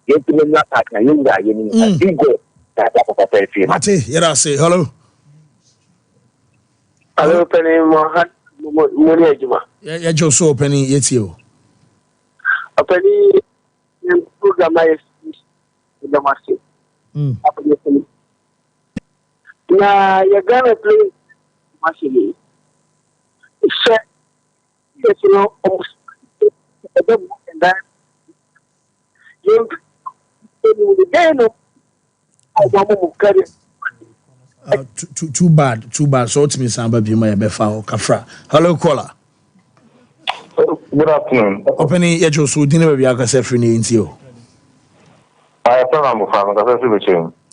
Yet to not attack a young guy in big go. That's what I say. Mate, yeah, say hello. Hello, Penny Mohamed. Yeah, just so Penny, it's you. A penny in program is the master. Now, you're gonna play massively. It's you know, almost and that you too bad. So it's me, Samba Bima Befa Kafra. Hello, caller. Good afternoon. Opening your so dinner be aka say free into you. I am from the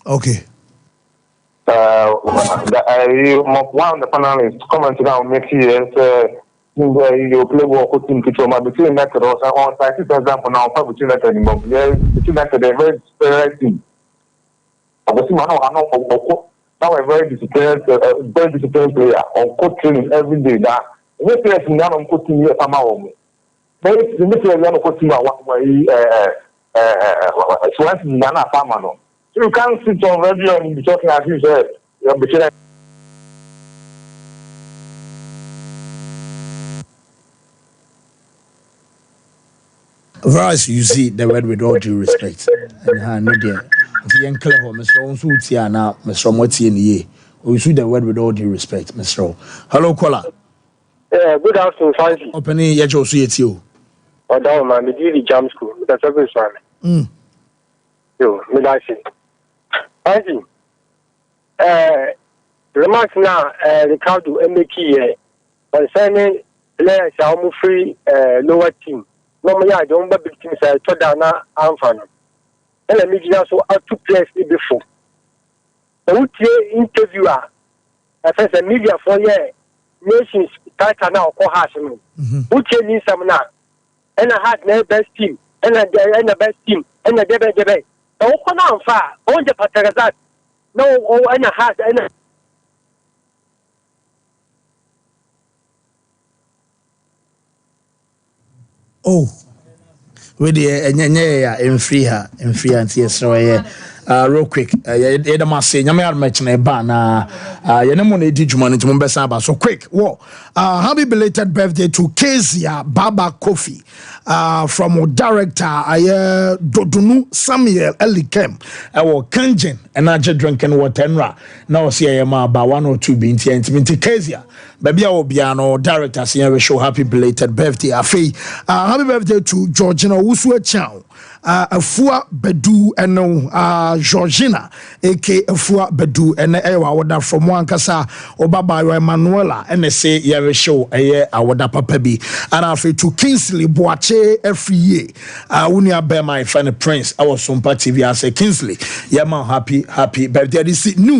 okay. One of the panelists commented on next year you play work team to between that on site example now between that anymore. Between that they very team. I know now a very disciplined player on court training every day that we play now on court team here from home. But the midfield on court team so Nana Famano. So you can't sit on radio and be talking as you said. Verse, you see the word with all due respect. And no dear. If you ain't clever, Mr. Onsutia now, Mr. Moti in the year. We see the word with all due respect, Mr. Hello, caller. Good afternoon, Fancy. Opening yet also it's you. Oh, down, man, the duty jam school. That's a good one. Yo, me like it. Fancy. remarks now, Ricardo Mbeki, concerning players are free lower team. Normally, I don't big teams are Todana and Fana. And let me just out 2 players before. The interviewer, as a media for nations, Tata now, Kohashim. Who needs some now? And I had the best team, and the best team, and the debate. Oh, come on, far, on the Patagazat. No, and I had, and oh, with the in free her and yes, so real quick, the massy, Yamar mentioned a banner, Yanamone did you manage to Mombasa, so quick. Whoa, happy belated birthday to Kezia Baba Kofi, from our director, Dodunu Samuel Elikem, our Kanjin, and I just drinking water and ra. Now, see, I am about 1 or 2 being intimate Kezia. Baby, I will be an director, see, I show happy belated birthday. Happy birthday to Georgina Usua Chow. Afua Bedu and Georgina, aka Afua Bedu and Ewa Wada from Wankasa, Obaba Emanuela, and they say you show a year Awada Papebi, and after to Kingsley Boache every year. Unia Bear my friend Prince, our Sompa TV, I say Kingsley, yeah, man, happy birthday. This is new.